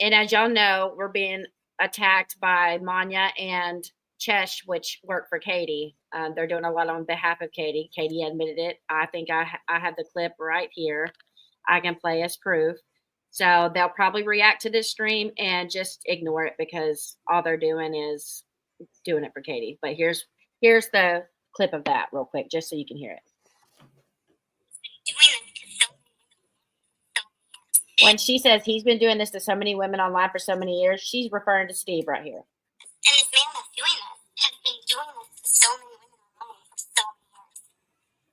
And as y'all know, we're being attacked by Manya and Chesh, which work for Katie. They're doing a lot on behalf of Katie. Katie admitted it. I think I have the clip right here. I can play as proof. So they'll probably react to this stream and just ignore it because all they're doing is doing it for Katie. But here's the clip of that real quick, just so you can hear it. When she says he's been doing this to so many women online for so many years, she's referring to Steve right here. And this man that's doing this has been doing this to so many women online for so many years.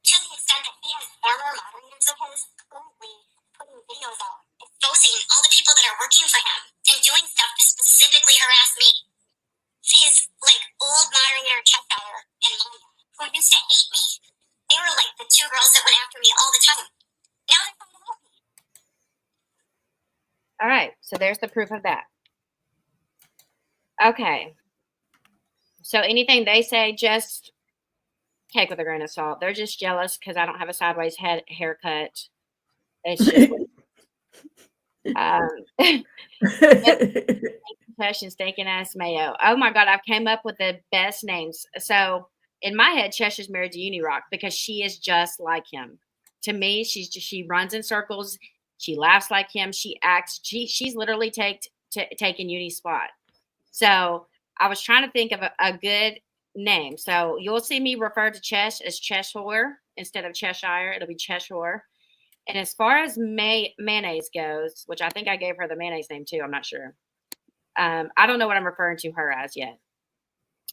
To the extent that he has former moderators of his currently putting videos out, exposing all the people that are working for him and doing stuff to specifically harass me. His old moderator Cheshire and Maya, who used to hate me, they were like the two girls that went after me all the time. Now they're trying to help me. All right, so there's the proof of that. Okay. So anything they say, just take with a grain of salt. They're just jealous because I don't have a sideways haircut. It's just confession, stinking ass mayo. Oh my God, I've came up with the best names. So in my head, Cheshire's married to Unirock because she is just like him. To me, she runs in circles. She laughs like him. She acts. She's literally taking Uni's spot. So I was trying to think of a good name. So you'll see me refer to Chesh as Cheshire instead of Cheshire. It'll be Cheshire. And as far as mayonnaise goes, which I think I gave her the mayonnaise name too. I'm not sure. I don't know what I'm referring to her as yet.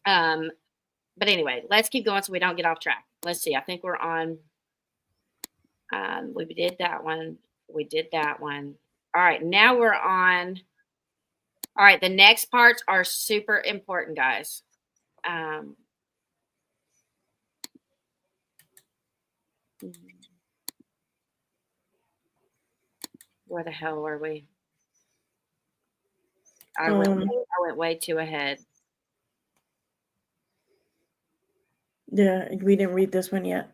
But anyway, let's keep going so we don't get off track. Let's see. I think we're on. We did that one. We did that one. All right. Now we're on. All right. The next parts are super important, guys. Where the hell were we? I went way too ahead. Yeah, we didn't read this one yet.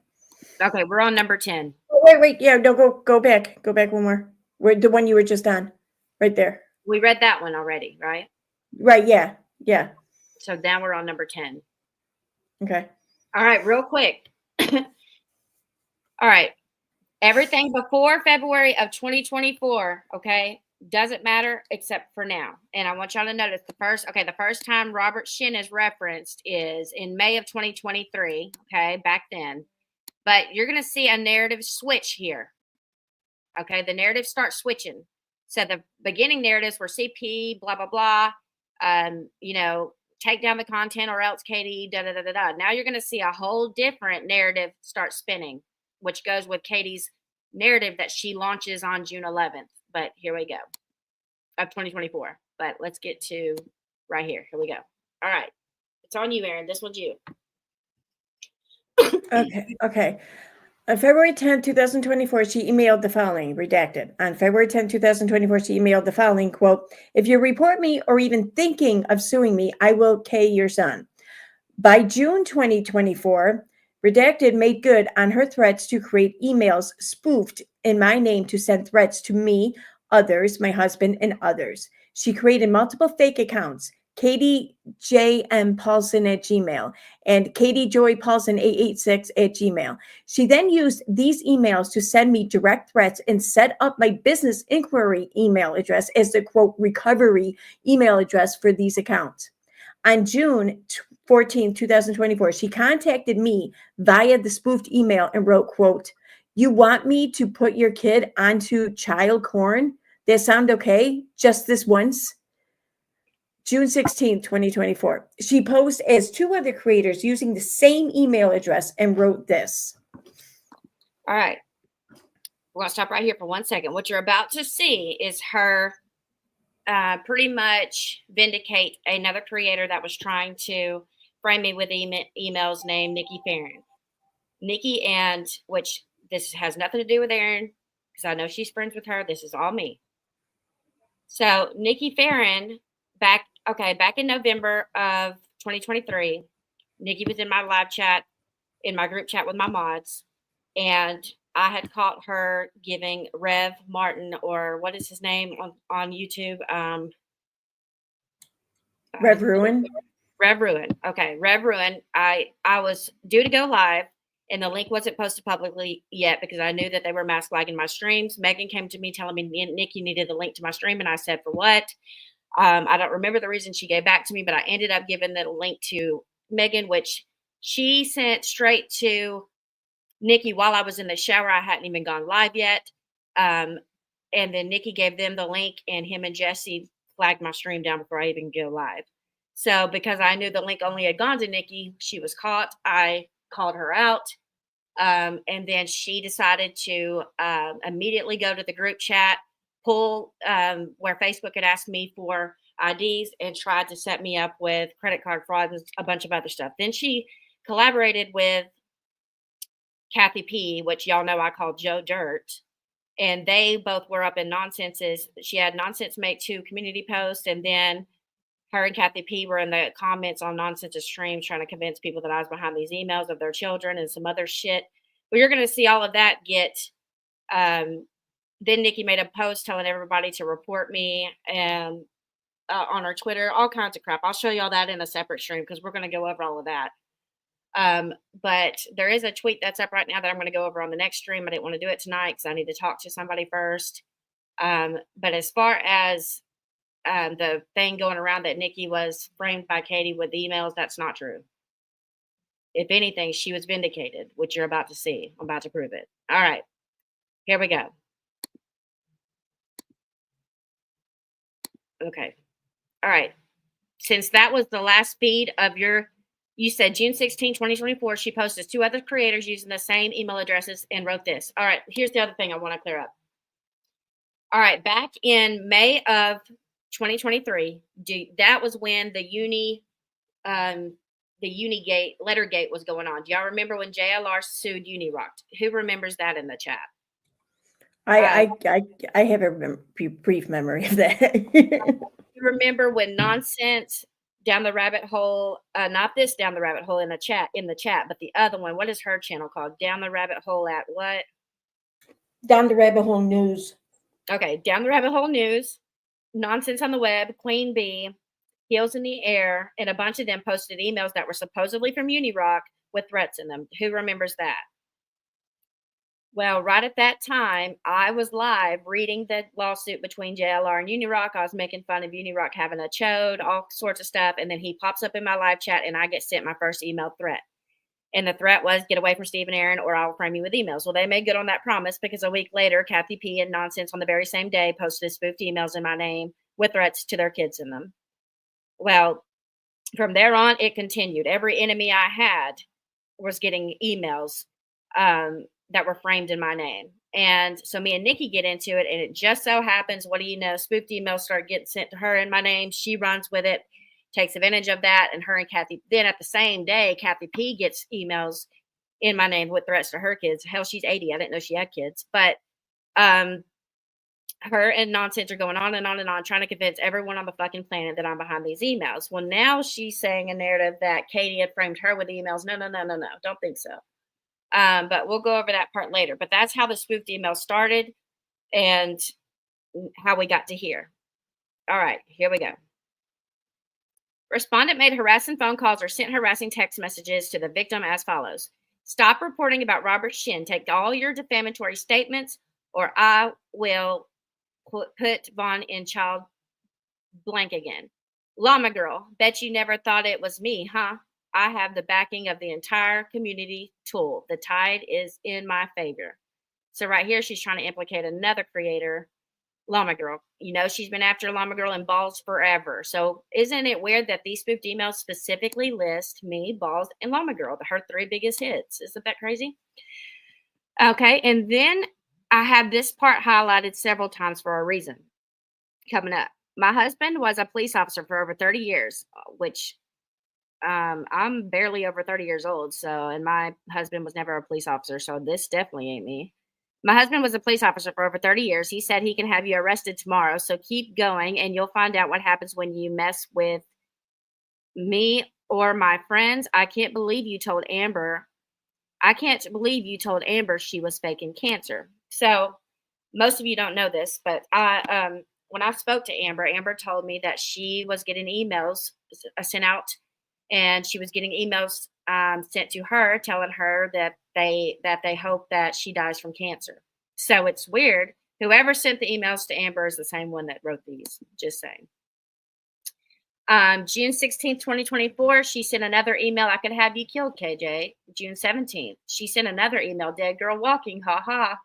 Okay, we're on number 10. Oh, wait. Yeah, no, go back. Go back one more. The one you were just on. Right there. We read that one already, right? Right, yeah. Yeah. So now we're on number 10. Okay. All right, real quick. All right. Everything before February of 2024, okay, doesn't matter except for now. And I want y'all to notice the first time Robert Shin is referenced is in May of 2023, okay, back then. But you're going to see a narrative switch here. Okay, the narrative starts switching. So the beginning narratives were CP, blah, blah, blah, take down the content or else Katie, da, da, da, da, da. Now you're going to see a whole different narrative start spinning, which goes with Katie's narrative that she launches on June 11th. But here we go, of 2024. But let's get to right here. Here we go. All right. It's on you, Aaron. This one's you. Okay. On February 10, 2024, she emailed the following, redacted. On February 10, 2024, she emailed the following, quote, "If you report me or even thinking of suing me, I will K your son." By June 2024, redacted made good on her threats to create emails spoofed in my name to send threats to me, others, my husband, and others. She created multiple fake accounts, Katie J. M. Paulson at Gmail and Katie Joy Paulson 886 at Gmail. She then used these emails to send me direct threats and set up my business inquiry email address as the quote recovery email address for these accounts. On June 14, 2024, she contacted me via the spoofed email and wrote, quote, "You want me to put your kid onto child porn? That sound okay? Just this once?" June 16, 2024. She posed as two other creators using the same email address and wrote this. All right. We're going to stop right here for 1 second. What you're about to see is her pretty much vindicate another creator that was trying to frame me with emails named Nikki Farron. Nikki, and which this has nothing to do with Aaron because I know she's friends with her. This is all me. So Nikki Farron, back in November of 2023, Nikki was in my live chat, in my group chat with my mods, and I had caught her giving Rev Martin, or what is his name on YouTube? Rev Ruin. Rev Ruin. Okay, Rev Ruin. I was due to go live, and the link wasn't posted publicly yet because I knew that they were mask flagging my streams. Megan came to me telling me, Nick, you needed the link to my stream, and I said, for what? I don't remember the reason she gave back to me, but I ended up giving the link to Megan, which she sent straight to Nikki while I was in the shower. I hadn't even gone live yet. And then Nikki gave them the link, and him and Jesse flagged my stream down before I even go live. So because I knew the link only had gone to Nikki, she was caught. I called her out. And then she decided to immediately go to the group chat, pull where Facebook had asked me for IDs, and tried to set me up with credit card fraud and a bunch of other stuff. Then she collaborated with Kathy P, which y'all know I call Joe Dirt. And they both were up in Nonsense's. She had Nonsense make 2 community posts, and then her and Kathy P were in the comments on Nonsense's stream trying to convince people that I was behind these emails of their children and some other shit. Well, you're going to see all of that get. Then Nikki made a post telling everybody to report me and on her Twitter, all kinds of crap. I'll show you all that in a separate stream because we're going to go over all of that. But there is a tweet that's up right now that I'm going to go over on the next stream. I didn't want to do it tonight because I need to talk to somebody first. But as far as the thing going around that Nikki was framed by Katie with emails, that's not true. If anything, she was vindicated, which you're about to see. I'm about to prove it. All right, here we go. Okay. All right. Since that was the last feed of you said June 16, 2024, she posted 2 other creators using the same email addresses and wrote this. All right, here's the other thing I want to clear up. All right, back in May of 2023, that was when the Unigate Lettergate was going on. Do y'all remember when JLR sued Unirock? Who remembers that in the chat? I have a brief memory of that. You remember when Nonsense down the rabbit hole, not this down the rabbit hole in the chat, but the other one. What is her channel called? Down the rabbit hole at what? Down the rabbit hole news. Okay, down the rabbit hole news, Nonsense on the web, Queen Bee, Heels in the Air, and a bunch of them posted emails that were supposedly from Unirock with threats in them. Who remembers that? Well, right at that time, I was live reading the lawsuit between JLR and Unirock. I was making fun of Unirock having a chode, all sorts of stuff. And then he pops up in my live chat and I get sent my first email threat. And the threat was, get away from Steve and Aaron or I'll frame you with emails. Well, they made good on that promise because a week later, Kathy P and Nonsense on the very same day posted spoofed emails in my name with threats to their kids in them. Well, from there on, it continued. Every enemy I had was getting emails that were framed in my name. And so me and Nikki get into it, and it just so happens, what do you know, spoofed emails start getting sent to her in my name. She runs with it, takes advantage of that, and her and Kathy, then at the same day, Kathy P gets emails in my name with threats to her kids. Hell, she's 80. I didn't know she had kids. But her and Nonsense are going on and on and on, trying to convince everyone on the fucking planet that I'm behind these emails. Well, now she's saying a narrative that Katie had framed her with emails. No. Don't think so. But we'll go over that part later. But that's how the spoofed email started and how we got to here. All right, here we go. Respondent made harassing phone calls or sent harassing text messages to the victim as follows. Stop reporting about Robert Shin. Take all your defamatory statements or I will put Vaughn in child blank again. Llama girl, bet you never thought it was me, huh? I have the backing of the entire community tool. The tide is in my favor. So right here, she's trying to implicate another creator, Llama Girl. You know, she's been after Llama Girl and Balls forever. So isn't it weird that these spoofed emails specifically list me, Balls, and Llama Girl, her 3 biggest hits? Isn't that crazy? Okay, and then I have this part highlighted several times for a reason. Coming up. My husband was a police officer for over 30 years, which I'm barely over 30 years old. So, and my husband was never a police officer. So this definitely ain't me. My husband was a police officer for over 30 years. He said he can have you arrested tomorrow. So keep going and you'll find out what happens when you mess with me or my friends. I can't believe you told Amber I can't believe you told Amber she was faking cancer. So most of you don't know this, but when I spoke to Amber, Amber told me that she was getting emails sent out, and she was getting emails sent to her telling her that they hope that she dies from cancer. So it's weird. Whoever sent the emails to Amber is the same one that wrote these. Just saying. June 16th, 2024, she sent another email. I could have you killed, KJ. June 17th, she sent another email. Dead girl walking. Ha ha.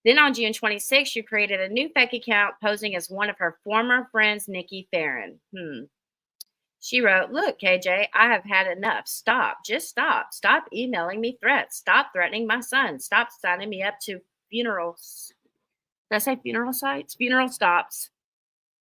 Then on June 26th, she created a new fake account posing as one of her former friends, Nikki Farron. She wrote, "Look, KJ, I have had enough. Stop. Just stop. Stop emailing me threats. Stop threatening my son. Stop signing me up to funerals." Did I say funeral sites? Funeral stops.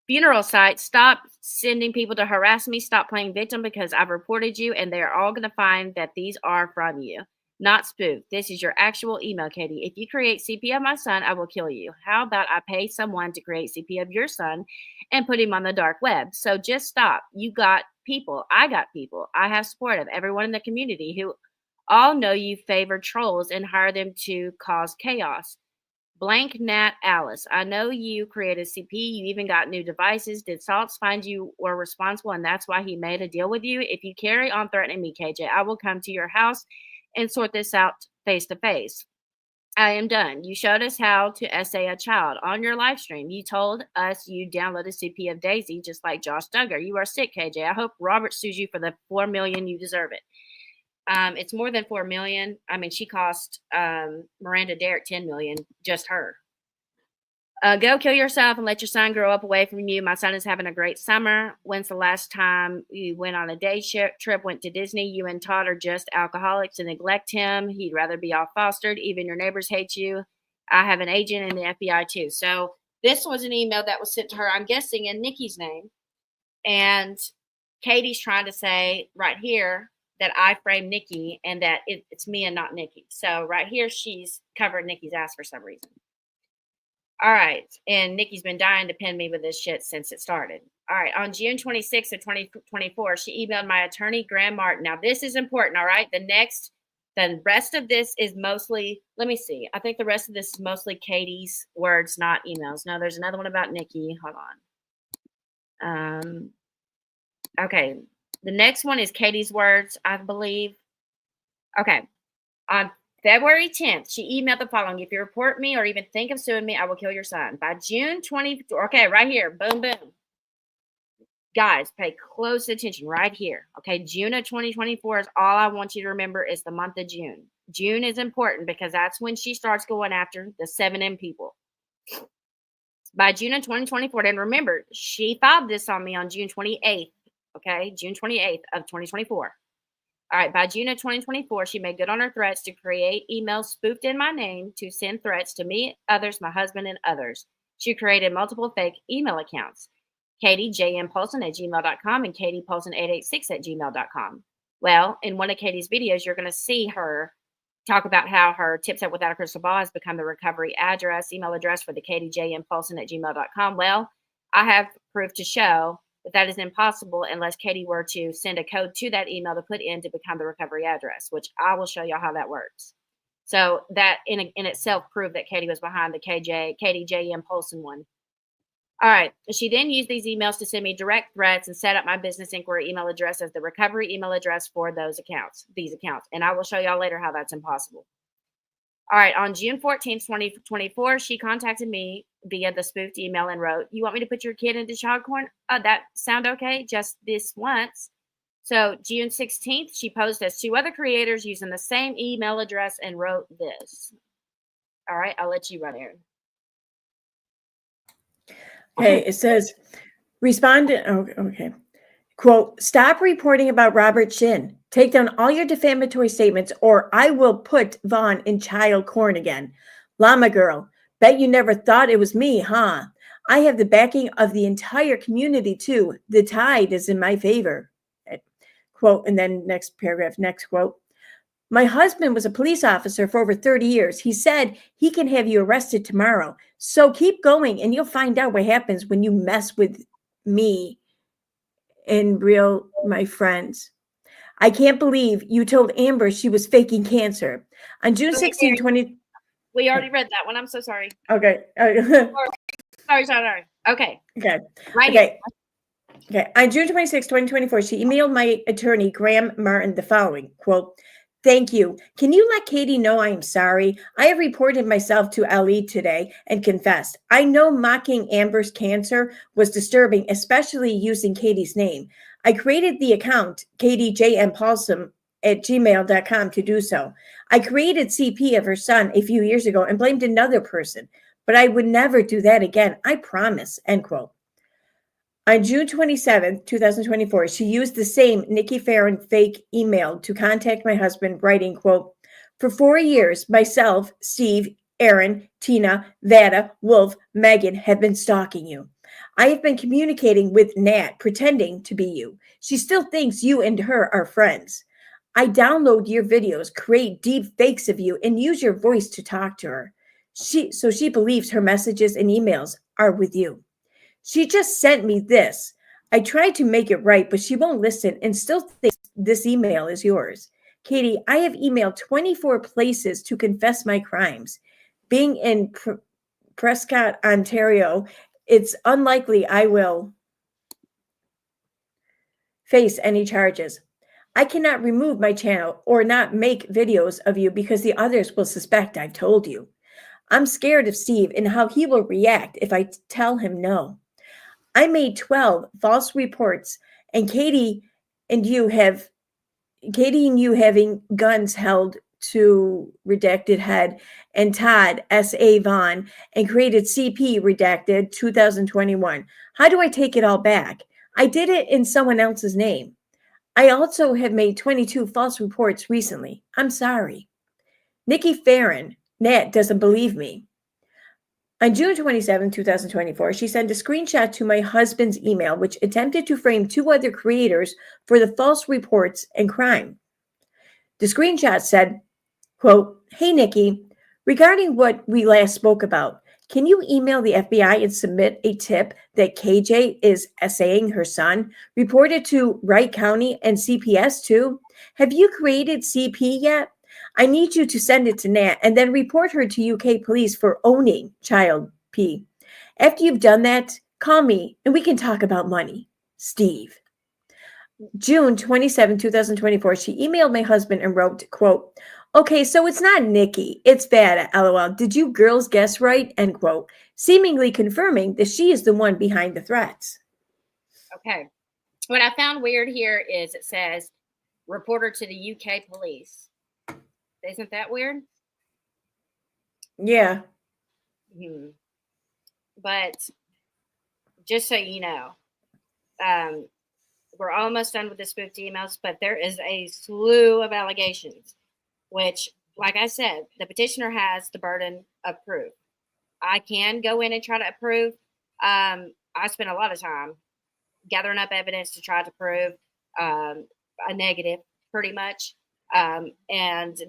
Funeral sites. Stop sending people to harass me. Stop playing victim because I've reported you, and they're all going to find that these are from you. Not spoofed. This is your actual email, Katie. If you create CP of my son, I will kill you. How about I pay someone to create CP of your son and put him on the dark web? So just stop. You got people. I got people. I have support of everyone in the community who all know you favor trolls and hire them to cause chaos. Blank Nat Alice. I know you created CP. You even got new devices. Did Salts find you were responsible and that's why he made a deal with you? If you carry on threatening me, KJ, I will come to your house and sort this out face to face. I am done. You showed us how to essay a child on your live stream. You told us you downloaded CP of Daisy just like Josh Duggar. You are sick, KJ. I hope Robert sues you for the $4 million. You deserve it. It's more than $4 million. I mean, she cost Miranda Derrick $10 million, just her. Go kill yourself and let your son grow up away from you. My son is having a great summer. When's the last time you went on a day trip, went to Disney? You and Todd are just alcoholics and neglect him. He'd rather be off fostered. Even your neighbors hate you. I have an agent in the FBI too. So this was an email that was sent to her, I'm guessing, in Nikki's name. And Katie's trying to say right here that I framed Nikki and that it's me and not Nikki. So right here, she's covered Nikki's ass for some reason. All right. And Nikki's been dying to pin me with this shit since it started. All right. On June 26th of 2024, she emailed my attorney, Graham Martin. Now, this is important. All right. The rest of this is mostly, let me see. I think the rest of this is mostly Katie's words, not emails. No, there's another one about Nikki. Hold on. Okay. The next one is Katie's words, I believe. Okay. On February 10th, she emailed the following. If you report me or even think of suing me, I will kill your son. By June 20, okay, right here. Boom, boom. Guys, pay close attention right here. Okay, June of 2024 is all I want you to remember is the month of June. June is important because that's when she starts going after the 7M people. By June of 2024, and remember, she filed this on me on June 28th. Okay, June 28th of 2024. All right, by June of 2024, she made good on her threats to create emails spoofed in my name to send threats to me, others, my husband, and others. She created multiple fake email accounts, KatieJMPolson@gmail.com and KatiePolson886@gmail.com. Well, in one of Katie's videos, you're going to see her talk about how her Tips Up Without a Crystal Ball has become the recovery email address for the KatieJMPolson@gmail.com. Well, I have proof to show that is impossible unless Katie were to send a code to that email to put in to become the recovery address, which I will show y'all how that works. So that in itself proved that Katie was behind the Katie J.M. Polson one. All right. She then used these emails to send me direct threats and set up my business inquiry email address as the recovery email address for these accounts. And I will show y'all later how that's impossible. All right. On June 14th, 2024, she contacted me via the spoofed email and wrote, "You want me to put your kid into child porn? That sound okay? Just this once." So June 16th, she posed as 2 other creators using the same email address and wrote this. All right. I'll let you run, Aaron. Okay. It says, respondent. Oh, okay. Quote, "Stop reporting about Robert Shin. Take down all your defamatory statements or I will put Vaughn in child porn again. Llama girl, bet you never thought it was me, huh? I have the backing of the entire community too. The tide is in my favor." Quote, and then next paragraph, next quote. "My husband was a police officer for over 30 years. He said he can have you arrested tomorrow. So keep going and you'll find out what happens when you mess with me in real, my friends. I can't believe you told Amber she was faking cancer. On June 16, 20... We already read that one. I'm so sorry. Okay. Sorry. Okay. Okay. Right Okay. Okay. On June 26, 2024, she emailed my attorney, Graham Martin, the following, quote, "Thank you. Can you let Katie know I am sorry? I have reported myself to Ali today and confessed. I know mocking Amber's cancer was disturbing, especially using Katie's name. I created the account, KatieJMPaulson at gmail.com to do so. I created CP of her son a few years ago and blamed another person, but I would never do that again. I promise," end quote. On June 27, 2024, she used the same Nikki Farron fake email to contact my husband, writing, quote, "For 4 years, myself, Steve, Aaron, Tina, Vada, Wolf, Megan have been stalking you. I have been communicating with Nat, pretending to be you. She still thinks you and her are friends. I download your videos, create deep fakes of you, and use your voice to talk to her. So she believes her messages and emails are with you. She just sent me this. I tried to make it right, but she won't listen and still thinks this email is yours. Katie, I have emailed 24 places to confess my crimes. Being in Prescott, Ontario, it's unlikely I will face any charges. I cannot remove my channel or not make videos of you because the others will suspect I've told you. I'm scared of Steve and how he will react if I tell him no. I made 12 false reports, and Katie and you having guns held to redacted head, and Todd S.A. Vaughn, and created CP redacted 2021. How do I take it all back? I did it in someone else's name. I also have made 22 false reports recently. I'm sorry. Nikki Farron, Nat doesn't believe me. On June 27, 2024, she sent a screenshot to my husband's email, which attempted to frame 2 other creators for the false reports and crime. The screenshot said, quote, "Hey, Nikki, regarding what we last spoke about, can you email the FBI and submit a tip that KJ is essaying her son? Report it to Wright County and CPS too. Have you created CP yet? I need you to send it to Nat and then report her to UK police for owning child P. After you've done that, call me and we can talk about money. Steve." June 27, 2024, she emailed my husband and wrote, quote, "Okay, so it's not Nikki, it's Vada, LOL. Did you girls guess right?" End quote, seemingly confirming that she is the one behind the threats. Okay. What I found weird here is it says reporter to the UK police. Isn't that weird? Yeah. But just so you know, we're almost done with the spoofed emails, but there is a slew of allegations, which, like I said, the petitioner has the burden of proof. I can go in and try to prove. I spent a lot of time gathering up evidence to try to prove a negative, pretty much. And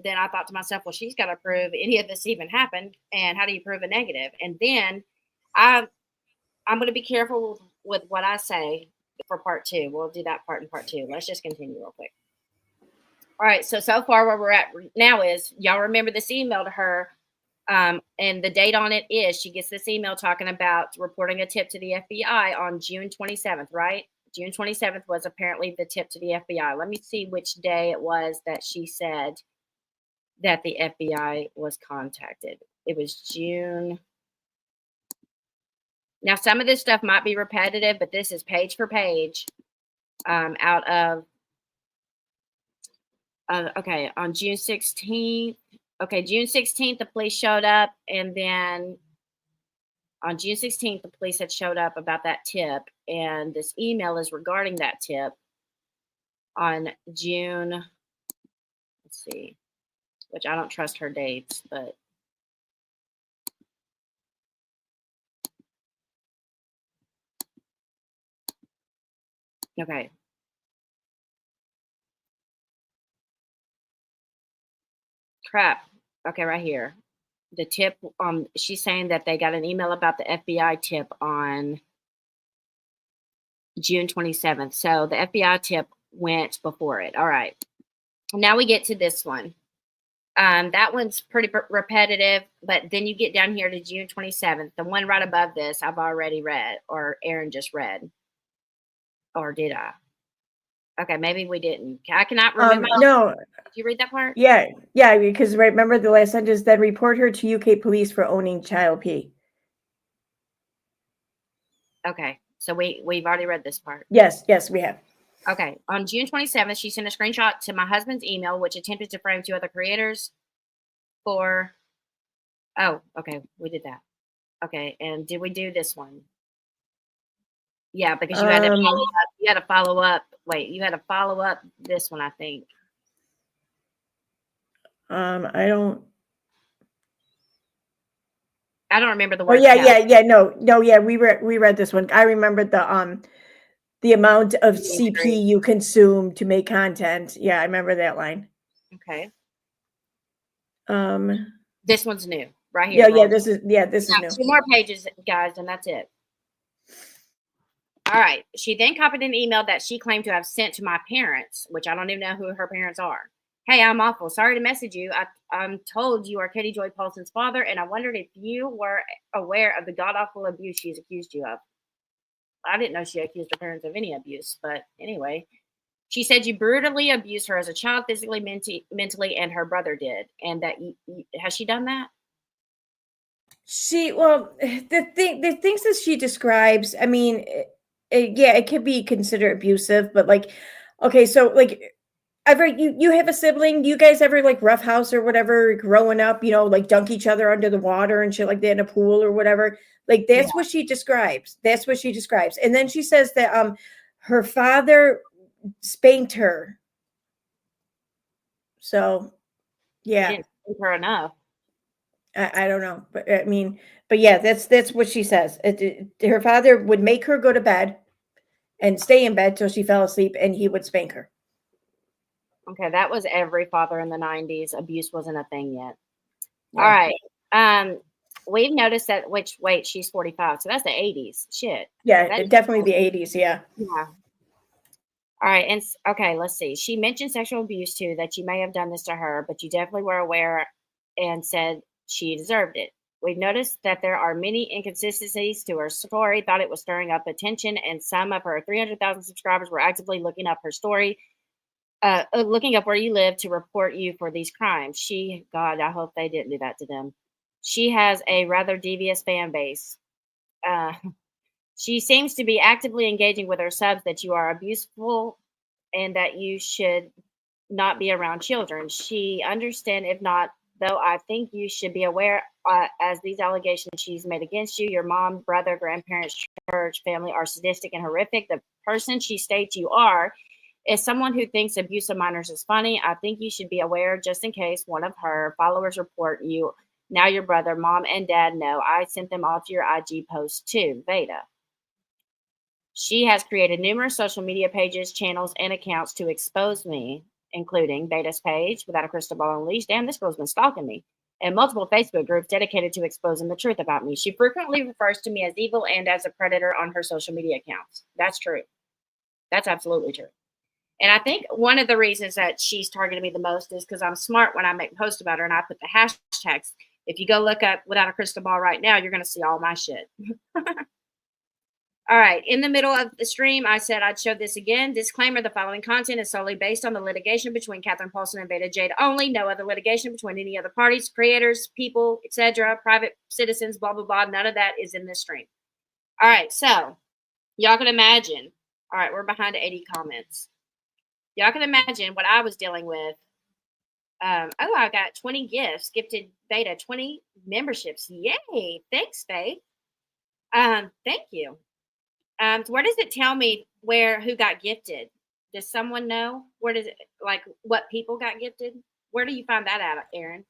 then I thought to myself, well, she's got to prove any of this even happened. And how do you prove a negative? And then I'm going to be careful with what I say for part 2. We'll do that part in part 2. Let's just continue real quick. All right. So far where we're at now is, y'all remember this email to her. And the date on it is she gets this email talking about reporting a tip to the FBI on June 27th, right? June 27th was apparently the tip to the FBI. Let me see which day it was that she said that the FBI was contacted. It was June. Now, some of this stuff might be repetitive, but this is page for page out of, okay, on June 16th. Okay, June 16th, the police showed up, and then on June 16th, the police had showed up about that tip, and this email is regarding that tip on June, let's see, which I don't trust her dates, but okay. Crap. Okay, right here. The tip, she's saying that they got an email about the FBI tip on June 27th. So the FBI tip went before it. All right. Now we get to this one. That one's pretty repetitive, but then you get down here to June 27th. The one right above this, I've already read, or Aaron just read. Or did I? Okay, maybe we didn't. I cannot remember. No. Did you read that part? Yeah, because remember the last sentence, then report her to UK police for owning child P. Okay, so we've already read this part. Yes, we have. Okay, on June 27th, she sent a screenshot to my husband's email, which attempted to frame 2 other creators for. Oh, okay, we did that. Okay, and did we do this one? Yeah, because you had to follow up. You had to follow up. Wait, you had to follow up this one, I think. I don't remember the word. Oh yeah. No, yeah. We read this one. I remember the amount of CP you consume to make content. Yeah, I remember that line. Okay. This one's new, right here. Yeah, this is new. 2 more pages, guys, and that's it. All right. She then copied an email that she claimed to have sent to my parents, which I don't even know who her parents are. Hey, I'm awful. Sorry to message you. I'm told you are Katie Joy Paulson's father, and I wondered if you were aware of the god-awful abuse she's accused you of. I didn't know she accused her parents of any abuse, but anyway. She said you brutally abused her as a child, physically, mentally, and her brother did. And that has she done that? The things that she describes, I mean, it could be considered abusive, but like, okay, so like, ever you have a sibling? You guys ever like roughhouse or whatever growing up? Like dunk each other under the water and shit like that in a pool or whatever. Like that's what she describes. That's what she describes. And then she says that her father spanked her. So, yeah, he didn't spank her enough. I don't know, but I mean, but yeah, that's what she says. Her father would make her go to bed and stay in bed till she fell asleep, and he would spank her. Okay, that was every father in the 90s. Abuse wasn't a thing yet. Yeah. All right. We've noticed that, wait, she's 45, so that's the 80s. Shit. Yeah, definitely the 80s, yeah. Yeah. All right, and okay, let's see. She mentioned sexual abuse too, that you may have done this to her, but you definitely were aware and said she deserved it. We've noticed that there are many inconsistencies to her story, thought it was stirring up attention, and some of her 300,000 subscribers were actively looking up her story, looking up where you live to report you for these crimes. God, I hope they didn't do that to them. She has a rather devious fan base. She seems to be actively engaging with her subs that you are abuseful and that you should not be around children. She understand, if not, though I think you should be aware, as these allegations she's made against you, your mom, brother, grandparents, church, family are sadistic and horrific. The person she states you are is someone who thinks abuse of minors is funny. I think you should be aware, just in case one of her followers report you. Now your brother, mom, and dad know. I sent them all to your IG post too, Vada. She has created numerous social media pages, channels, and accounts to expose me, including Vada's page, Without a Crystal Ball Unleashed. Damn, this girl's been stalking me. And multiple Facebook groups dedicated to exposing the truth about me. She frequently refers to me as evil and as a predator on her social media accounts. That's true. That's absolutely true. And I think one of the reasons that she's targeted me the most is because I'm smart when I make posts about her and I put the hashtags. If you go look up Without a Crystal Ball right now, you're going to see all my shit. All right. In the middle of the stream, I said I'd show this again. Disclaimer, the following content is solely based on the litigation between Catherine Paulson and Vada Jade only. No other litigation between any other parties, creators, people, etc., private citizens, blah, blah, blah. None of that is in this stream. All right. So y'all can imagine. All right. We're behind 80 comments. Y'all can imagine what I was dealing with. I got 20 gifts, gifted Vada 20 memberships. Yay. Thanks, Faye. Thank you. Where does it tell me who got gifted? Does someone know? Where does it, like, what people got gifted? Where do you find that out, Aaron?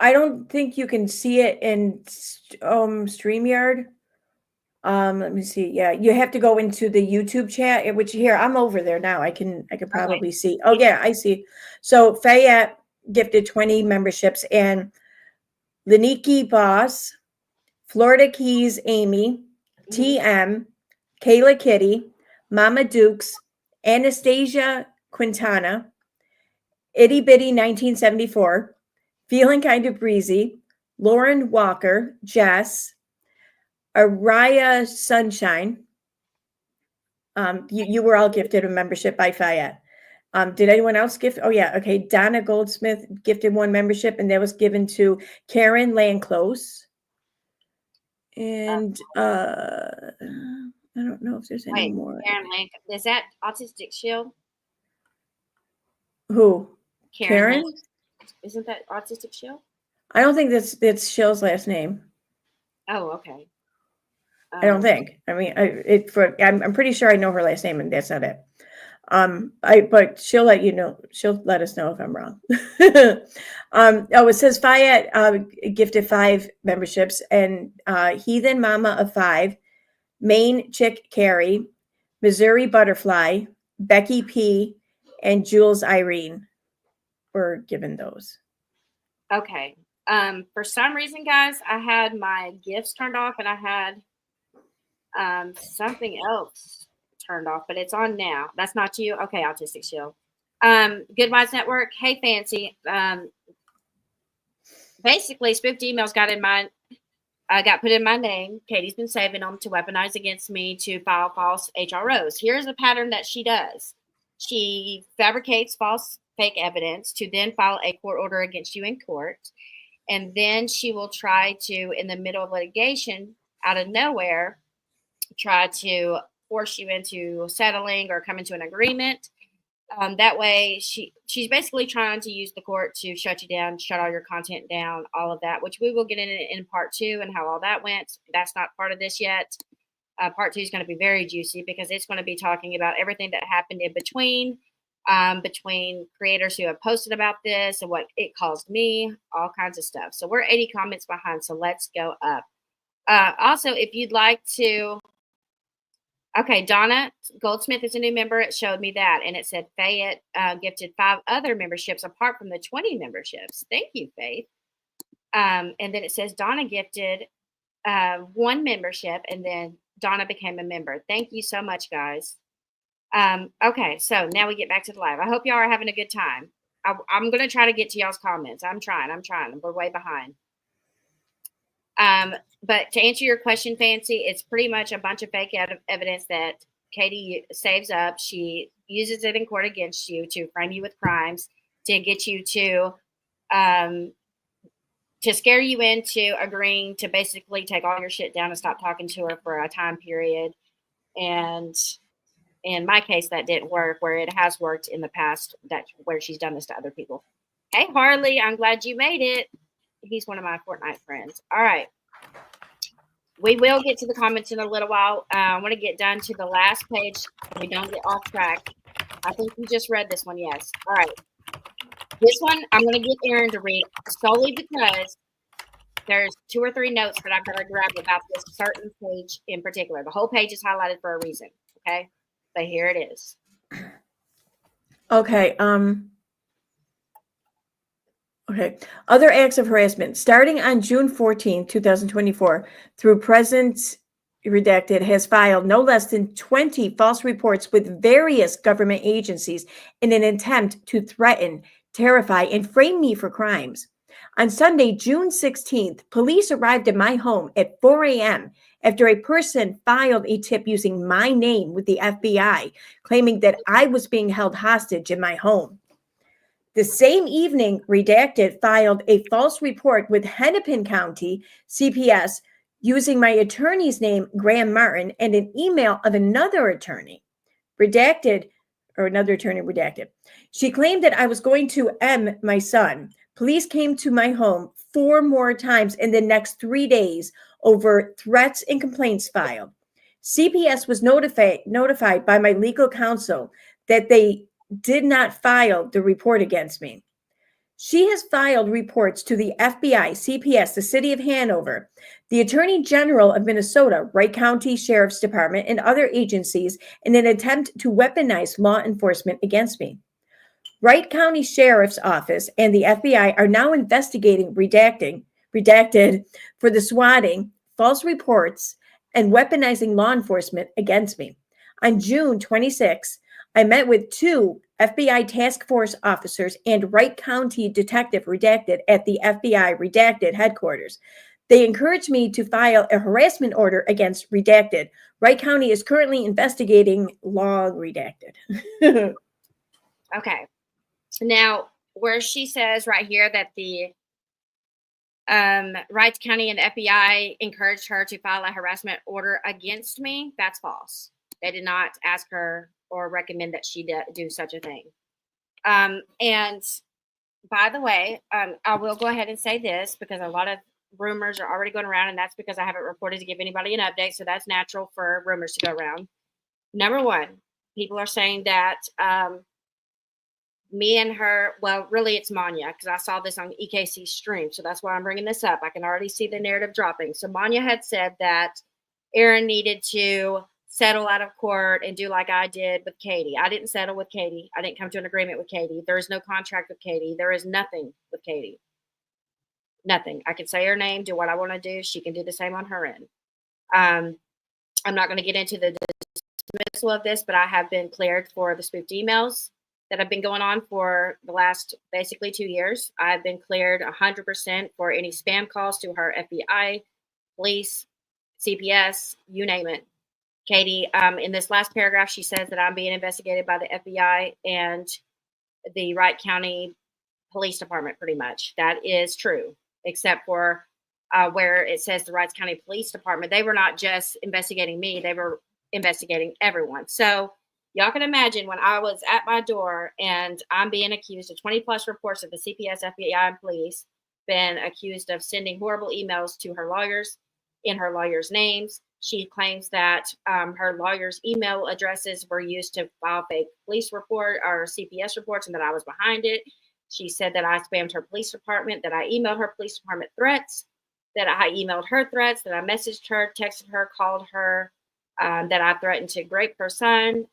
I don't think you can see it in StreamYard. Let me see. Yeah, you have to go into the YouTube chat, which here I'm over there now. I can probably see. Oh yeah, I see. So Fayette gifted 20 memberships, and Leniki Boss, Florida Keys Amy, TM, Kayla Kitty, Mama Dukes, Anastasia Quintana, Itty Bitty 1974, Feeling Kind of Breezy, Lauren Walker, Jess, Araya Sunshine. You were all gifted a membership by Fayette. Did anyone else gift? Oh, yeah. Okay. Donna Goldsmith gifted one membership, and that was given to Karen Landclose. And I don't know if there's any more. Karen Link. Is that Autistic Shield? Who? Karen? Karen? Isn't that Autistic Shield? I don't think that's Shill's last name. Oh, okay. I don't think. I mean, I'm pretty sure I know her last name, and that's not it. But she'll let you know. She'll let us know if I'm wrong. It says Fayette gifted 5 memberships, and Heathen Mama of 5, Maine Chick Carrie, Missouri Butterfly, Becky P, and Jules Irene were given those. Okay. For some reason, guys, I had my gifts turned off, and I had something else turned off, but it's on now. That's not you. Okay, Autistic Shield. Good Vibes Network. Hey, Fancy. Basically, spoofed emails got put in my name. Katie's been saving them to weaponize against me to file false HROs. Here's a pattern that she does. She fabricates fake evidence to then file a court order against you in court. And then she will try to, in the middle of litigation, out of nowhere, try to force you into settling or come into an agreement. That way, she's basically trying to use the court to shut you down, shut all your content down, all of that, which we will get in part 2 and how all that went. That's not part of this yet. Part 2 is going to be very juicy because it's going to be talking about everything that happened in between creators who have posted about this and what it caused me, all kinds of stuff. So we're 80 comments behind, so let's go up. Also, if you'd like to... Okay, Donna Goldsmith is a new member. It showed me that, and it said Fayette gifted 5 other memberships apart from the 20 memberships. Thank you, Faith. And then it says Donna gifted 1 membership, and then Donna became a member. Thank you so much, guys. Okay, so now we get back to the live. I hope y'all are having a good time. I'm going to try to get to y'all's comments. I'm trying. We're way behind. But to answer your question, Fancy, it's pretty much a bunch of fake evidence that Katie saves up. She uses it in court against you to frame you with crimes, to get you to scare you into agreeing to basically take all your shit down and stop talking to her for a time period. And in my case, that didn't work, where it has worked in the past, where she's done this to other people. Hey, Harley, I'm glad you made it. He's one of my Fortnite friends. All right. We will get to the comments in a little while. I want to get done to the last page so we don't get off track. I think you just read this one, yes. All right. This one, I'm going to get Erin to read solely because there's 2 or 3 notes that I've got to grab about this certain page in particular. The whole page is highlighted for a reason, okay? But here it is. Okay. Okay. Other acts of harassment. Starting on June 14, 2024, through present redacted, has filed no less than 20 false reports with various government agencies in an attempt to threaten, terrify, and frame me for crimes. On Sunday, June 16th, police arrived at my home at 4 a.m. after a person filed a tip using my name with the FBI, claiming that I was being held hostage in my home. The same evening, Redacted filed a false report with Hennepin County CPS using my attorney's name, Graham Martin, and an email of another attorney. Redacted. She claimed that I was going to M my son. Police came to my home 4 more times in the next 3 days over threats and complaints filed. CPS was notified by my legal counsel that they did not file the report against me. She has filed reports to the FBI, CPS, the City of Hanover, the Attorney General of Minnesota, Wright County Sheriff's Department, and other agencies in an attempt to weaponize law enforcement against me. Wright County Sheriff's Office and the FBI are now investigating Redacted for the swatting, false reports, and weaponizing law enforcement against me. On June 26, I met with 2 FBI task force officers and Wright County detective redacted at the FBI redacted headquarters. They encouraged me to file a harassment order against redacted. Wright County is currently investigating long redacted. Okay. Now, where she says right here that the Wright County and the FBI encouraged her to file a harassment order against me, that's false. They did not ask her or recommend that she do such a thing. And by the way, I will go ahead and say this because a lot of rumors are already going around, and that's because I haven't reported to give anybody an update. So that's natural for rumors to go around. Number one, people are saying that me and her, well, really it's Manya, because I saw this on EKC's stream. So that's why I'm bringing this up. I can already see the narrative dropping. So Manya had said that Aaron needed to settle out of court and do like I did with Katie. I didn't settle with Katie. I didn't come to an agreement with Katie. There is no contract with Katie. There is nothing with Katie. Nothing. I can say her name, do what I want to do. She can do the same on her end. I'm not going to get into the dismissal of this, but I have been cleared for the spoofed emails that have been going on for the last basically 2 years. I've been cleared 100% for any spam calls to her FBI, police, CPS, you name it. Katie, in this last paragraph, she says that I'm being investigated by the FBI and the Wright County Police Department, pretty much. That is true, except for where it says the Wright County Police Department. They were not just investigating me, they were investigating everyone. So y'all can imagine when I was at my door and I'm being accused of 20 plus reports of the CPS, FBI, and police, been accused of sending horrible emails to her lawyers in her lawyers' names. She claims that her lawyer's email addresses were used to file fake police report or CPS reports and that I was behind it. She said that I spammed her police department, that I emailed her police department threats, that I emailed her threats, that I messaged her, texted her, called her, that I threatened to rape her son,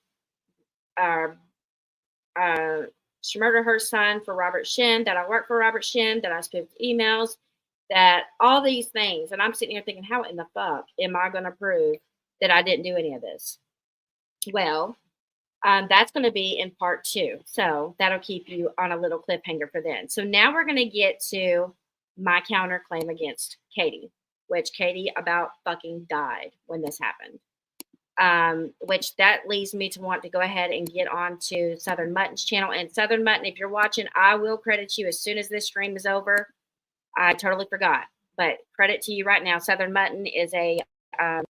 she murdered her son for Robert Shin, that I work for Robert Shin, that I spoofed emails, that all these things. And I'm sitting here thinking, how in the fuck am I going to prove that I didn't do any of this? Well, that's going to be in part 2. So that'll keep you on a little cliffhanger for then. So now we're going to get to my counterclaim against Katie, which Katie about fucking died when this happened. Which that leads me to want to go ahead and get on to Southern Mutton's channel. And Southern Mutton, if you're watching, I will credit you as soon as this stream is over. I totally forgot, but credit to you right now. Southern Mutton is I'll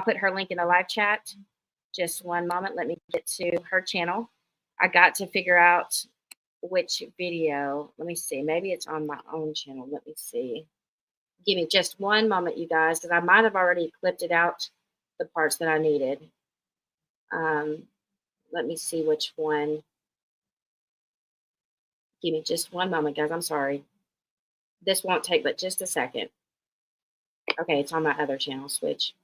put her link in the live chat. Just one moment. Let me get to her channel. I got to figure out which video. Let me see. Maybe it's on my own channel. Let me see. Give me just one moment, you guys, because I might have already clipped it out, the parts that I needed. Let me see which one. Give me just one moment, guys. I'm sorry. This won't take but just a second. Okay, it's on my other channel switch.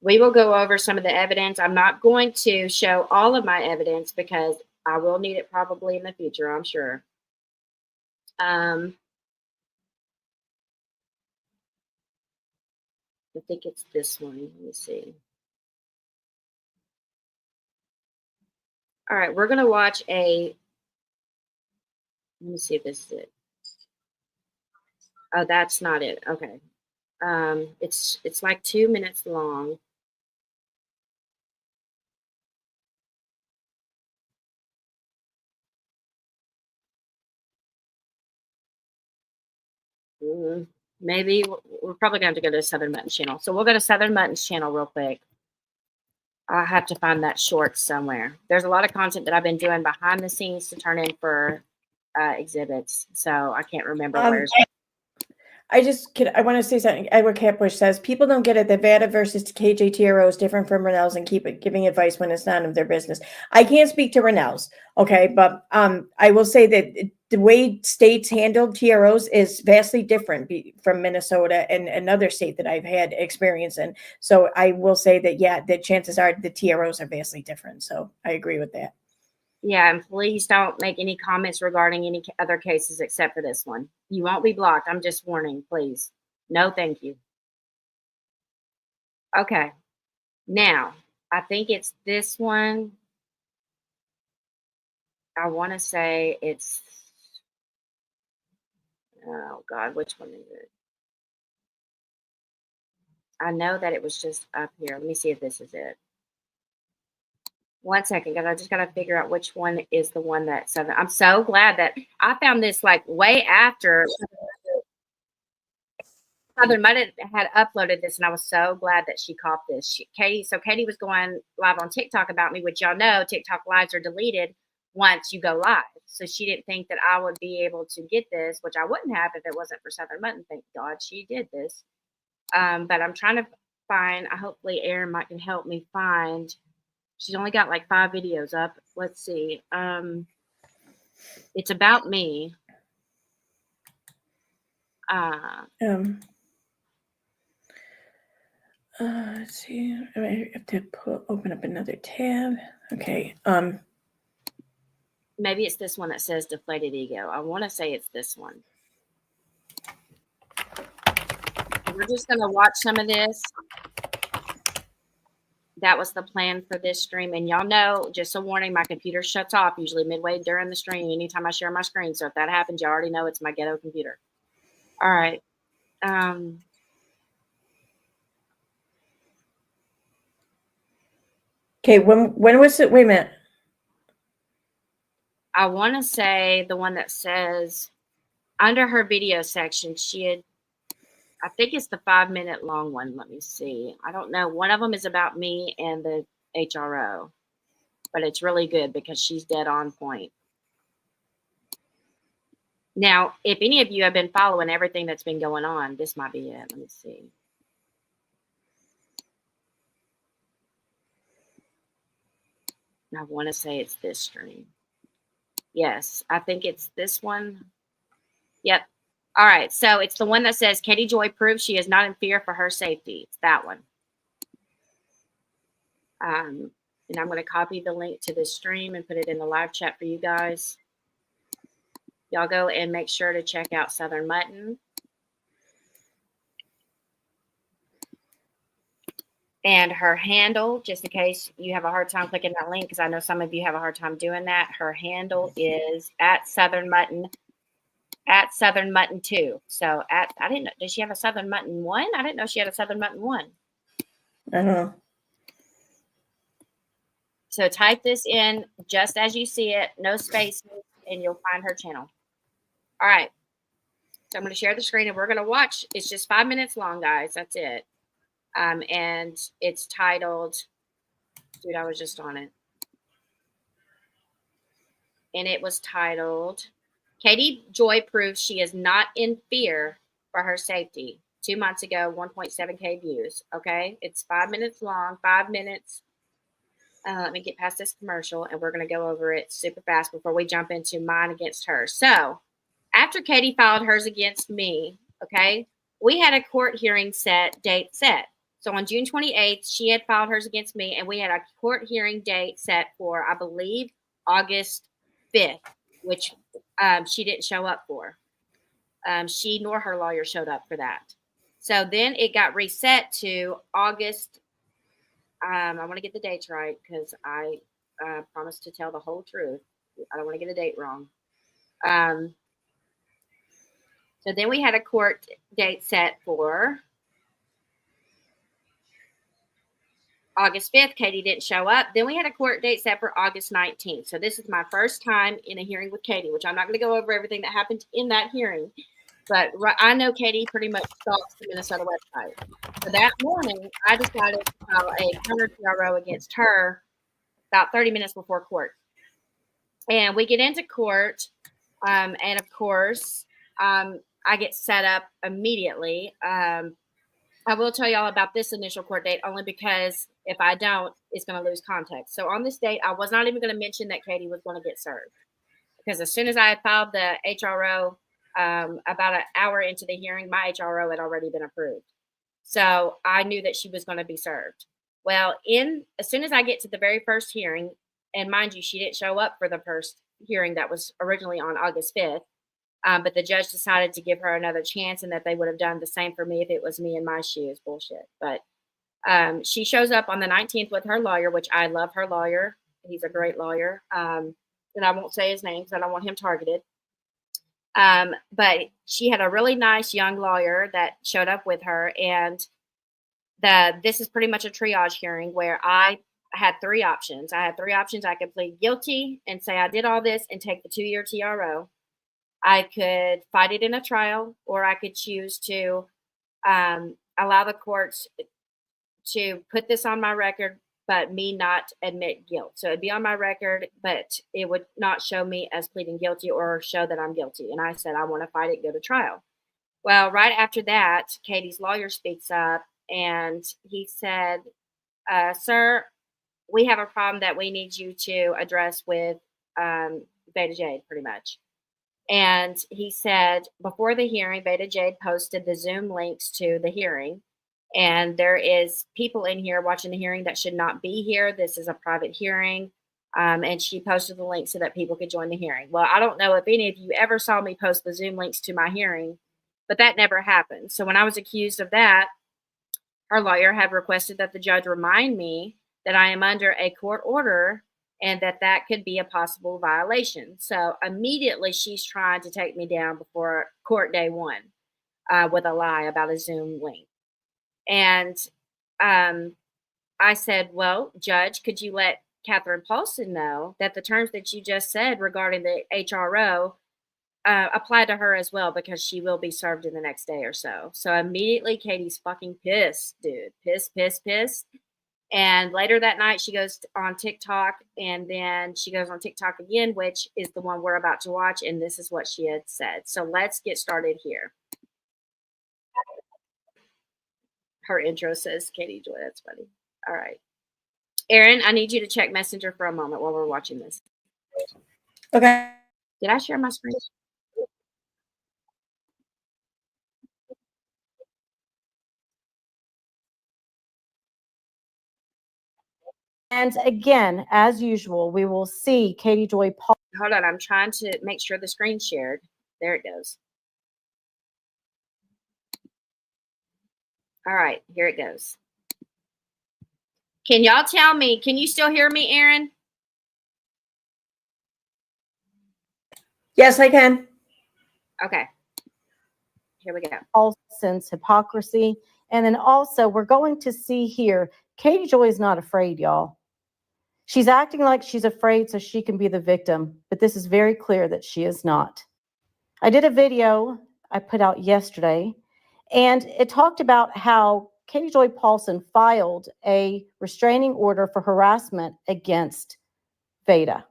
We will go over some of the evidence. I'm not going to show all of my evidence because I will need it probably in the future, I'm sure. I think it's this one. Let me see. All right, we're going to watch let me see if this is it. Oh, that's not it. Okay. It's like 2 minutes long. Maybe we're probably going to have to go to Southern Mutton's channel. So we'll go to Southern Mutton's channel real quick. I'll have to find that short somewhere. There's a lot of content that I've been doing behind the scenes to turn in for exhibits. So I can't remember where's. I want to say something. Edward Catbush says, people don't get it that Vada versus KJTRO is different from Rennell's and keep it giving advice when it's none of their business. I can't speak to Rennell's, okay, but I will say that the way states handled TROs is vastly different from Minnesota and another state that I've had experience in. So I will say that, yeah, the chances are the TROs are vastly different. So I agree with that. Yeah, and please don't make any comments regarding any other cases except for this one. You won't be blocked. I'm just warning, please. No, thank you. Okay. Now, I think it's this one. I want to say it's, oh God, which one is it? I know that it was just up here. Let me see if this is it. 1 second, guys. I just got to figure out which one is the one that Southern. I'm so glad that I found this like way after Southern Mud had uploaded this, and I was so glad that she caught this. Katie was going live on TikTok about me, which y'all know TikTok lives are deleted once you go live. So she didn't think that I would be able to get this, which I wouldn't have if it wasn't for Southern Mutton. Thank God she did this. But I'm trying to find. Hopefully, Erin might can help me find. She's only got like 5 videos up. Let's see. It's about me. Let's see. I have to open up another tab. Okay. Maybe it's this one that says deflated ego. I want to say it's this one. We're just going to watch some of this. That was the plan for this stream. And y'all know, just a warning, my computer shuts off usually midway during the stream anytime I share my screen. So if that happens, you already know it's my ghetto computer. All right. Okay, when was it? Wait a minute. I want to say the one that says under her video section, she had, I think it's the 5-minute long one. Let me see. I don't know. One of them is about me and the HRO, but it's really good because she's dead on point. Now, if any of you have been following everything that's been going on, this might be it. Let me see. I want to say it's this stream. Yes, I think it's this one. Yep. All right. So it's the one that says Katie Joy proves she is not in fear for her safety. It's that one. And I'm going to copy the link to this stream and put it in the live chat for you guys. Y'all go and make sure to check out Southern Mutton. And her handle, just in case you have a hard time clicking that link, because I know some of you have a hard time doing that, her handle is at Southern Mutton 2. So I didn't know, does she have a Southern Mutton 1? I didn't know she had a Southern Mutton 1. I don't know. So type this in just as you see it, no spaces, and you'll find her channel. All right. So I'm going to share the screen and we're going to watch. It's just 5 minutes long, guys. That's it. And it's titled, dude, I was just on it. And it was titled, Katie Joy proves she is not in fear for her safety. 2 months ago, 1.7K views. Okay. It's 5 minutes long, 5 minutes. Let me get past this commercial and we're going to go over it super fast before we jump into mine against her. So after Katie filed hers against me, okay, we had a court hearing date set. So on June 28th, she had filed hers against me, and we had a court hearing date set for, I believe, August 5th, which she didn't show up for. She nor her lawyer showed up for that. So then it got reset to August. I want to get the dates right because I promised to tell the whole truth. I don't want to get a date wrong. So then we had a court date set for August 5th. Katie didn't show up. Then we had a court date set for August 19th. So this is my first time in a hearing with Katie, which I'm not going to go over everything that happened in that hearing. But I know Katie pretty much stalks the Minnesota website. So that morning, I decided to file a Counter-hro against her about 30 minutes before court. And we get into court, and of course, I get set up immediately. I will tell y'all about this initial court date only because if I don't, it's going to lose context. So on this date, I was not even going to mention that Katie was going to get served because as soon as I had filed the HRO, about an hour into the hearing, my HRO had already been approved. So I knew that she was going to be served. Well, as soon as I get to the very first hearing, and mind you, she didn't show up for the first hearing that was originally on August 5th. But the judge decided to give her another chance and that they would have done the same for me if it was me in my shoes. Bullshit. But she shows up on the 19th with her lawyer, which I love her lawyer. He's a great lawyer. and I won't say his name because I don't want him targeted. But she had a really nice young lawyer that showed up with her, and this is pretty much a triage hearing where I had three options. I had three options. I could plead guilty and say I did all this and take the 2-year TRO. I could fight it in a trial, or I could choose to allow the courts to put this on my record, but me not admit guilt. So it'd be on my record, but it would not show me as pleading guilty or show that I'm guilty. And I said, I want to fight it, go to trial. Well, right after that, Katie's lawyer speaks up and he said, sir, we have a problem that we need you to address with Vada Jade, pretty much. And he said, before the hearing, Vada Jade posted the Zoom links to the hearing. And there is people in here watching the hearing that should not be here. This is a private hearing. And she posted the link so that people could join the hearing. Well, I don't know if any of you ever saw me post the Zoom links to my hearing, but that never happened. So when I was accused of that, her lawyer had requested that the judge remind me that I am under a court order and that could be a possible violation. So immediately she's trying to take me down before court day one with a lie about a Zoom link. And I said, well, Judge, could you let Catherine Paulson know that the terms that you just said regarding the HRO apply to her as well, because she will be served in the next day or so. So immediately Katie's fucking pissed, dude. Pissed. And later that night, she goes on TikTok, and then she goes on TikTok again, which is the one we're about to watch. And this is what she had said. So let's get started here. Her intro says Katie Joy. That's funny. All right. Aaron, I need you to check Messenger for a moment while we're watching this. Okay. Did I share my screen? And again, as usual, we will see Katie Joy Paul. Hold on. I'm trying to make sure the screen's shared. There it goes. All right. Here it goes. Can y'all tell me? Can you still hear me, Aaron? Yes, I can. Okay. Here we go. Paulson's hypocrisy. And then also, we're going to see here, Katie Joy is not afraid, y'all. She's acting like she's afraid so she can be the victim, but this is very clear that she is not. I did a video I put out yesterday, and it talked about how Katie Joy Paulson filed a restraining order for harassment against Vada.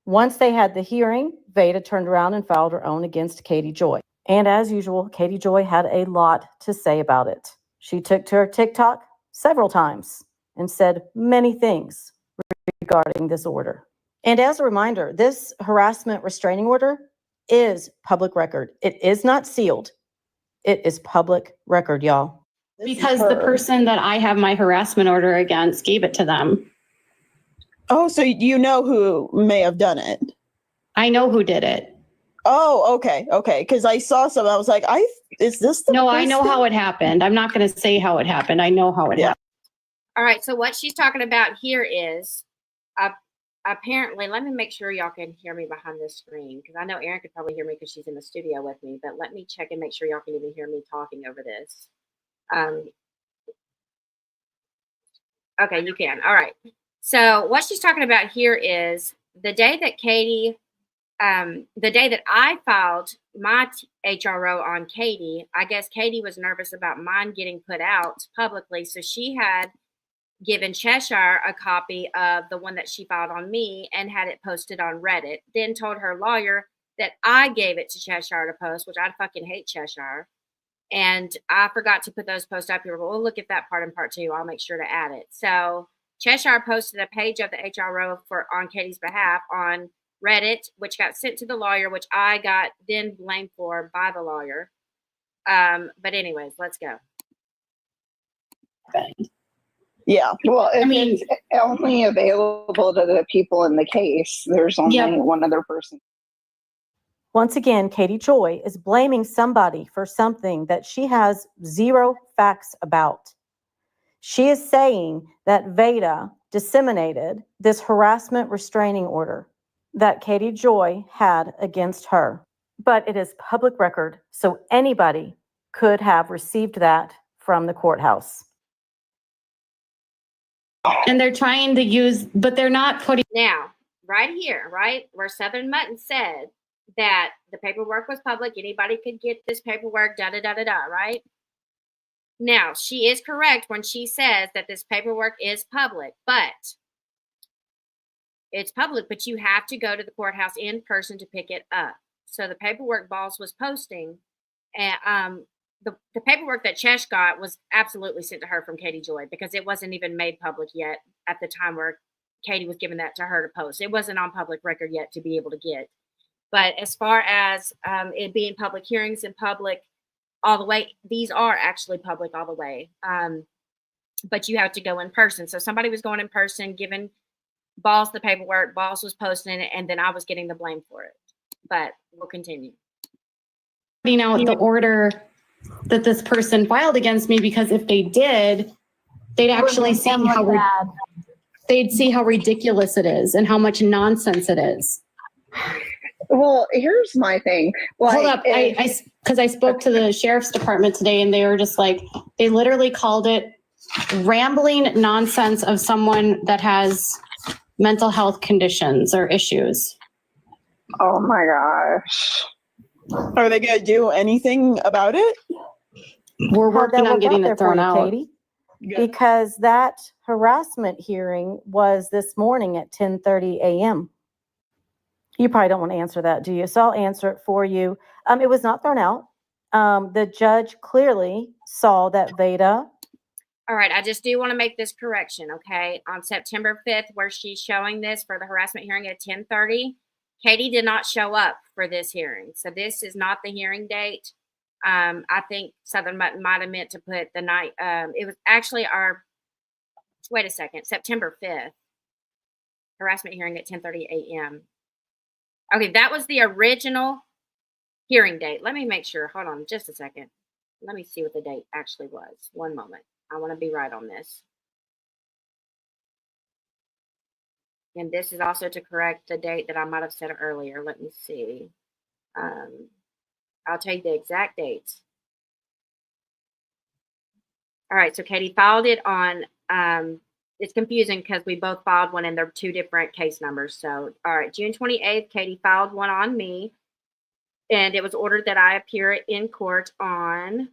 Once they had the hearing, Vada turned around and filed her own against Katie Joy. And as usual, Katie Joy had a lot to say about it. She took to her TikTok several times and said many things regarding this order. And as a reminder, this harassment restraining order is public record. It is not sealed. It is public record, y'all. Because the person that I have my harassment order against gave it to them. Oh, so you know who may have done it? I know who did it. Oh, okay. Because I saw some. I was like, is this the No, I know person? how it happened. I'm not going to say how it happened. I know how it happened. All right. So what she's talking about here is apparently, let me make sure y'all can hear me behind this screen, because I know Erin could probably hear me because she's in the studio with me, but let me check and make sure y'all can even hear me talking over this. Okay, you can. All right. So what she's talking about here is the day that the day that I filed my HRO on Katie, I guess Katie was nervous about mine getting put out publicly. So she had given Cheshire a copy of the one that she filed on me and had it posted on Reddit, then told her lawyer that I gave it to Cheshire to post, which I fucking hate Cheshire. And I forgot to put those posts up here. But we'll look at that part in part 2. I'll make sure to add it. So Cheshire posted a page of the HRO on Katie's behalf on Reddit, which got sent to the lawyer, which I got then blamed for by the lawyer. But anyways, let's go. Yeah. Well, if I mean- it's only available to the people in the case, there's only Yep. one other person. Once again, Katie Joy is blaming somebody for something that she has zero facts about. She is saying that Vada disseminated this harassment restraining order. that Katie Joy had against her. But it is public record, so anybody could have received that from the courthouse. And they're trying to use, but they're not putting. Now, right here, right where Southern Mutton said that the paperwork was public, anybody could get this paperwork, da da da da da, right? Now, she is correct when she says that this paperwork is public, but it's public, but you have to go to the courthouse in person to pick it up. So the paperwork Balls was posting, and the paperwork that Chesh got was absolutely sent to her from Katie Joy because it wasn't even made public yet at the time where Katie was giving that to her to post. It wasn't on public record yet to be able to get. But as far as it being public hearings and public all the way, these are actually public all the way. But you have to go in person. So somebody was going in person, giving Balls the paperwork, Balls was posting it, and then I was getting the blame for it. But we'll continue. Putting out the order that this person filed against me, because if they did, they'd actually see they'd see how ridiculous it is and how much nonsense it is. Well, here's my thing. Like, Hold up, because I spoke to the sheriff's department today, and they were just like, they literally called it rambling nonsense of someone that has mental health conditions or issues. oh my gosh. Are they going to do anything about it? We're working on getting it thrown out. Katie, because that harassment hearing was this morning at 10:30 a.m. You probably don't want to answer that, do you? So I'll answer it for you. It was not thrown out. The judge clearly saw that Vada. All right, I just do want to make this correction, okay? On September 5th, where she's showing this for the harassment hearing at 10:30, Katie did not show up for this hearing. So this is not the hearing date. I think Southern Mutton might have meant to put the night. It was actually wait a second, September 5th, harassment hearing at 10:30 a.m. Okay, that was the original hearing date. Let me make sure. Hold on just a second. Let me see what the date actually was. One moment. I want to be right on this. And this is also to correct the date that I might have said earlier. Let me see. I'll tell you the exact dates. All right, so Katie filed it on, it's confusing because we both filed one and they're two different case numbers. So, all right, June 28th, Katie filed one on me, and it was ordered that I appear in court on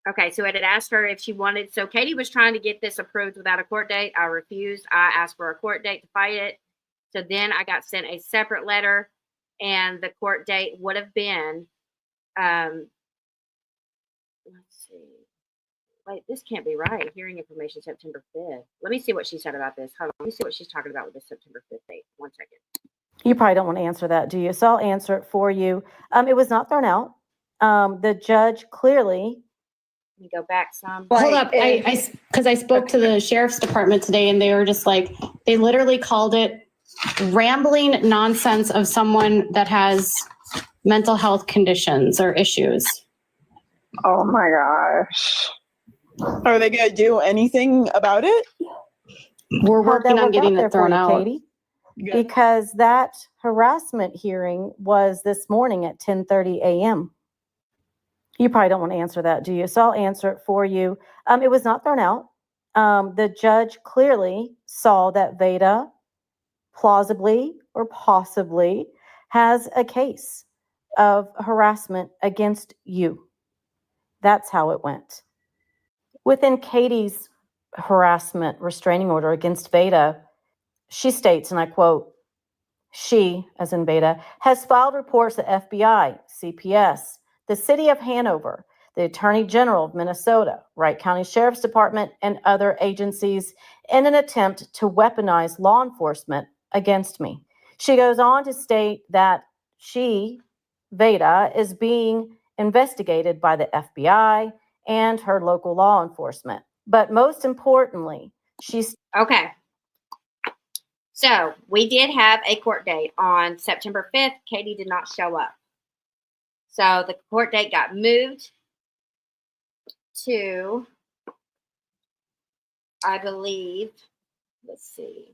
okay, so it had asked her if she wanted, so Katie was trying to get this approved without a court date. I refused. I asked for a court date to fight it. So then I got sent a separate letter, and the court date would have been, let's see. Wait, this can't be right. Hearing information September 5th. Let me see what she said about this. Hold on. Let me see what she's talking about with this September 5th date. 1 second. You probably don't want to answer that, do you? So I'll answer it for you. It was not thrown out. The judge clearly. Let me go back some. Hold up, because I spoke to the sheriff's department today, and they were just like, they literally called it rambling nonsense of someone that has mental health conditions or issues. Oh my gosh. Are they going to do anything about it? We're working on getting it thrown out. Katie, because that harassment hearing was this morning at 10:30 a.m. You probably don't want to answer that, do you? So I'll answer it for you. It was not thrown out. The judge clearly saw that Vada plausibly or possibly has a case of harassment against you. That's how it went. Within Katie's harassment restraining order against Vada, she states, and I quote, she, as in Vada, has filed reports to FBI, CPS, the City of Hanover, the Attorney General of Minnesota, Wright County Sheriff's Department, and other agencies in an attempt to weaponize law enforcement against me. She goes on to state that she, Vada, is being investigated by the FBI and her local law enforcement. But most importantly, she's Okay. So we did have a court date on September 5th. Katie did not show up. So the court date got moved to, I believe, let's see.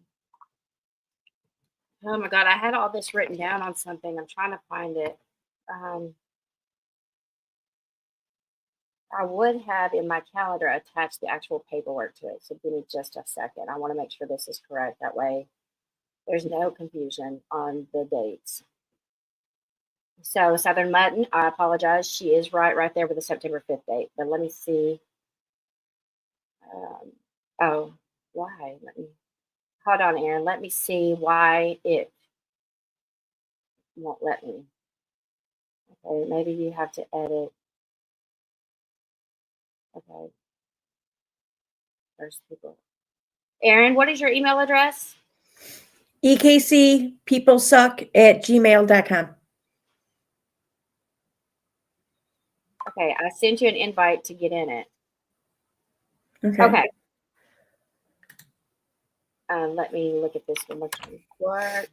Oh my God, I had all this written down on something. I'm trying to find it. I would have in my calendar attached the actual paperwork to it. So give me just a second. I want to make sure this is correct. That way there's no confusion on the dates. So Southern Mutton, I apologize. She is right there with the September 5th date. But let me see. Oh, why? Hold on, Aaron. Let me see why it won't let me. Okay, maybe you have to edit. Okay. First people. Aaron, what is your email address? ekcpeoplesuck@gmail.com. Okay, I sent you an invite to get in it. Okay. Okay. Let me look at this one more time. Court,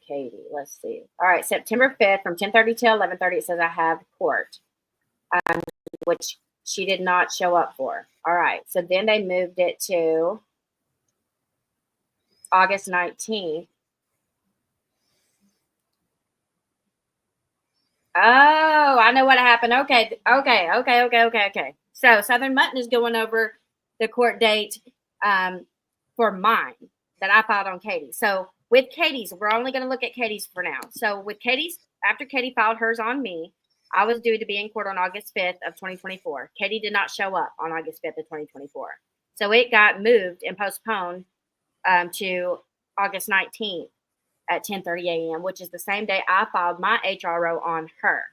Katie, let's see. All right, September 5th from 10:30 till 11:30, it says I have court, which she did not show up for. All right, so then they moved it to August 19th. Oh, I know what happened. Okay. So Southern Mutton is going over the court date for mine that I filed on Katie. So with Katie's, we're only going to look at Katie's for now. So with Katie's, after Katie filed hers on me, I was due to be in court on August 5th of 2024. Katie did not show up on August 5th of 2024. So it got moved and postponed to August 19th at 10:30 a.m., which is the same day I filed my HRO on her.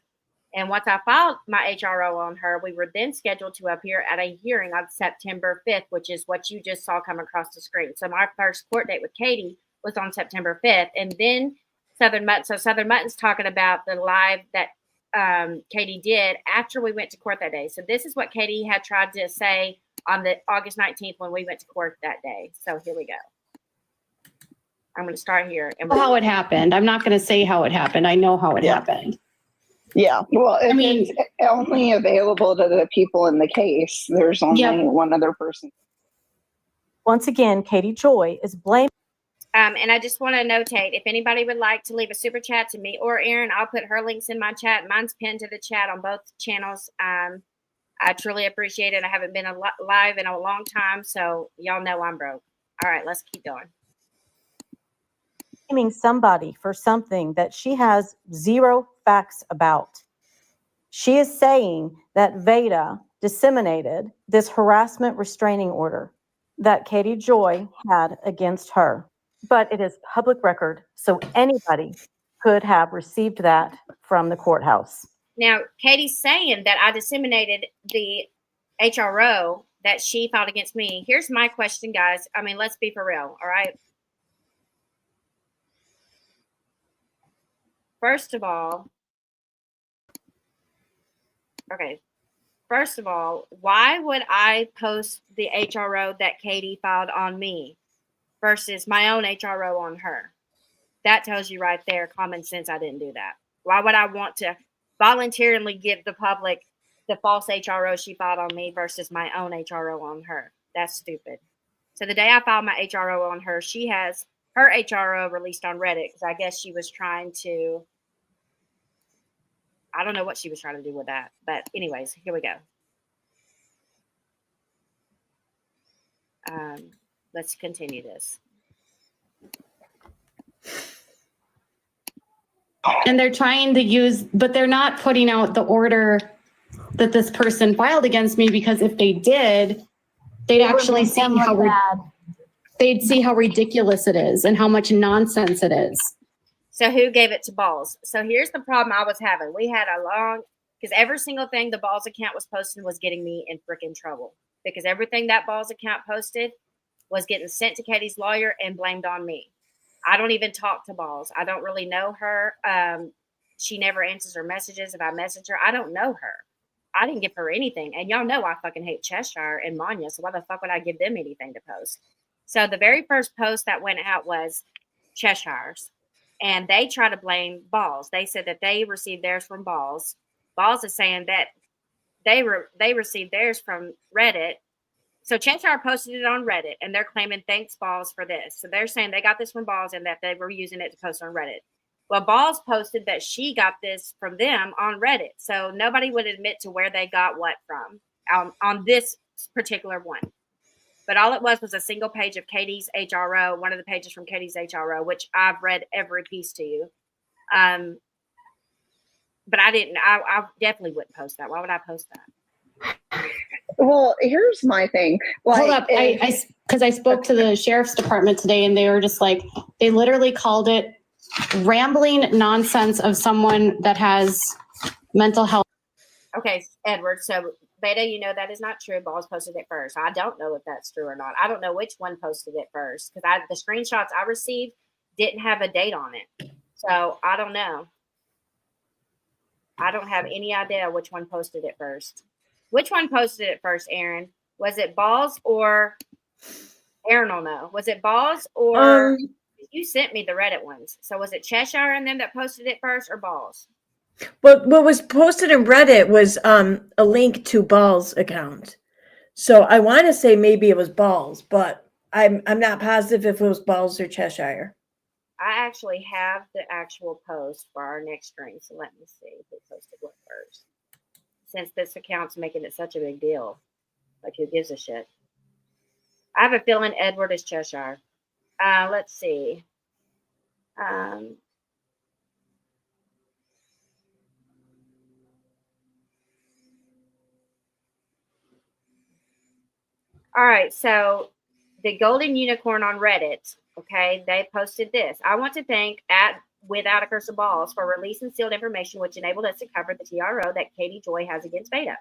And once I filed my HRO on her, we were then scheduled to appear at a hearing on September 5th, which is what you just saw come across the screen. So my first court date with Katie was on September 5th. And then Southern Mutton's talking about the live that Katie did after we went to court that day. So this is what Katie had tried to say on the August 19th when we went to court that day. So here we go. I'm going to start here. And How it happened. I'm not going to say how it happened. I know how it happened. Yeah. Well, if I mean- it's only available to the people in the case, there's only one other person. Once again, Katie Joy is blaming. And I just want to notate, if anybody would like to leave a super chat to me or Erin, I'll put her links in my chat. Mine's pinned to the chat on both channels. I truly appreciate it. I haven't been live in a long time, so y'all know I'm broke. All right, let's keep going. Blaming somebody for something that she has zero facts about. She is saying that Vada disseminated this harassment restraining order that Katie Joy had against her. But it is public record, so anybody could have received that from the courthouse. Now, Katie's saying that I disseminated the HRO that she filed against me. Here's my question, guys. I mean, let's be for real, all right? First of all, why would I post the HRO that Katie filed on me versus my own HRO on her? That tells you right there, common sense, I didn't do that. Why would I want to voluntarily give the public the false HRO she filed on me versus my own HRO on her? That's stupid. So the day I filed my HRO on her, she has her HRO released on Reddit because I guess she was trying to, I don't know what she was trying to do with that. But anyways, here we go. Let's continue this. And they're trying to use, but they're not putting out the order that this person filed against me, because if they did, they'd actually see they'd see how ridiculous it is and how much nonsense it is. So who gave it to Balls? So here's the problem I was having. We had a long, because every single thing the Balls account was posting was getting me in freaking trouble. Because everything that Balls account posted was getting sent to Katie's lawyer and blamed on me. I don't even talk to Balls. I don't really know her. She never answers her messages. If I message her, I don't know her. I didn't give her anything. And y'all know I fucking hate Cheshire and Manya, so why the fuck would I give them anything to post? So the very first post that went out was Cheshire's. And they try to blame Balls. They said that they received theirs from Balls. Balls is saying that they received theirs from Reddit. So Cheshire posted it on Reddit, and they're claiming thanks Balls for this. So they're saying they got this from Balls and that they were using it to post on Reddit. Well, Balls posted that she got this from them on Reddit. So nobody would admit to where they got what from on this particular one. But all it was a single page of Katie's HRO, one of the pages from Katie's HRO, which I've read every piece to you. But I didn't. I definitely wouldn't post that. Why would I post that? Well, here's my thing. Like, Hold up. Because I spoke to the sheriff's department today, and they were just like, they literally called it rambling nonsense of someone that has mental health. Okay, Edward. So Vada, you know that is not true. Balls posted it first. I don't know if that's true or not. I don't know which one posted it first because the screenshots I received didn't have a date on it. So I don't know. I don't have any idea which one posted it first. Which one posted it first, Aaron? Was it Balls or Aaron will know. Was it Balls or you sent me the Reddit ones? So was it Cheshire and them that posted it first or Balls? What was posted in Reddit was a link to Balls' account. So I want to say maybe it was Balls, but I'm not positive if it was Balls or Cheshire. I actually have the actual post for our next stream, so let me see who posted what first. Since this account's making it such a big deal, like who gives a shit? I have a feeling Edward is Cheshire. Let's see. All right, so the Golden Unicorn on Reddit, okay, they posted this. I want to thank Without a Curse of Balls for releasing sealed information which enabled us to cover the TRO that Katie Joy has against Vada.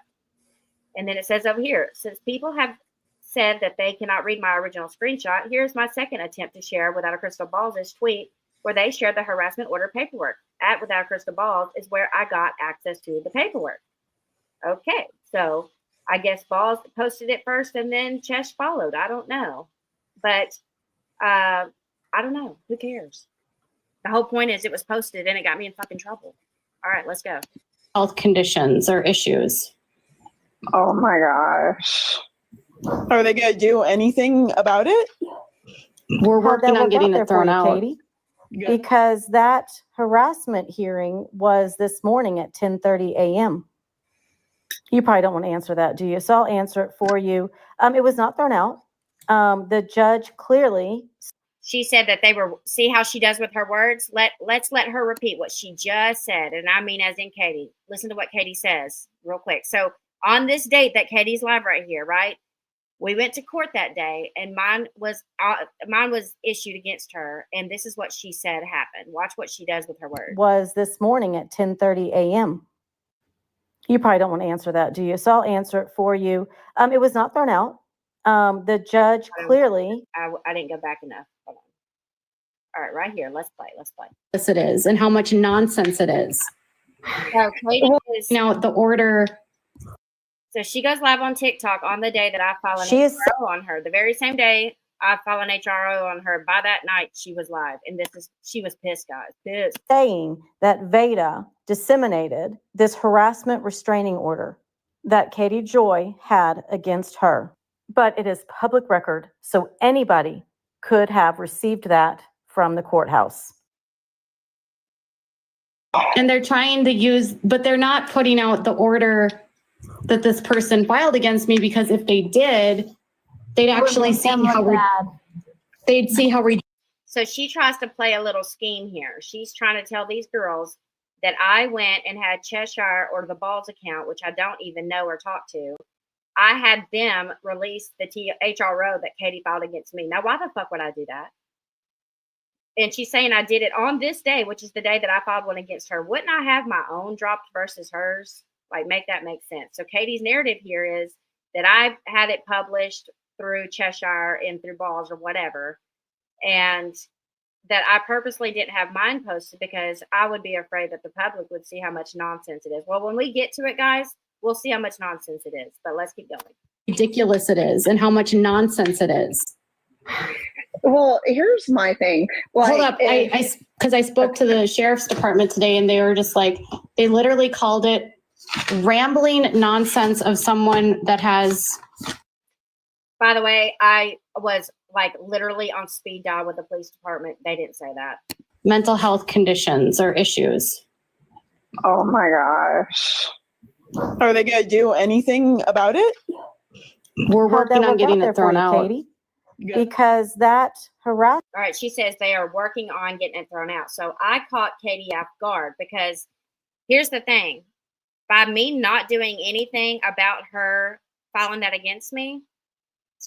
And then it says over here, since people have said that they cannot read my original screenshot, here's my second attempt to share Without a Crystal Balls' tweet where they shared the harassment order paperwork. At Without a Crystal Balls is where I got access to the paperwork. Okay, so I guess Balls posted it first and then Chesh followed. I don't know. But I don't know. Who cares? The whole point is it was posted and it got me in fucking trouble. All right, let's go. Health conditions or issues. oh my gosh. Are they going to do anything about it? We're How'd that working on work getting out there it for thrown you, out. Katie? Good. Because that harassment hearing was this morning at 10:30 a.m. You probably don't want to answer that, do you? So I'll answer it for you. It was not thrown out. The judge clearly. She said that they were, see how she does with her words? Let's let her repeat what she just said. And I mean, as in Katie, listen to what Katie says real quick. So on this date that Katie's live right here, right? We went to court that day and mine was issued against her. And this is what she said happened. Watch what she does with her words. Was this morning at 10:30 a.m. You probably don't want to answer that, do you? So I'll answer it for you. It was not thrown out. The judge clearly. I didn't go back enough. Hold on. All right, right here. Let's play. Yes, it is, and how much nonsense it is. So Katie is, Now, the order. so she goes live on TikTok on the day that I file an She is HRO on her. The very same day I file an HRO on her. By that night, she was live, and she was pissed, guys. Pissed. saying that Vada disseminated this harassment restraining order that Katie Joy had against her. But it is public record, so anybody could have received that from the courthouse. And they're trying to use, but they're not putting out the order that this person filed against me, because if they did, they'd actually see how they'd see how. So she tries to play a little scheme here. She's trying to tell these girls that I went and had Cheshire or the Balls account, which I don't even know or talk to. I had them release the HRO that Katie filed against me. Now, why the fuck would I do that? And she's saying I did it on this day, which is the day that I filed one against her. Wouldn't I have my own dropped versus hers? Like, make that make sense. So Katie's narrative here is that I had it published through Cheshire and through Balls or whatever, and that I purposely didn't have mine posted because I would be afraid that the public would see how much nonsense it is. Well, when we get to it, guys, we'll see how much nonsense it is, but let's keep going. Ridiculous it is, and how much nonsense it is. Well, here's my thing. Like, Hold up. I spoke to the sheriff's department today, and they were just like, they literally called it rambling nonsense of someone that has By the way, I was like literally on speed dial with the police department. They didn't say that. mental health conditions or issues. Oh my gosh. Are they going to do anything about it? We're How'd working that on work getting out there it for thrown you, out. Katie? Because that harassment. All right, she says they are working on getting it thrown out. So I caught Katie off guard because here's the thing. By me not doing anything about her filing that against me,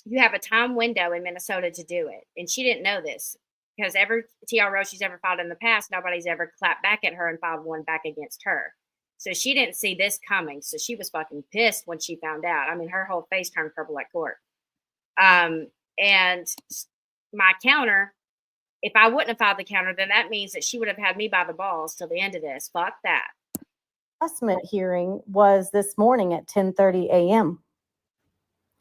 you have a time window in Minnesota to do it. And she didn't know this because every TRO she's ever filed in the past, nobody's ever clapped back at her and filed one back against her. So she didn't see this coming. So she was fucking pissed when she found out. I mean, her whole face turned purple at court. And my counter, if I wouldn't have filed the counter, then that means that she would have had me by the balls till the end of this. Fuck that. Harassment hearing was this morning at 10:30 a.m.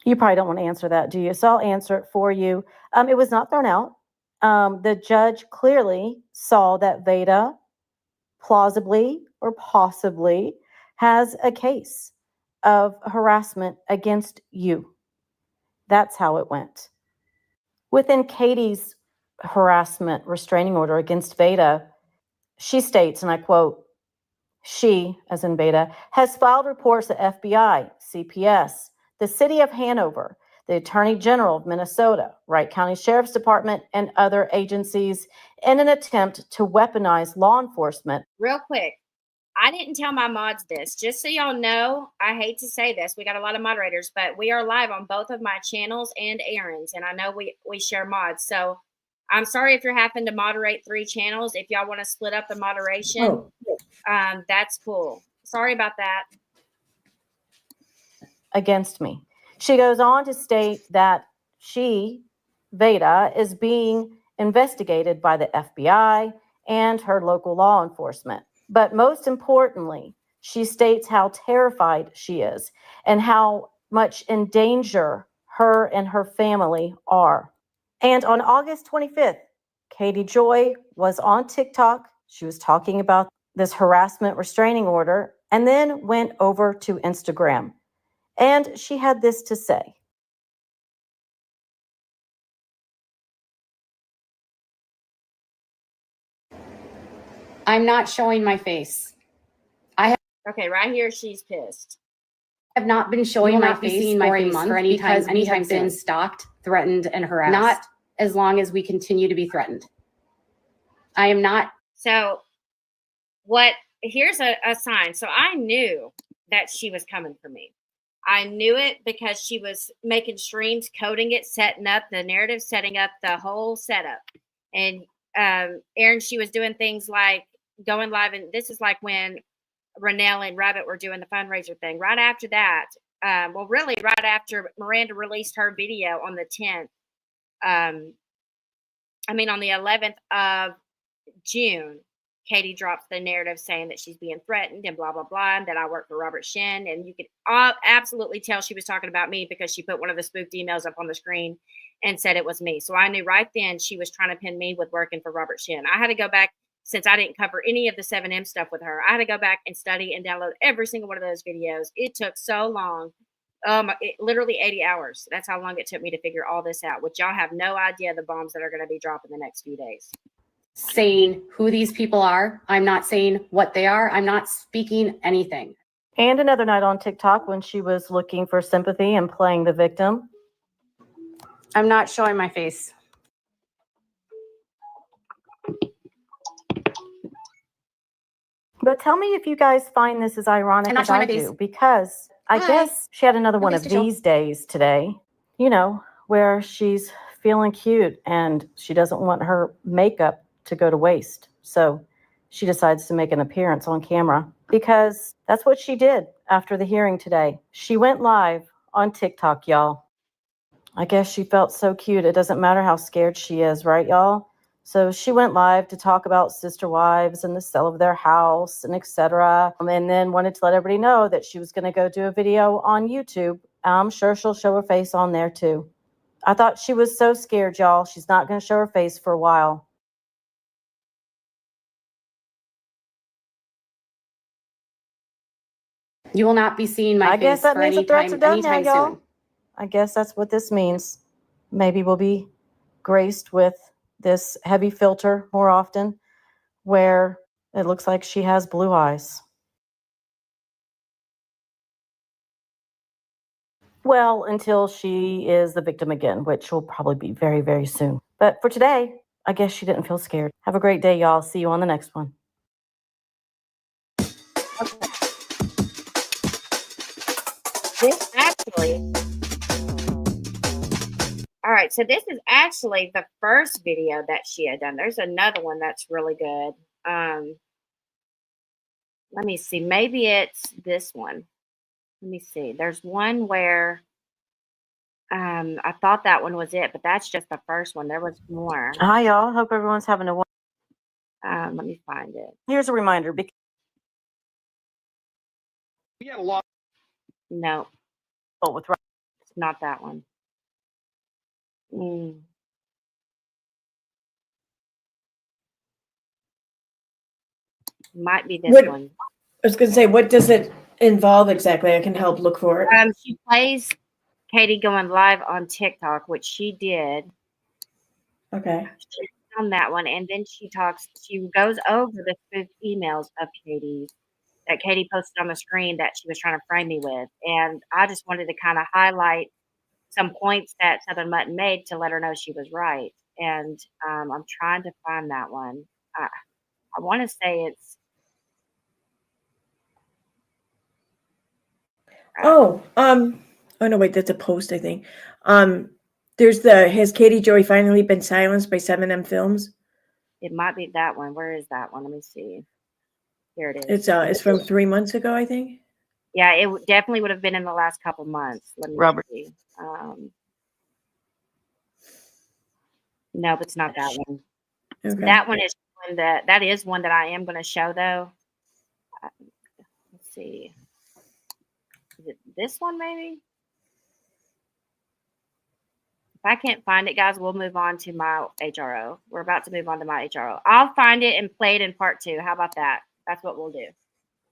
You probably don't want to answer that, do you? So I'll answer it for you. It was not thrown out. The judge clearly saw that Vada plausibly or possibly has a case of harassment against you. That's how it went. Within Katie's harassment restraining order against Vada, she states, and I quote, she, as in Vada, has filed reports at FBI, CPS, the City of Hanover, the Attorney General of Minnesota, Wright County Sheriff's Department, and other agencies in an attempt to weaponize law enforcement. Real quick, I didn't tell my mods this. Just so y'all know, I hate to say this. We got a lot of moderators, but we are live on both of my channels and Aaron's, and I know we share mods. So I'm sorry if you're having to moderate 3 channels. If y'all want to split up the moderation, that's cool. Sorry about that. Against me. She goes on to state that she, Vada, is being investigated by the FBI and her local law enforcement. But most importantly, she states how terrified she is and how much in danger her and her family are. And on August 25th, Katie Joy was on TikTok. She was talking about this harassment restraining order and then went over to Instagram. And she had this to say. I'm not showing my face. Okay, right here, she's pissed. I have not been showing my face for any time we have been stalked, threatened, and harassed. Not as long as we continue to be threatened. I am not. So here's a sign. So I knew that she was coming for me. I knew it because she was making streams, coding it, setting up the narrative, setting up the whole setup. And Aaron, she was doing things like going live. And this is like when Renelle and Rabbit were doing the fundraiser thing. Right after that, really right after Miranda released her video on the 10th, on the 11th of June, Katie drops the narrative saying that she's being threatened and blah, blah, blah, and that I work for Robert Shin. And you could absolutely tell she was talking about me because she put one of the spoofed emails up on the screen and said it was me. So I knew right then she was trying to pin me with working for Robert Shin. I had to go back, since I didn't cover any of the 7M stuff with her. I had to go back and study and download every single one of those videos. It took so long. Literally 80 hours. That's how long it took me to figure all this out, which y'all have no idea the bombs that are going to be dropping the next few days. Saying who these people are. I'm not saying what they are. I'm not speaking anything. And another night on TikTok when she was looking for sympathy and playing the victim. I'm not showing my face. But tell me if you guys find this as ironic as I do, because I guess she had another one of these days today, where she's feeling cute and she doesn't want her makeup to go to waste. So she decides to make an appearance on camera because that's what she did after the hearing today. She went live on TikTok, y'all. I guess she felt so cute. It doesn't matter how scared she is, right, y'all? So she went live to talk about sister wives and the sale of their house and etc. And then wanted to let everybody know that she was going to go do a video on YouTube. I'm sure she'll show her face on there too. I thought she was so scared, y'all. She's not going to show her face for a while. You will not be seeing my I face guess that for means the threats are done now, anytime y'all. soon. I guess that's what this means. Maybe we'll be graced with this heavy filter more often, where it looks like she has blue eyes. Well, until she is the victim again, which will probably be very, very soon. But for today, I guess she didn't feel scared. Have a great day, y'all. See you on the next one. This actually, all right. So this is actually the first video that she had done. There's another one that's really good. Let me see. Maybe it's this one. Let me see. There's one where I thought that one was it, but that's just the first one. There was more. Hi, y'all. Hope everyone's having a Let me find it. Here's a reminder. We had a lot. No, With it's not that one. Might be this What- one. I was going to say, what does it involve exactly? I can help look for it. She plays Katie going live on TikTok, which she did. Okay. She found that one, and then she goes over the spoofed emails of Katie's that Katie posted on the screen that she was trying to frame me with. And I just wanted to kind of highlight some points that Southern Mutton made to let her know she was right. And I'm trying to find that one. I want to say it's. Oh no, wait, that's a post, I think. There's has Katie Joy finally been silenced by 7M Films? It might be that one. Where is that one? Let me see. Here it is. It's from 3 months ago, I think. Yeah, it definitely would have been in the last couple months. Let me Robert. see. Nope, it's not that one. Okay. That one is one that is one that I am going to show though. Let's see. Is it this one maybe? If I can't find it, guys, we'll move on to my HRO. We're about to move on to my HRO. I'll find it and play it in part 2. How about that? That's what we'll do.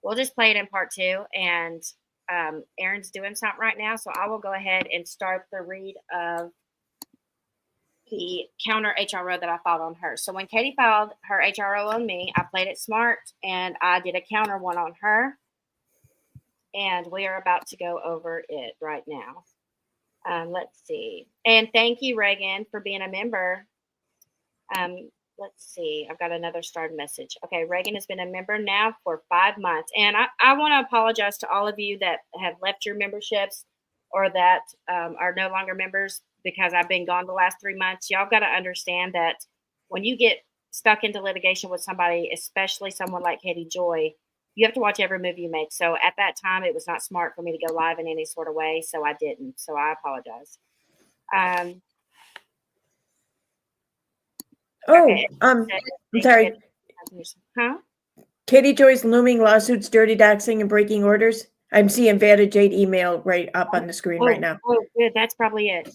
We'll just play it in part 2. And Erin's doing something right now, so I will go ahead and start the read of the counter HRO that I filed on her. So when Katie filed her HRO on me, I played it smart and I did a counter one on her. And we are about to go over it right now. Let's see. And thank you, Reagan, for being a member. Let's see. I've got another starred message. Okay, Reagan has been a member now for 5 months. And I want to apologize to all of you that have left your memberships or that are no longer members because I've been gone the last 3 months. Y'all got to understand that when you get stuck into litigation with somebody, especially someone like Katie Joy, you have to watch every move you make. So at that time, it was not smart for me to go live in any sort of way. So I didn't. So I apologize. Okay. I'm sorry. Huh? Katie Joy's looming lawsuits, dirty doxing, and breaking orders. I'm seeing Vada Jade email right up on the screen right now. Oh, good. That's probably it.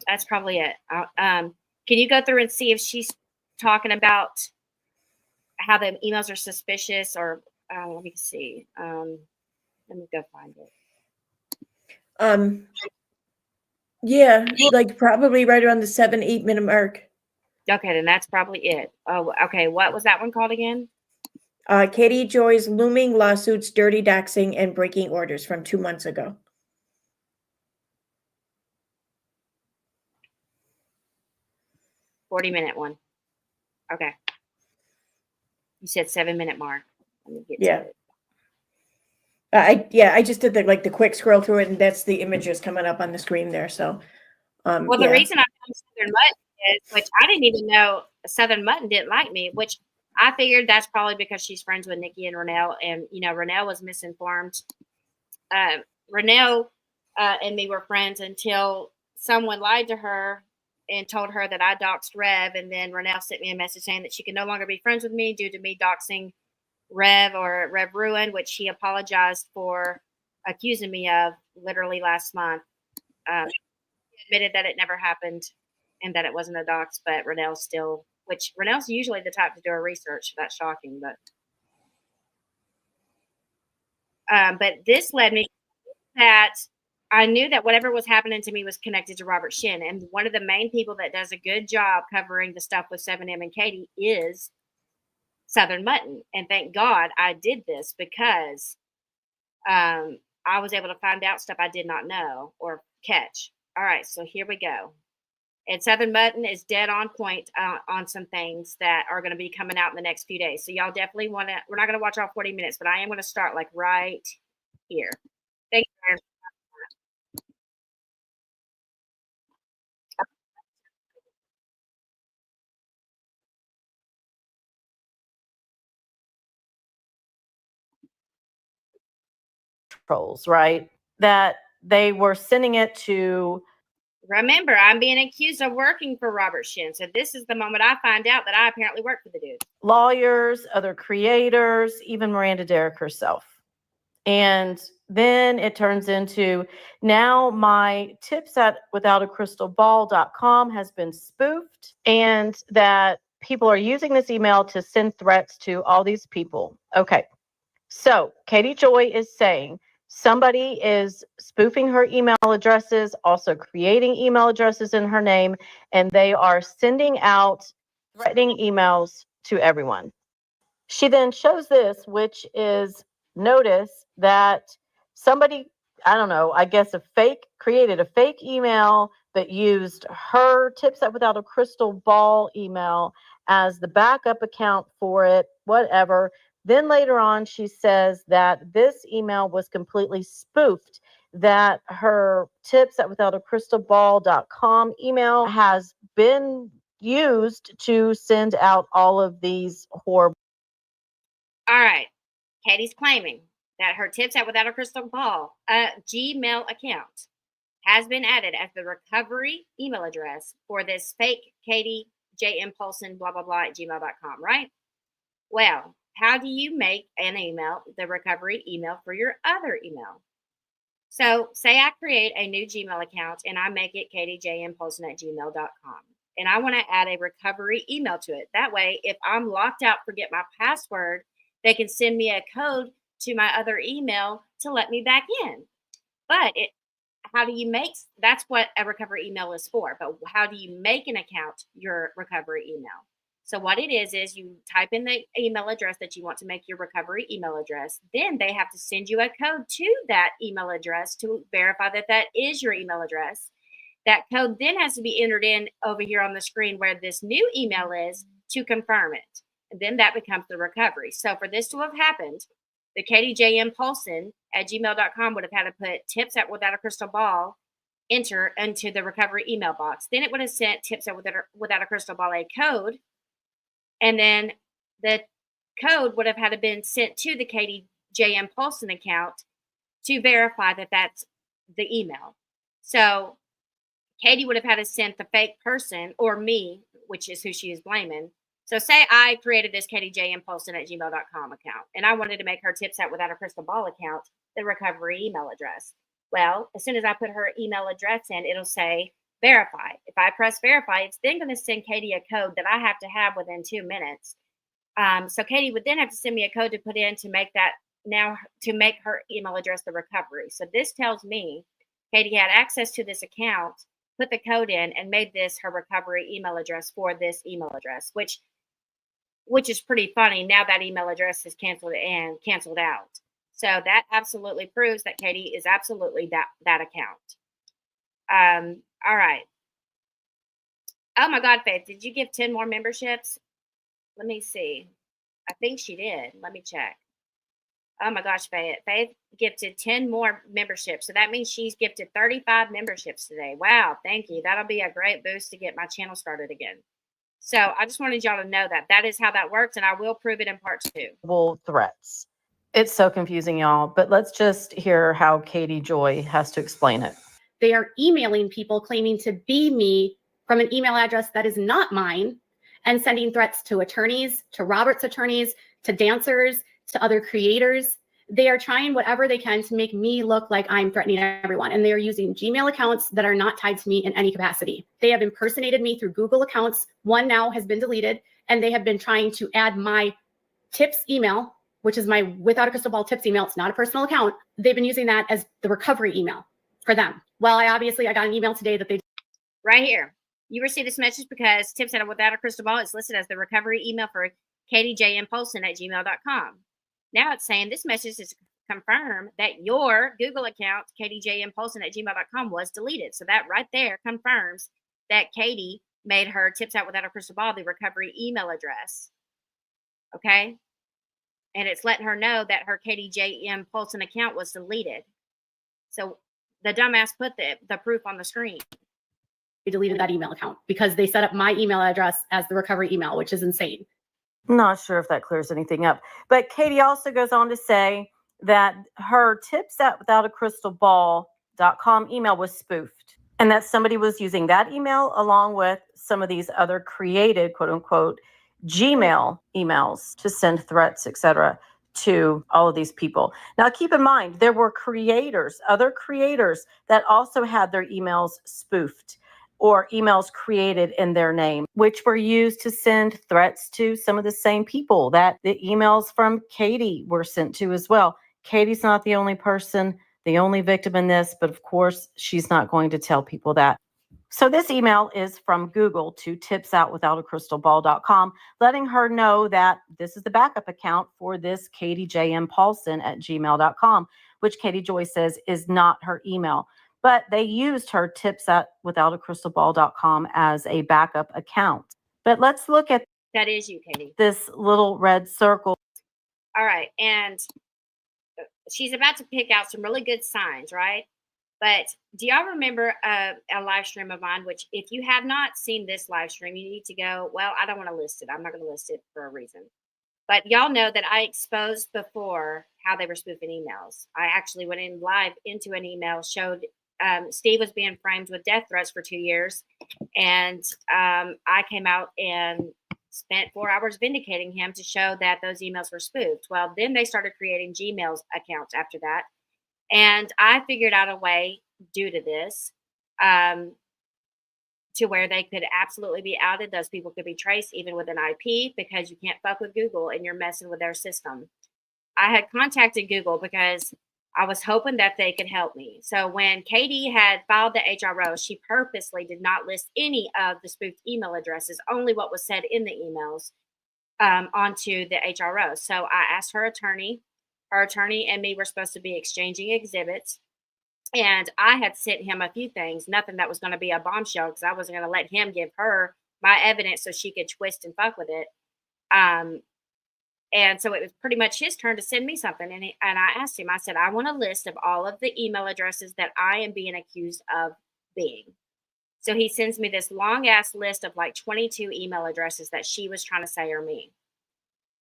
That's probably it. Can you go through and see if she's talking about how the emails are suspicious or let me see. Let me go find it. Yeah, like probably right around the 7-8 minute mark. Okay, then that's probably it. Oh, okay. What was that one called again? Katie Joy's looming lawsuits, dirty doxing, and breaking orders from 2 months ago. 40-minute one. Okay. You said 7-minute mark. Let me get Yeah. to it. I just did the quick scroll through it, and that's the images coming up on the screen there. So, well, the reason I found Southern Mutton is, which I didn't even know Southern Mutton didn't like me, which I figured that's probably because she's friends with Nikki and Renelle, and Renelle was misinformed. Renelle and me were friends until someone lied to her and told her that I doxed Rev, and then Renelle sent me a message saying that she could no longer be friends with me due to me doxing Rev or Rev Ruin, which he apologized for accusing me of literally last month. He admitted that it never happened and that it wasn't a dox, but Renelle's still, which Renelle's usually the type to do her research. So that's shocking, but But this led me that I knew that whatever was happening to me was connected to Robert Shin. And one of the main people that does a good job covering the stuff with 7M and Katie is Southern Mutton. And thank God I did this because I was able to find out stuff I did not know or catch. All right, so here we go. And Southern Mutton is dead on point on some things that are going to be coming out in the next few days. So y'all definitely want to, we're not going to watch all 40 minutes, but I am going to start like right here. Thank you. Trolls, right? That they were sending it to. Remember, I'm being accused of working for Robert Shin. So this is the moment I find out that I apparently work for the dude. Lawyers, other creators, even Miranda Derrick herself. And then it turns into, now my tips at withoutacrystalball.com has been spoofed, and that people are using this email to send threats to all these people. Okay. So Katie Joy is saying somebody is spoofing her email addresses, also creating email addresses in her name, and they are sending out threatening emails to everyone. She then shows this, which is, notice that somebody, I don't know, I guess created a fake email that used her Tips That Without a Crystal Ball email as the backup account for it, whatever. Then later on, she says that this email was completely spoofed, that her Tips That Without a Crystal Ball.com email has been used to send out all of these horrible. All right. Katie's claiming that her Tips Out Without a Crystal Ball Gmail account has been added as the recovery email address for this fake Katie J. Impulson, blah, blah, blah, at gmail.com, right? Well, how do you make an email the recovery email for your other email? So say I create a new Gmail account and I make it katiejmpulson at gmail.com. And I want to add a recovery email to it. That way, if I'm locked out, forget my password, they can send me a code to my other email to let me back in. But how do you make, that's what a recovery email is for. But how do you make an account your recovery email? So what it is you type in the email address that you want to make your recovery email address. Then they have to send you a code to that email address to verify that that is your email address. That code then has to be entered in over here on the screen where this new email is to confirm it. And then that becomes the recovery. So for this to have happened, the Katie J. Impulson at gmail.com would have had to put Tips Out Without a Crystal Ball, enter into the recovery email box. Then it would have sent Tips Out Without a Crystal Ball a code. And then the code would have had to been sent to the Katie J. Impulson account to verify that that's the email. So Katie would have had to send the fake person, or me, which is who she is blaming. So say I created this Katie J. Impulson at gmail.com account, and I wanted to make her Tips Out Without a Crystal Ball account the recovery email address. Well, as soon as I put her email address in, it'll say verify. If I press verify, it's then going to send Katie a code that I have to have within 2 minutes. So Katie would then have to send me a code to put in to make that to make her email address the recovery. So this tells me Katie had access to this account, put the code in, and made this her recovery email address for this email address, which is pretty funny. Now that email address is canceled out. So that absolutely proves that Katie is absolutely that account. All right. Oh my God, Faith, did you give 10 more memberships? Let me see. I think she did. Let me check. Oh my gosh, Faith gifted 10 more memberships. So that means she's gifted 35 memberships today. Wow, thank you. That'll be a great boost to get my channel started again. So I just wanted y'all to know that is how that works, and I will prove it in part 2. Threats. It's so confusing, y'all, but let's just hear how Katie Joy has to explain it. They are emailing people claiming to be me from an email address that is not mine, and sending threats to attorneys, to Robert's attorneys, to dancers, to other creators. They are trying whatever they can to make me look like I'm threatening everyone. And they are using Gmail accounts that are not tied to me in any capacity. They have impersonated me through Google accounts. One now has been deleted, and they have been trying to add my tips email, which is my Without a Crystal Ball tips email. It's not a personal account. They've been using that as the recovery email for them. Well, I got an email today that they right here. You received this message because Tips Out Without a Crystal Ball is listed as the recovery email for katijmpolson@gmail.com. Now it's saying this message is to confirm that your Google account, katijmpolson@gmail.com, was deleted. So that right there confirms that Katie made her Tips Out Without a Crystal Ball the recovery email address. Okay? And it's letting her know that her Katie J.M. Polson account was deleted. So the dumbass put the proof on the screen. deleted that email account because they set up my email address as the recovery email, which is insane. Not sure if that clears anything up. But Katie also goes on to say that her tipsoutwithoutacrystalball.com email was spoofed, and that somebody was using that email along with some of these other created, quote unquote, Gmail emails to send threats, etc., to all of these people. Now, keep in mind, there were other creators that also had their emails spoofed or emails created in their name, which were used to send threats to some of the same people that the emails from Katie were sent to as well. Katie's not the only person, the only victim in this, but of course, she's not going to tell people that. So this email is from Google to tipsoutwithoutacrystalball.com, letting her know that this is the backup account for this Katie J.M. Paulson at gmail.com, which Katie Joy says is not her email. But they used her tipsoutwithoutacrystalball.com as a backup account. But let's look at That is you, Katie. this little red circle. All right. And she's about to pick out some really good signs, right? But do y'all remember a live stream of mine, which if you have not seen this live stream, you need to go, well, I don't want to list it. I'm not going to list it for a reason. But y'all know that I exposed before how they were spoofing emails. I actually went in live into an email, showed Steve was being framed with death threats for 2 years. And I came out and spent 4 hours vindicating him to show that those emails were spoofed. Well, then they started creating Gmail accounts after that. And I figured out a way due to this to where they could absolutely be outed. Those people could be traced even with an IP because you can't fuck with Google and you're messing with their system. I had contacted Google because I was hoping that they could help me. So when Katie had filed the HRO, she purposely did not list any of the spoofed email addresses, only what was said in the emails onto the HRO. So I asked her attorney. Her attorney and me were supposed to be exchanging exhibits. And I had sent him a few things, nothing that was going to be a bombshell because I wasn't going to let him give her my evidence so she could twist and fuck with it. And so it was pretty much his turn to send me something. And I asked him, I said, I want a list of all of the email addresses that I am being accused of being. So he sends me this long ass list of like 22 email addresses that she was trying to say are me.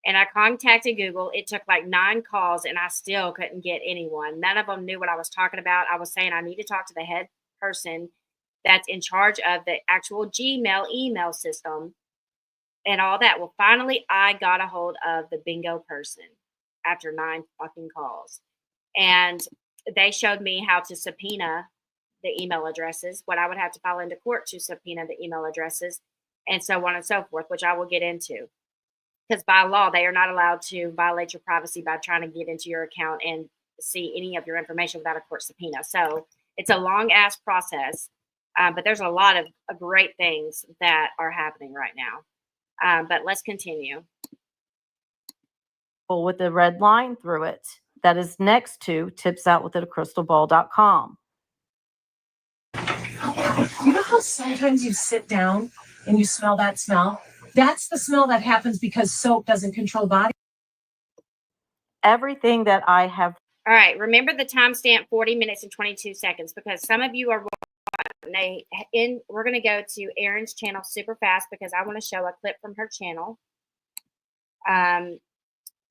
And I contacted Google. It took like 9 calls and I still couldn't get anyone. None of them knew what I was talking about. I was saying I need to talk to the head person that's in charge of the actual Gmail email system and all that. Well, finally, I got a hold of the bingo person after 9 fucking calls. And they showed me how to subpoena the email addresses, what I would have to file into court to subpoena the email addresses, and so on and so forth, which I will get into. Because by law, they are not allowed to violate your privacy by trying to get into your account and see any of your information without a court subpoena. So it's a long ass process, but there's a lot of great things that are happening right now. But let's continue. With the red line through it that is next to tipsoutwithoutacrystalball.com. You know how sometimes you sit down and you smell that smell? That's the smell that happens because soap doesn't control body. Everything that I have. All right. Remember the timestamp 40 minutes and 22 seconds because some of you are we're going to go to Erin's channel super fast because I want to show a clip from her channel.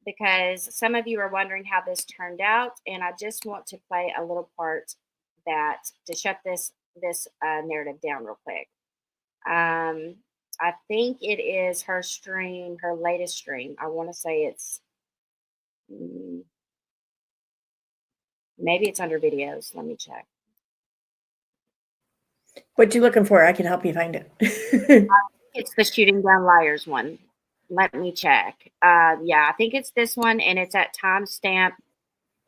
Because some of you are wondering how this turned out, and I just want to play a little part that to shut this narrative down real quick. I think it is her stream, her latest stream. I want to say it's maybe it's under videos. Let me check. What you looking for? I can help you find it. It's the Shooting Down Liars one. Let me check. Yeah, I think it's this one, and it's at timestamp.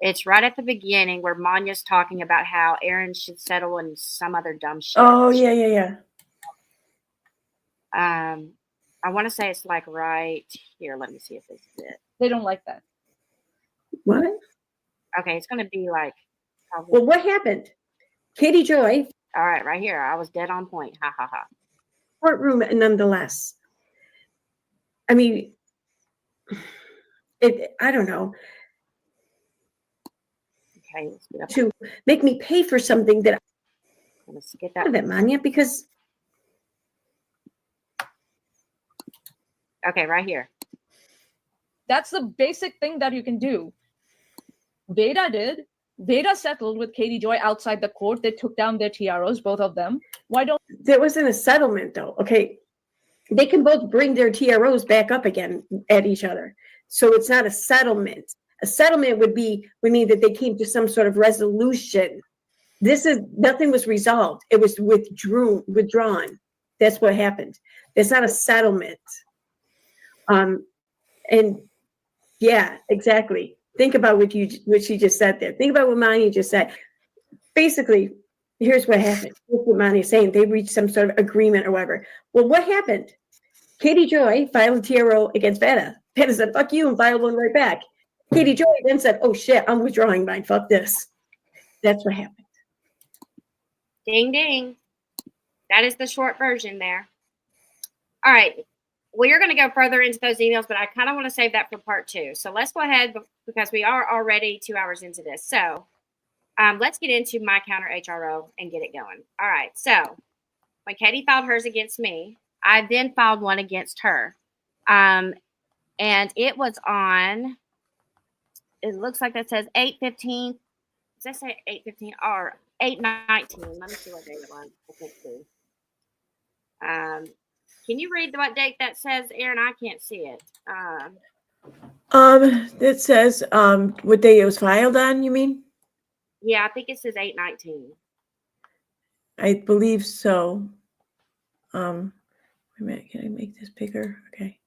It's right at the beginning where Manya's talking about how Aaron should settle in some other dumb shit. Oh, yeah. I want to say it's like right here. Let me see if this is it. They don't like that. What? Okay, it's going to be like. Well, what happened? Katie Joy. All right, right here. I was dead on point. Ha ha ha. Courtroom, nonetheless. I mean, I don't know. Okay, let's get up. To make me pay for something that Let's get out of that. it, Manya, because. Okay, right here. That's the basic thing that you can do. Vada did. Vada settled with Katie Joy outside the court. They took down their TROs, both of them. Why don't There wasn't a settlement, though. Okay. They can both bring their TROs back up again at each other. So it's not a settlement. A settlement would mean that they came to some sort of resolution. Nothing was resolved. It was withdrawn. That's what happened. It's not a settlement. And yeah, exactly. Think about what she just said there. Think about what Manya just said. Basically, here's what happened. Here's what Manya's saying. They reached some sort of agreement or whatever. Well, what happened? Katie Joy filed a TRO against Vada. Vada said, fuck you, and filed one right back. Katie Joy then said, oh shit, I'm withdrawing mine. Fuck this. That's what happened. Ding, ding. That is the short version there. All right. We are going to go further into those emails, but I kind of want to save that for part 2. So let's go ahead because we are already 2 hours into this. So let's get into my Counter-hro and get it going. All right. So when Katie filed hers against me, I then filed one against her. And it was on, it looks like that says 8/15. Does that say 8/15 or 8/19? Let me see what date it was. I can't see. Can you read what date that says, Aaron? I can't see it. It says what day it was filed on, you mean? Yeah, I think it says 8/19. I believe so. Wait a minute, can I make this bigger? Okay.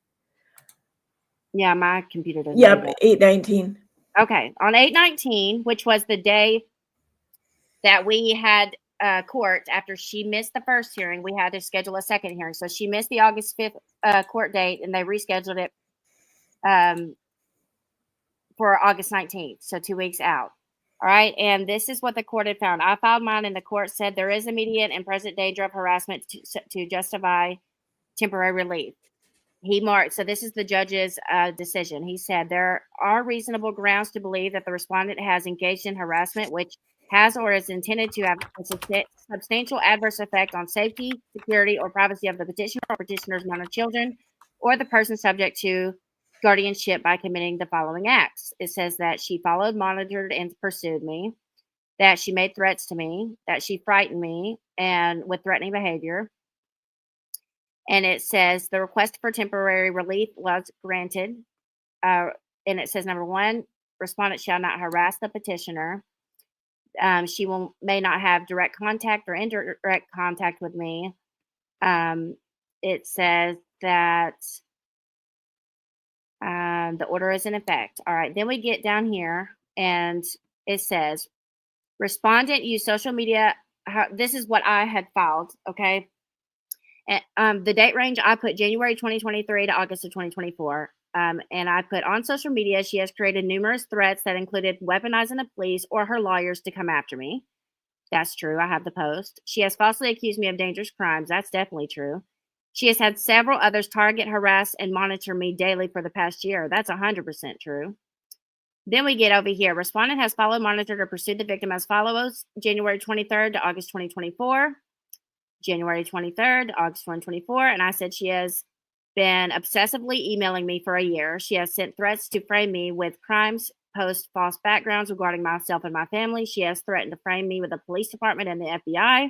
Yeah, my computer doesn't. Yep, 8/19. Okay, on 8/19, which was the day that we had court after she missed the first hearing, we had to schedule a second hearing. So she missed the August 5th court date, and they rescheduled it for August 19th, so 2 weeks out. All right, and this is what the court had found. I filed mine, and the court said there is immediate and present danger of harassment to justify temporary relief. He marked, so this is the judge's decision. He said there are reasonable grounds to believe that the respondent has engaged in harassment, which has or is intended to have a substantial adverse effect on safety, security, or privacy of the petitioner or petitioner's minor children, or the person subject to guardianship by committing the following acts. It says that she followed, monitored, and pursued me, that she made threats to me, that she frightened me and with threatening behavior. And it says the request for temporary relief was granted. And it says, number 1, respondent shall not harass the petitioner. She may not have direct contact or indirect contact with me. It says that the order is in effect. All right. Then we get down here and it says respondent used social media. This is what I had filed. Okay. And, the date range, I put January 2023 to August of 2024. And I put on social media, she has created numerous threats that included weaponizing the police or her lawyers to come after me. That's true. I have the post. She has falsely accused me of dangerous crimes. That's definitely true. She has had several others target, harass, and monitor me daily for the past year. That's 100% true. Then we get over here. Respondent has followed, monitored, or pursued the victim as follows: January 23rd to August 2024. January 23rd, August 2024. And I said she has been obsessively emailing me for a year. She has sent threats to frame me with crimes, post false backgrounds regarding myself and my family. She has threatened to frame me with the police department and the FBI.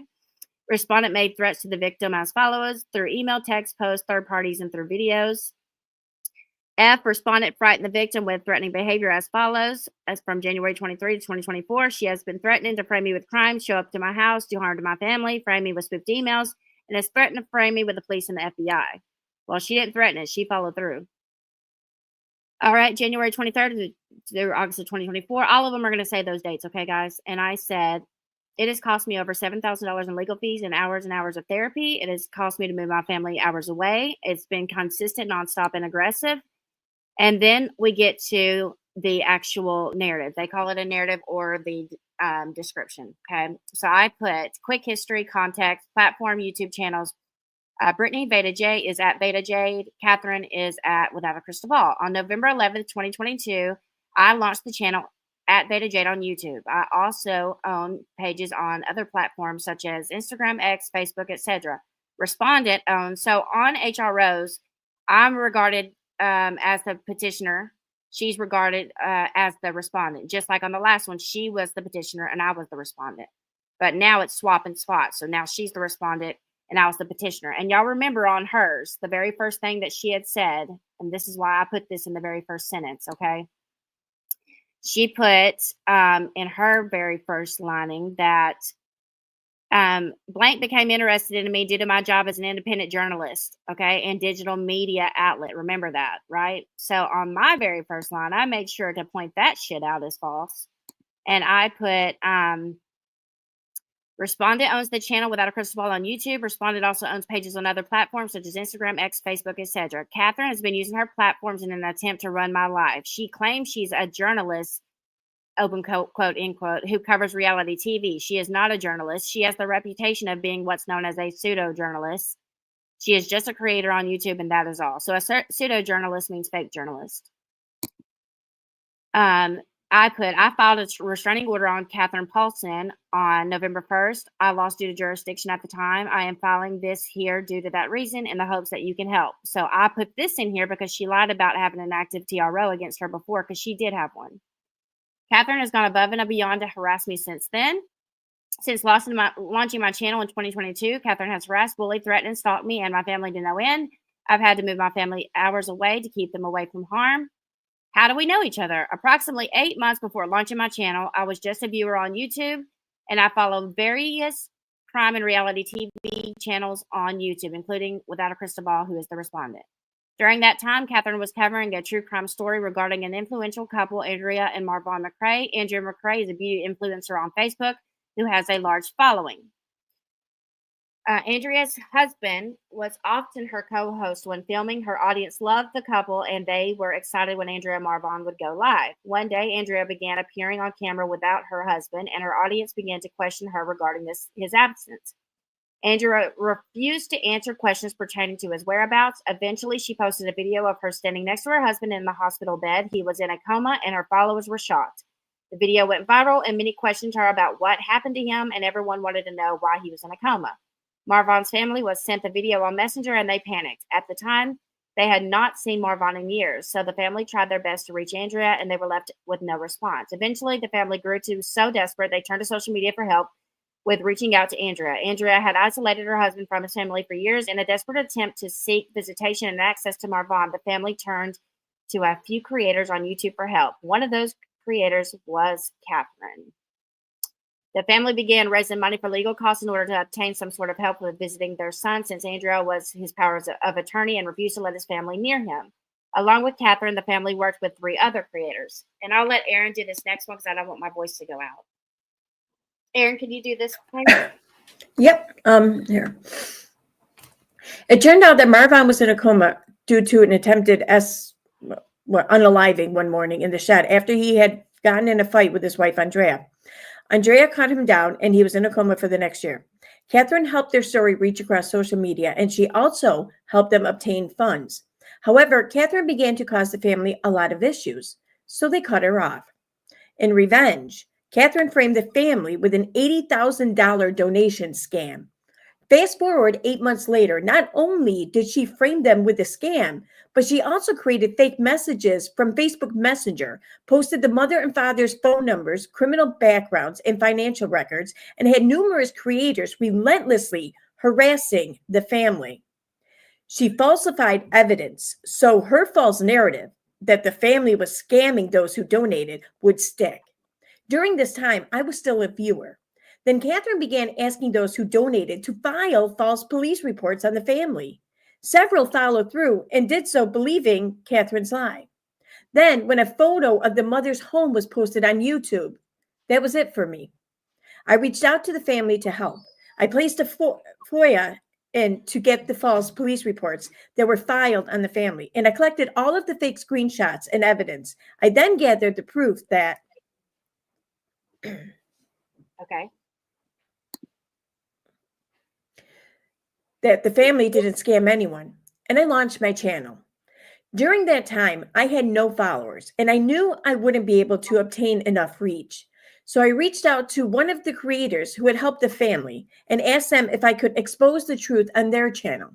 Respondent made threats to the victim as follows: through email, text, post, third parties, and through videos. F, respondent frightened the victim with threatening behavior as follows. As from January 23 to 2024, she has been threatening to frame me with crimes, show up to my house, do harm to my family, frame me with spoofed emails, and has threatened to frame me with the police and the FBI. Well, she didn't threaten it. She followed through. All right, January 23rd through August of 2024. All of them are going to say those dates, okay, guys? And I said, it has cost me over $7,000 in legal fees and hours of therapy. It has cost me to move my family hours away. It's been consistent, nonstop, and aggressive. And then we get to the actual narrative. They call it a narrative or the description, okay? So I put quick history, context, platform, YouTube channels. Brittany, Vada J, is at Vada Jade. Catherine is at Without a Crystal Ball. On November 11th, 2022, I launched the channel at Vada Jade on YouTube. I also own pages on other platforms such as Instagram, X, Facebook, etc. Respondent owns. So on HROs, I'm regarded as the petitioner. She's regarded as the respondent. Just like on the last one, she was the petitioner and I was the respondent. But now it's swap and spot. So now she's the respondent and I was the petitioner. And y'all remember on hers, the very first thing that she had said, and this is why I put this in the very first sentence, okay? She put in her very first lining that blank became interested in me due to my job as an independent journalist, okay, and digital media outlet. Remember that, right? So on my very first line, I made sure to point that shit out as false. And I put Respondent owns the channel Without a Crystal Ball on YouTube. Respondent also owns pages on other platforms such as Instagram, X, Facebook, etc. Catherine has been using her platforms in an attempt to run my life. She claims she's a journalist, open quote, end quote, who covers reality TV. She is not a journalist. She has the reputation of being what's known as a pseudo-journalist. She is just a creator on YouTube, and that is all. So a pseudo-journalist means fake journalist. I filed a restraining order on Catherine Paulson on November 1st. I lost due to jurisdiction at the time. I am filing this here due to that reason in the hopes that you can help. So I put this in here because she lied about having an active TRO against her before, because she did have one. Catherine has gone above and beyond to harass me since then. Since launching my channel in 2022, Catherine has harassed, bullied, threatened, and stalked me and my family to no end. I've had to move my family hours away to keep them away from harm. How do we know each other? Approximately 8 months before launching my channel, I was just a viewer on YouTube, and I followed various crime and reality TV channels on YouTube, including Without a Crystal Ball, who is the respondent. During that time, Catherine was covering a true crime story regarding an influential couple, Andrea and Marvon McRae. Andrea McRae is a beauty influencer on Facebook who has a large following. Andrea's husband was often her co-host when filming. Her audience loved the couple, and they were excited when Andrea and Marvon would go live. One day, Andrea began appearing on camera without her husband, and her audience began to question her regarding his absence. Andrea refused to answer questions pertaining to his whereabouts. Eventually, she posted a video of her standing next to her husband in the hospital bed. He was in a coma, and her followers were shocked. The video went viral, and many questioned her about what happened to him, and everyone wanted to know why he was in a coma. Marvon's family was sent the video on Messenger, and they panicked. At the time, they had not seen Marvon in years, so the family tried their best to reach Andrea, and they were left with no response. Eventually, the family grew to so desperate, they turned to social media for help with reaching out to Andrea. Andrea had isolated her husband from his family for years. In a desperate attempt to seek visitation and access to Marvon, the family turned to a few creators on YouTube for help. One of those creators was Catherine. The family began raising money for legal costs in order to obtain some sort of help with visiting their son, since Andrea was his powers of attorney and refused to let his family near him. Along with Catherine, the family worked with 3 other creators. And I'll let Aaron do this next one because I don't want my voice to go out. Aaron, can you do this, please? Yep. Here. It turned out that Marvon was in a coma due to an attempted unaliving one morning in the shed after he had gotten in a fight with his wife, Andrea. Andrea cut him down, and he was in a coma for the next year. Catherine helped their story reach across social media, and she also helped them obtain funds. However, Catherine began to cause the family a lot of issues, so they cut her off. In revenge, Catherine framed the family with an $80,000 donation scam. Fast forward 8 months later, not only did she frame them with a scam, but she also created fake messages from Facebook Messenger, posted the mother and father's phone numbers, criminal backgrounds, and financial records, and had numerous creators relentlessly harassing the family. She falsified evidence, so her false narrative that the family was scamming those who donated would stick. During this time, I was still a viewer. Then Catherine began asking those who donated to file false police reports on the family. Several followed through and did so believing Catherine's lie. Then, when a photo of the mother's home was posted on YouTube, that was it for me. I reached out to the family to help. I placed a FOIA in to get the false police reports that were filed on the family, and I collected all of the fake screenshots and evidence. I then gathered the proof that Okay. that the family didn't scam anyone, and I launched my channel. During that time, I had no followers, and I knew I wouldn't be able to obtain enough reach. So I reached out to one of the creators who had helped the family and asked them if I could expose the truth on their channel.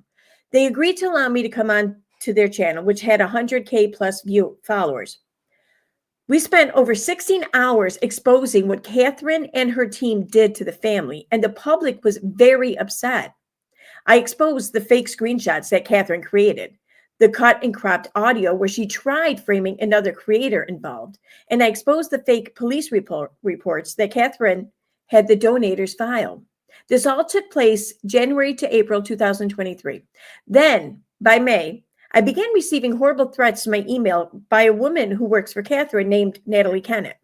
They agreed to allow me to come on to their channel, which had 100K plus followers. We spent over 16 hours exposing what Catherine and her team did to the family, and the public was very upset. I exposed the fake screenshots that Catherine created, the cut and cropped audio where she tried framing another creator involved, and I exposed the fake police reports that Catherine had the donators file. This all took place January to April 2023. Then, by May, I began receiving horrible threats to my email by a woman who works for Catherine named Natalie Kennett.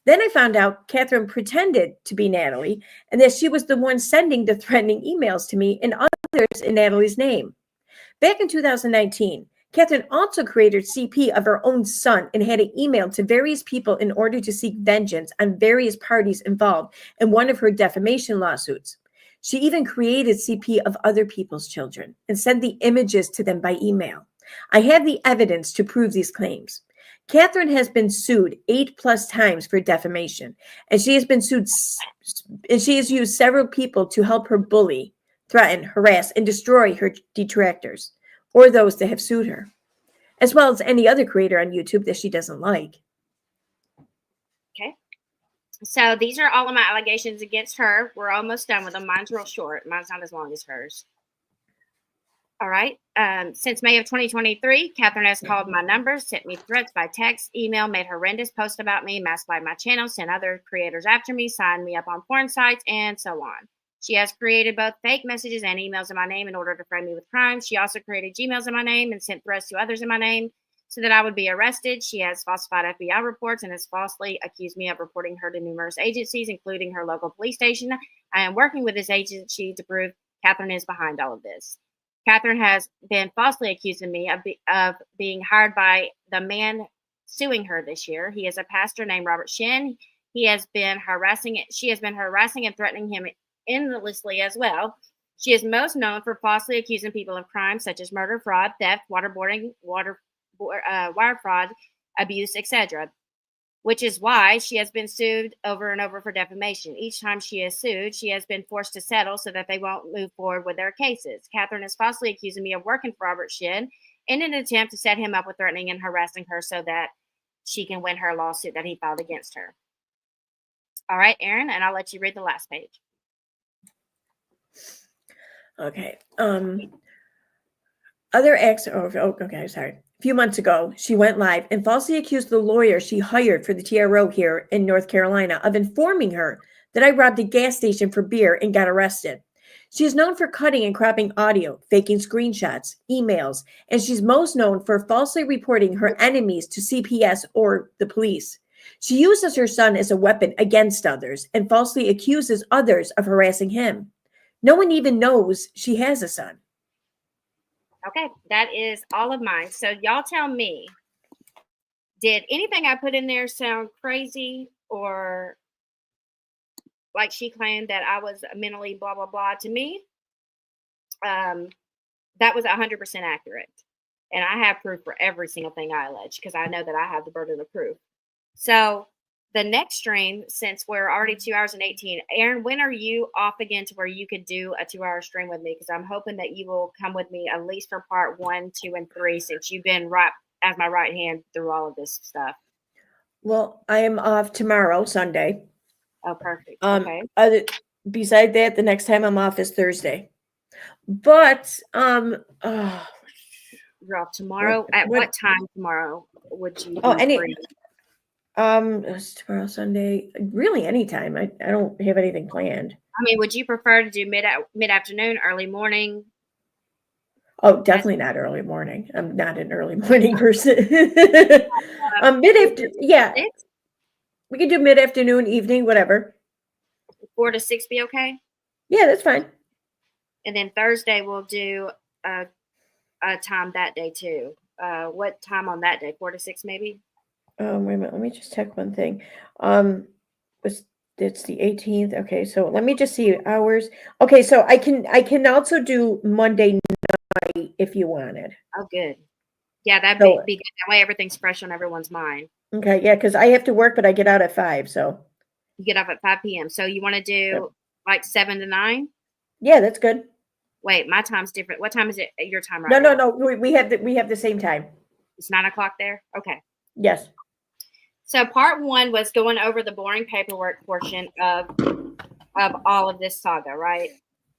Then I found out Catherine pretended to be Natalie and that she was the one sending the threatening emails to me and others in Natalie's name. Back in 2019, Catherine also created CP of her own son and had it emailed to various people in order to seek vengeance on various parties involved in one of her defamation lawsuits. She even created CP of other people's children and sent the images to them by email. I have the evidence to prove these claims. Catherine has been sued 8+ times for defamation, and she has been sued, and she has used several people to help her bully, threaten, harass, and destroy her detractors, or those that have sued her, as well as any other creator on YouTube that she doesn't like. Okay. So these are all of my allegations against her. We're almost done with them. Mine's real short. Mine's not as long as hers. All right. Since May of 2023, Catherine has called my number, sent me threats by text, email, made horrendous posts about me, massified my channel, sent other creators after me, signed me up on porn sites, and so on. She has created both fake messages and emails in my name in order to frame me with crimes. She also created Gmails in my name and sent threats to others in my name so that I would be arrested. She has falsified FBI reports and has falsely accused me of reporting her to numerous agencies, including her local police station. I am working with this agency to prove Catherine is behind all of this. Catherine has been falsely accusing me of being hired by the man suing her this year. He is a pastor named Robert Shin. She has been harassing and threatening him endlessly as well. She is most known for falsely accusing people of crimes such as murder, fraud, theft, waterboarding, wire fraud, abuse, etc., which is why she has been sued over and over for defamation. Each time she is sued, she has been forced to settle so that they won't move forward with their cases. Catherine is falsely accusing me of working for Robert Shin in an attempt to set him up with threatening and harassing her so that she can win her lawsuit that he filed against her. All right, Aaron, and I'll let you read the last page. Okay. Other acts. Okay. Sorry. A few months ago, she went live and falsely accused the lawyer she hired for the TRO here in North Carolina of informing her that I robbed a gas station for beer and got arrested. She is known for cutting and cropping audio, faking screenshots, emails, and she's most known for falsely reporting her enemies to CPS or the police. She uses her son as a weapon against others and falsely accuses others of harassing him. No one even knows she has a son. Okay, that is all of mine. So y'all tell me, did anything I put in there sound crazy or like she claimed that I was mentally blah, blah, blah? To me, that was 100% accurate. And I have proof for every single thing I allege because I know that I have the burden of proof. So the next stream, since we're already 2 hours and 18, Aaron, when are you off again to where you could do a 2-hour stream with me? Because I'm hoping that you will come with me at least for part 1, 2, and 3, since you've been right as my right hand through all of this stuff. Well, I am off tomorrow, Sunday. Oh, perfect. Okay. Beside that, the next time I'm off is Thursday. But you're off tomorrow. At what time tomorrow would you? Free? It's tomorrow, Sunday. Really, anytime. I don't have anything planned. I mean, would you prefer to do mid-afternoon, early morning? Oh, definitely not early morning. I'm not an early morning person. Yeah, Six, we can do mid-afternoon, evening, whatever. 4 to 6 be okay? Yeah, that's fine. And then Thursday we'll do a time that day too. What time on that day? 4 to 6 maybe? Wait a minute. Let me just check one thing. It's the 18th. Okay, so let me just see hours. Okay, so I can also do Monday night if you wanted. Oh, good. Yeah, that'd So- be good. That way everything's fresh on everyone's mind. Okay, yeah, because I have to work, but I get out at 5. So You get up at 5 p.m. So you want to do Yep. like 7 to 9? yeah, that's good. Wait, my time's different. What time is it? Your time right No, now? no, no. We have the same time. It's 9 o'clock there? Okay. Yes. So part 1 was going over the boring paperwork portion of all of this saga, right?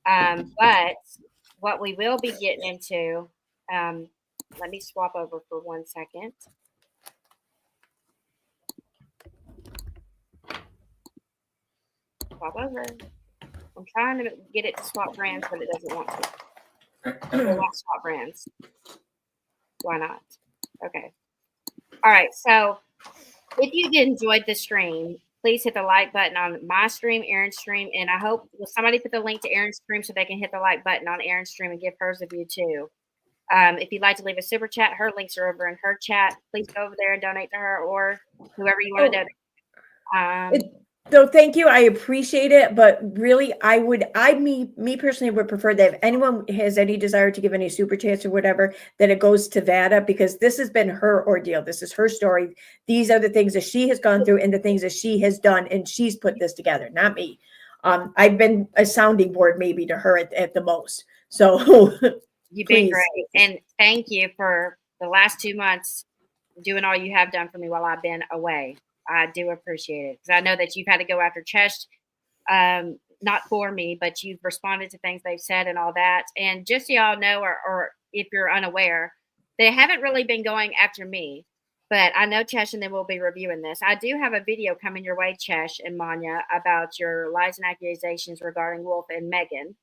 But what we will be getting into, let me swap over for 1 second. Swap over. I'm trying to get it to swap brands, but it doesn't want to. It will not swap brands. Why not? Okay. All right. So if you did enjoyed the stream, please hit the like button on my stream, Erin's stream, and I hope will somebody put the link to Erin's stream so they can hit the like button on Erin's stream and give hers a view too. If you'd like to leave a super chat, her links are over in her chat. Please go over there and donate to her or whoever you want to donate. So thank you. I appreciate it, but really me personally would prefer that if anyone has any desire to give any super chats or whatever, that it goes to Vada, because this has been her ordeal. This is her story. These are the things that she has gone through and the things that she has done, and she's put this together, not me. I've been a sounding board maybe to her at the most. So You've been please. great. And thank you for the last 2 months doing all you have done for me while I've been away. I do appreciate it because I know that you've had to go after Chesh, not for me, but you've responded to things they've said and all that. And just so y'all know, or if you're unaware, they haven't really been going after me, but I know Chesh and then we'll be reviewing this. I do have a video coming your way, Chesh and Manya, about your lies and accusations regarding Wolf and Megan.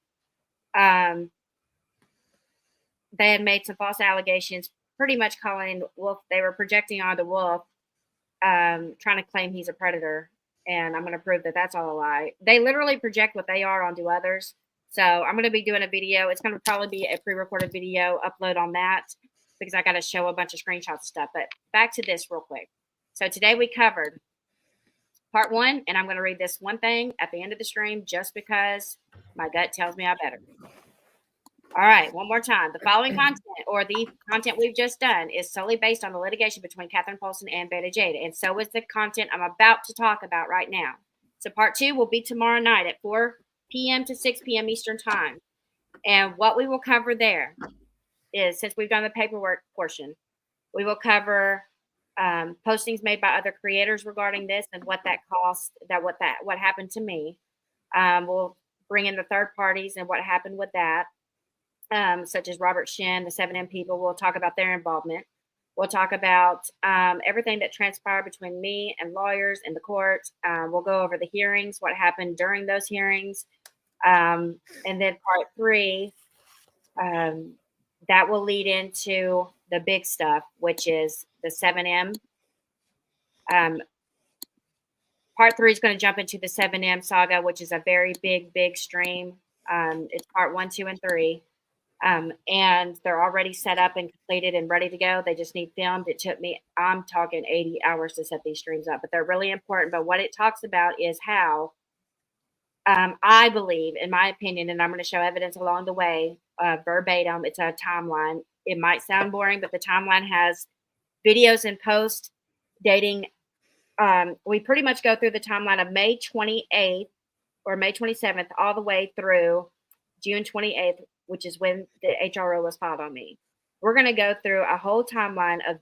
They had made some false allegations, pretty much calling Wolf, they were projecting onto Wolf, trying to claim he's a predator. And I'm going to prove that that's all a lie. They literally project what they are onto others. So I'm going to be doing a video. It's going to probably be a pre-recorded video upload on that because I got to show a bunch of screenshots and stuff. But back to this real quick. So today we covered part 1, and I'm going to read this one thing at the end of the stream just because my gut tells me I better. All right, one more time. The following content, or the content we've just done, is solely based on the litigation between Catherine Paulson and Vada Jada, and so is the content I'm about to talk about right now. So part 2 will be tomorrow night at 4 p.m. to 6 p.m. Eastern Time. And what we will cover there is, since we've done the paperwork portion, we will cover postings made by other creators regarding this and what that cost, what happened to me. We'll bring in the third parties and what happened with that. Such as Robert Shin, the 7M people. We'll talk about their involvement. We'll talk about everything that transpired between me and lawyers in the court. We'll go over the hearings, what happened during those hearings. And then part 3, that will lead into the big stuff, which is the 7M. Part 3 is going to jump into the 7M saga, which is a very big stream. It's part 1, 2, and 3. And they're already set up and completed and ready to go. They just need filmed. It took me, I'm talking 80 hours to set these streams up, but they're really important. But what it talks about is how I believe, in my opinion, and I'm going to show evidence along the way, verbatim, it's a timeline. It might sound boring, but the timeline has videos and posts dating. We pretty much go through the timeline of May 28th or May 27th all the way through June 28th, which is when the HRO was filed on me. We're going to go through a whole timeline of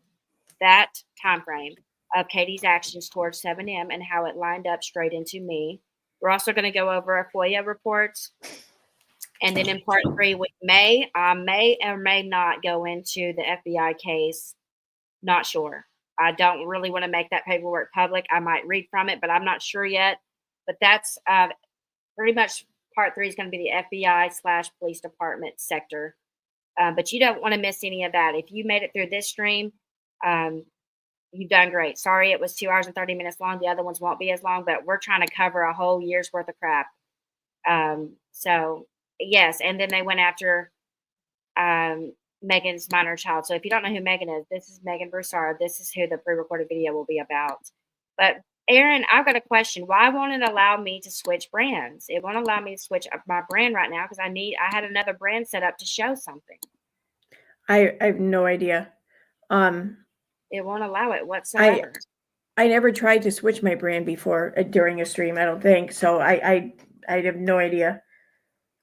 that time frame of Katie's actions towards 7M and how it lined up straight into me. We're also going to go over a FOIA report. And then in part 3, we may or may not go into the FBI case. Not sure. I don't really want to make that paperwork public. I might read from it, but I'm not sure yet. But that's pretty much part 3 is going to be the FBI / police department sector But you don't want to miss any of that. If you made it through this stream, you've done great. Sorry, it was 2 hours and 30 minutes long. The other ones won't be as long, but we're trying to cover a whole year's worth of crap. So yes, and then they went after Megan's minor child. So if you don't know who Megan is, this is Megan Broussard. This is who the pre-recorded video will be about. But Aaron, I've got a question. Why won't it allow me to switch brands? It won't allow me to switch up my brand right now because I had another brand set up to show something. I have no idea. It won't allow it whatsoever. I never tried to switch my brand before during a stream, I don't think. So I have no idea.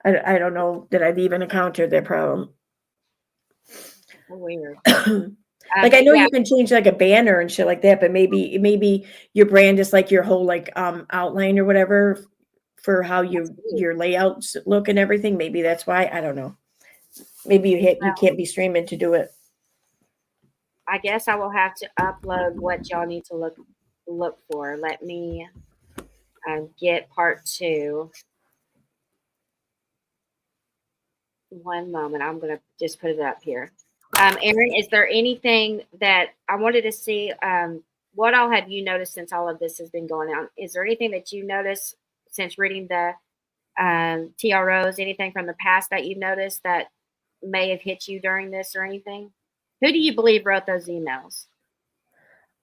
I don't know that I've even encountered that problem. Weird. Like I know you can change like a banner and shit like that, but maybe your brand is like your whole like outline or whatever for how your layouts look and everything. Maybe that's why. I don't know. Maybe you can't be streaming to do it. I guess I will have to upload what y'all need to look for. Let me get part 2. One moment. I'm going to just put it up here. Aaron, is there anything that I wanted to see? What all have you noticed since all of this has been going on? Is there anything that you noticed since reading the TROs? Anything from the past that you noticed that may have hit you during this or anything? Who do you believe wrote those emails?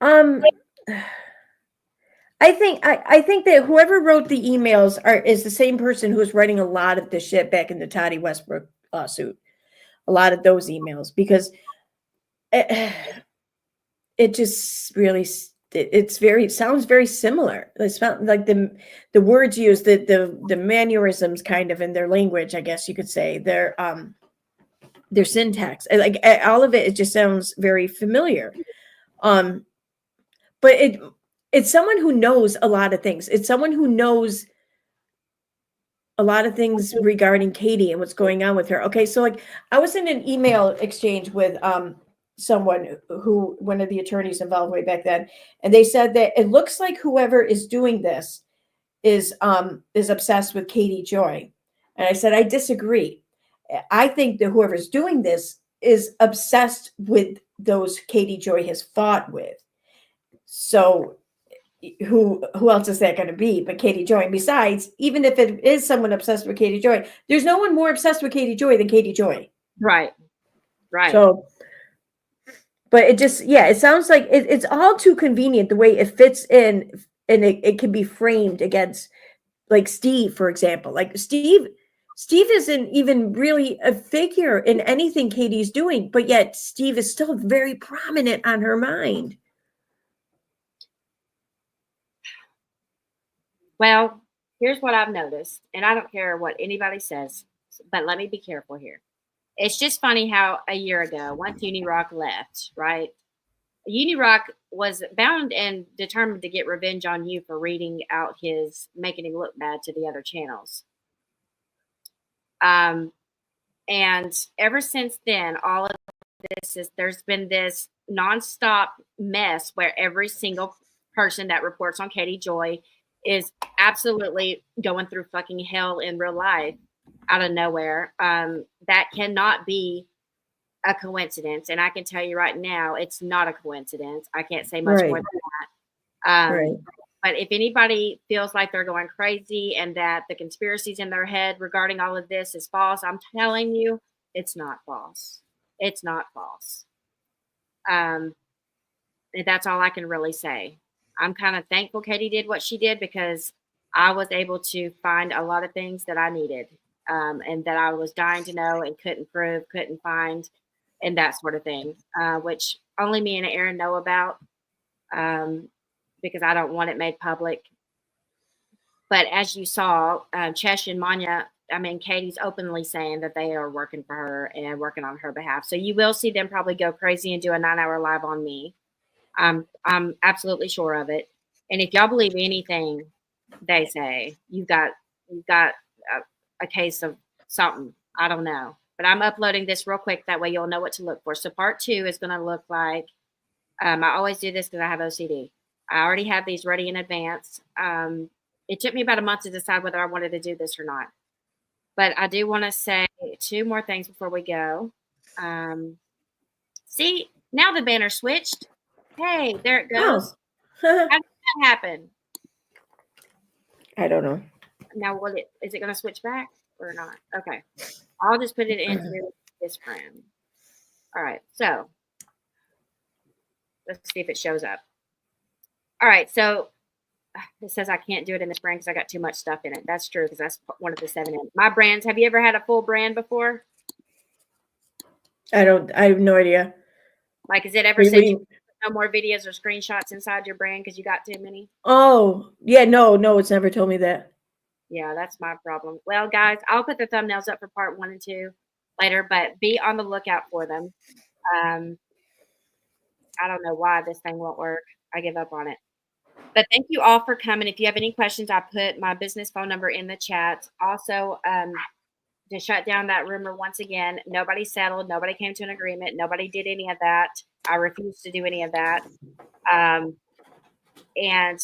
I think that whoever wrote the emails is the same person who was writing a lot of the shit back in the Toddy Westbrook lawsuit. A lot of those emails, because it just really sounds very similar. It's like the words used, the mannerisms kind of in their language, I guess you could say, their syntax, like all of it just sounds very familiar. But it's someone who knows a lot of things. It's someone who knows a lot of things regarding Katie and what's going on with her. Okay, so like I was in an email exchange with someone who, one of the attorneys involved way back then, and they said that it looks like whoever is doing this is obsessed with Katie Joy. And I said, I disagree. I think that whoever's doing this is obsessed with those Katie Joy has fought with. So who else is that going to be but Katie Joy? And besides, even if it is someone obsessed with Katie Joy, there's no one more obsessed with Katie Joy than Katie Joy. Right. So, but it just, it sounds like it's all too convenient the way it fits in, and it can be framed against like Steve, for example. Like Steve isn't even really a figure in anything Katie's doing, but yet Steve is still very prominent on her mind. Well, here's what I've noticed, and I don't care what anybody says, but let me be careful here. It's just funny how a year ago, once Unirock left, right? Unirock was bound and determined to get revenge on you for reading out making him look bad to the other channels. And ever since then, all of there's been this nonstop mess where every single person that reports on Katie Joy is absolutely going through fucking hell in real life out of nowhere. That cannot be a coincidence. And I can tell you right now, it's not a coincidence. I can't say much more than that. But if anybody feels like they're going crazy and that the conspiracies in their head regarding all of this is false, I'm telling you, it's not false. It's not false. That's all I can really say. I'm kind of thankful Katie did what she did, because I was able to find a lot of things that I needed, and that I was dying to know and couldn't prove, couldn't find, and that sort of thing, which only me and Aaron know about, because I don't want it made public. But as you saw, Chesh and Manya, Katie's openly saying that they are working for her and working on her behalf. So you will see them probably go crazy and do a 9-hour live on me. I'm absolutely sure of it. And if y'all believe anything they say, you've got a case of something. I don't know. But I'm uploading this real quick. That way you'll know what to look for. So part 2 is going to look like, I always do this because I have OCD. I already have these ready in advance. It took me about a month to decide whether I wanted to do this or not. But I do want to say 2 more things before we go. See, now the banner switched. Hey, there it goes. Oh. How did that happen? I don't know. Now, is it going to switch back or not? Okay. I'll just put it into this frame. All right. So let's see if it shows up. All right. So it says I can't do it in this brand because I got too much stuff in it. That's true because that's one of the 7 in. My brands. Have you ever had a full brand before? I have no idea. Like, has it ever said you no more videos or screenshots inside your brand because you got too many? Oh, yeah. No, it's never told me that. Yeah, that's my problem. Well, guys, I'll put the thumbnails up for part 1 and 2 later, but be on the lookout for them. I don't know why this thing won't work. I give up on it. But thank you all for coming. If you have any questions, I put my business phone number in the chat. Also, to shut down that rumor once again, nobody settled. Nobody came to an agreement. Nobody did any of that. I refuse to do any of that. And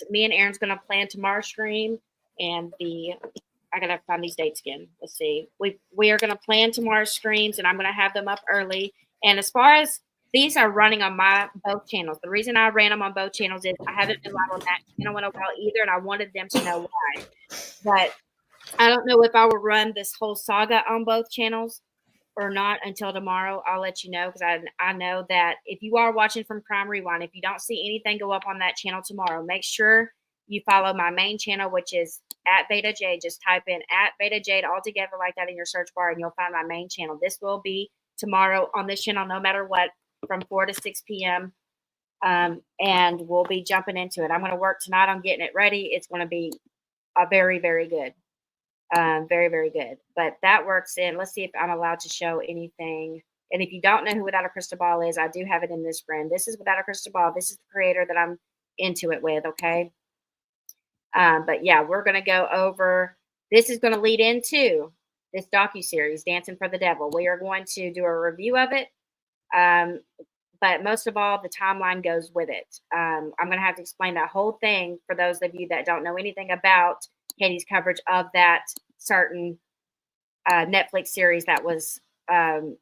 me and Aaron's going to plan tomorrow's stream. And I gotta find these dates again. Let's see. We are gonna plan tomorrow's streams, and I'm gonna have them up early. And as far as these are running on my both channels, the reason I ran them on both channels is I haven't been live on that channel in a while either, and I wanted them to know why. But I don't know if I will run this whole saga on both channels or not until tomorrow. I'll let you know because I know that if you are watching from Crime Rewind, if you don't see anything go up on that channel tomorrow, make sure you follow my main channel, which is at Vada Jade. Just type in at Vada Jade all together like that in your search bar, and you'll find my main channel. This will be tomorrow on this channel, no matter what, from 4 to 6 p.m. And we'll be jumping into it. I'm going to work tonight on getting it ready. It's going to be a very, very good. Very, very good. But that works in. Let's see if I'm allowed to show anything. And if you don't know who Without a Crystal Ball is, I do have it in this brand. This is Without a Crystal Ball. This is the creator that I'm into it with, okay? But yeah, we're going to go over, this is going to lead into this docuseries, Dancing for the Devil. We are going to do a review of it. But most of all, the timeline goes with it. I'm going to have to explain that whole thing for those of you that don't know anything about Katie's coverage of that certain Netflix series that was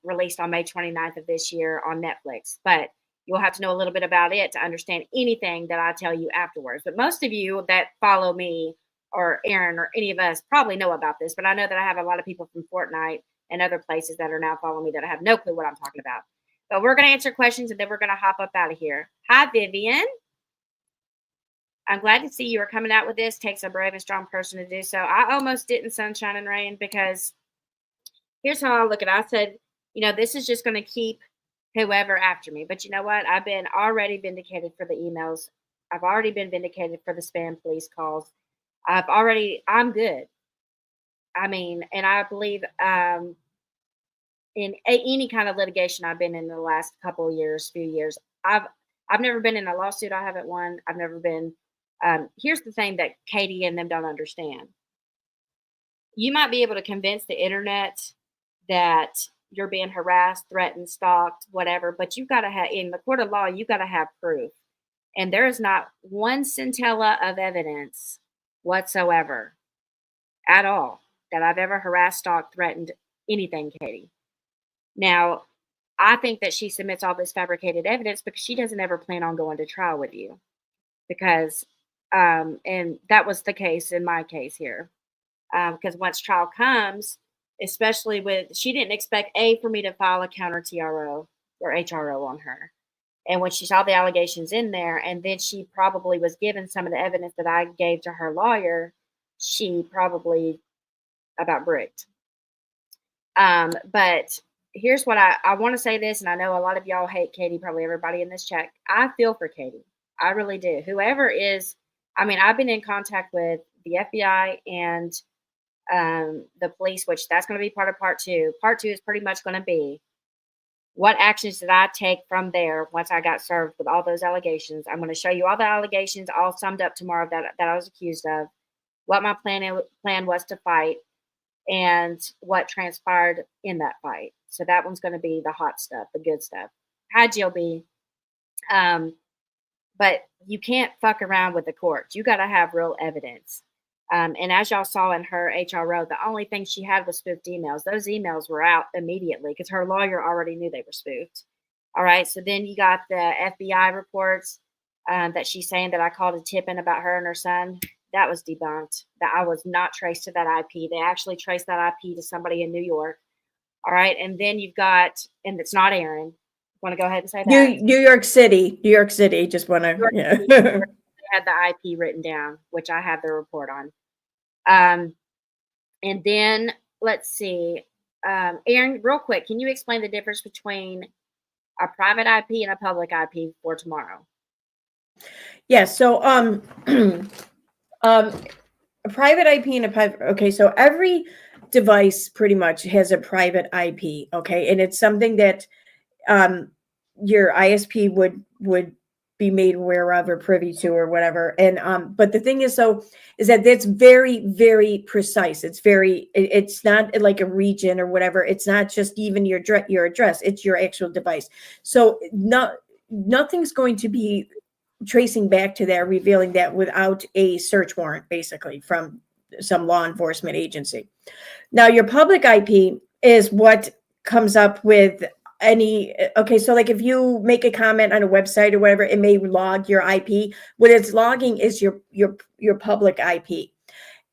released on May 29th of this year on Netflix. But you'll have to know a little bit about it to understand anything that I tell you afterwards. But most of you that follow me or Aaron or any of us probably know about this. But I know that I have a lot of people from Fortnite and other places that are now following me that I have no clue what I'm talking about. But we're going to answer questions and then we're going to hop up out of here. Hi, Vivian. I'm glad to see you are coming out with this. Takes a brave and strong person to do so. I almost didn't sunshine and rain because here's how I look at it. I said, this is just going to keep whoever after me. But you know what? I've been already vindicated for the emails. I've already been vindicated for the spam police calls. I'm good. I mean, and I believe in any kind of litigation I've been in the last few years, I've never been in a lawsuit. I haven't won. I've never been. Here's the thing that Katie and them don't understand. You might be able to convince the internet that you're being harassed, threatened, stalked, whatever, but you've got to have, in the court of law, you've got to have proof. And there is not one scintilla of evidence whatsoever at all that I've ever harassed, stalked, threatened, anything, Katie. Now, I think that she submits all this fabricated evidence because she doesn't ever plan on going to trial with you. Because, and that was the case in my case here. Because once trial comes, especially she didn't expect for me to file a counter-hro or HRO on her. And when she saw the allegations in there, and then she probably was given some of the evidence that I gave to her lawyer, she probably about bricked. But here's what I want to say this, and I know a lot of y'all hate Katie, probably everybody in this chat. I feel for Katie. I really do. Whoever is, I've been in contact with the FBI and the police, which that's going to be part of part 2. Part 2 is pretty much going to be what actions did I take from there once I got served with all those allegations. I'm going to show you all the allegations all summed up tomorrow that I was accused of, what my plan was to fight, and what transpired in that fight. So that one's going to be the hot stuff, the good stuff. Hi, Jill B. But you can't fuck around with the courts. You got to have real evidence. And as y'all saw in her HRO, the only thing she had was spoofed emails. Those emails were out immediately because her lawyer already knew they were spoofed. All right. So then you got the FBI reports that she's saying that I called a tip in about her and her son. That was debunked. That I was not traced to that IP. They actually traced that IP to somebody in New York. All right. And then you've got, and it's not Aaron. Want to go ahead and say that? New York City. Just want to, yeah. They had the IP written down, which I have the report on. And then let's see, Aaron, real quick, can you explain the difference between a private IP and a public IP for tomorrow? Yeah. So, a private IP and a private. Okay. So every device pretty much has a private IP. Okay. And it's something that, your ISP would be made aware of or privy to or whatever. And but the thing is that that's very, very precise. It's not like a region or whatever. It's not just even your address, it's your actual device. So nothing's going to be tracing back to that, revealing that without a search warrant, basically, from some law enforcement agency. Now, your public IP is what comes up with so like if you make a comment on a website or whatever, it may log your IP. What it's logging is your public IP.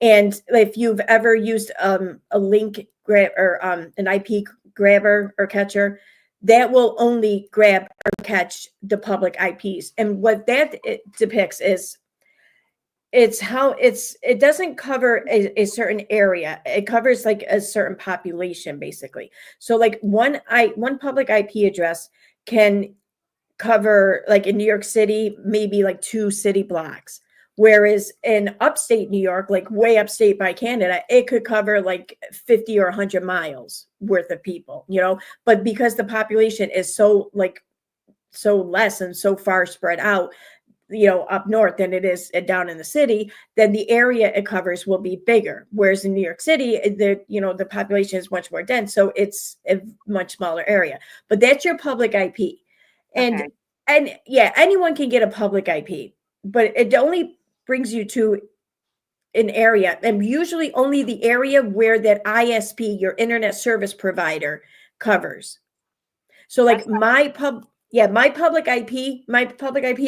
And if you've ever used a link grab or an IP grabber or catcher, that will only grab or catch the public IPs. And what that depicts is it doesn't cover a certain area. It covers like a certain population, basically. So like one public IP address can cover, like in New York City, maybe like 2 city blocks. Whereas in upstate New York, like way upstate by Canada, it could cover like 50 or 100 miles worth of people, but because the population is so less and so far spread out, up north than it is down in the city, then the area it covers will be bigger. Whereas in New York City, the population is much more dense, so it's a much smaller area. But that's your public IP, and yeah, anyone can get a public IP, but it only brings you to an area, and usually only the area where that ISP, your internet service provider, covers. So like my public IP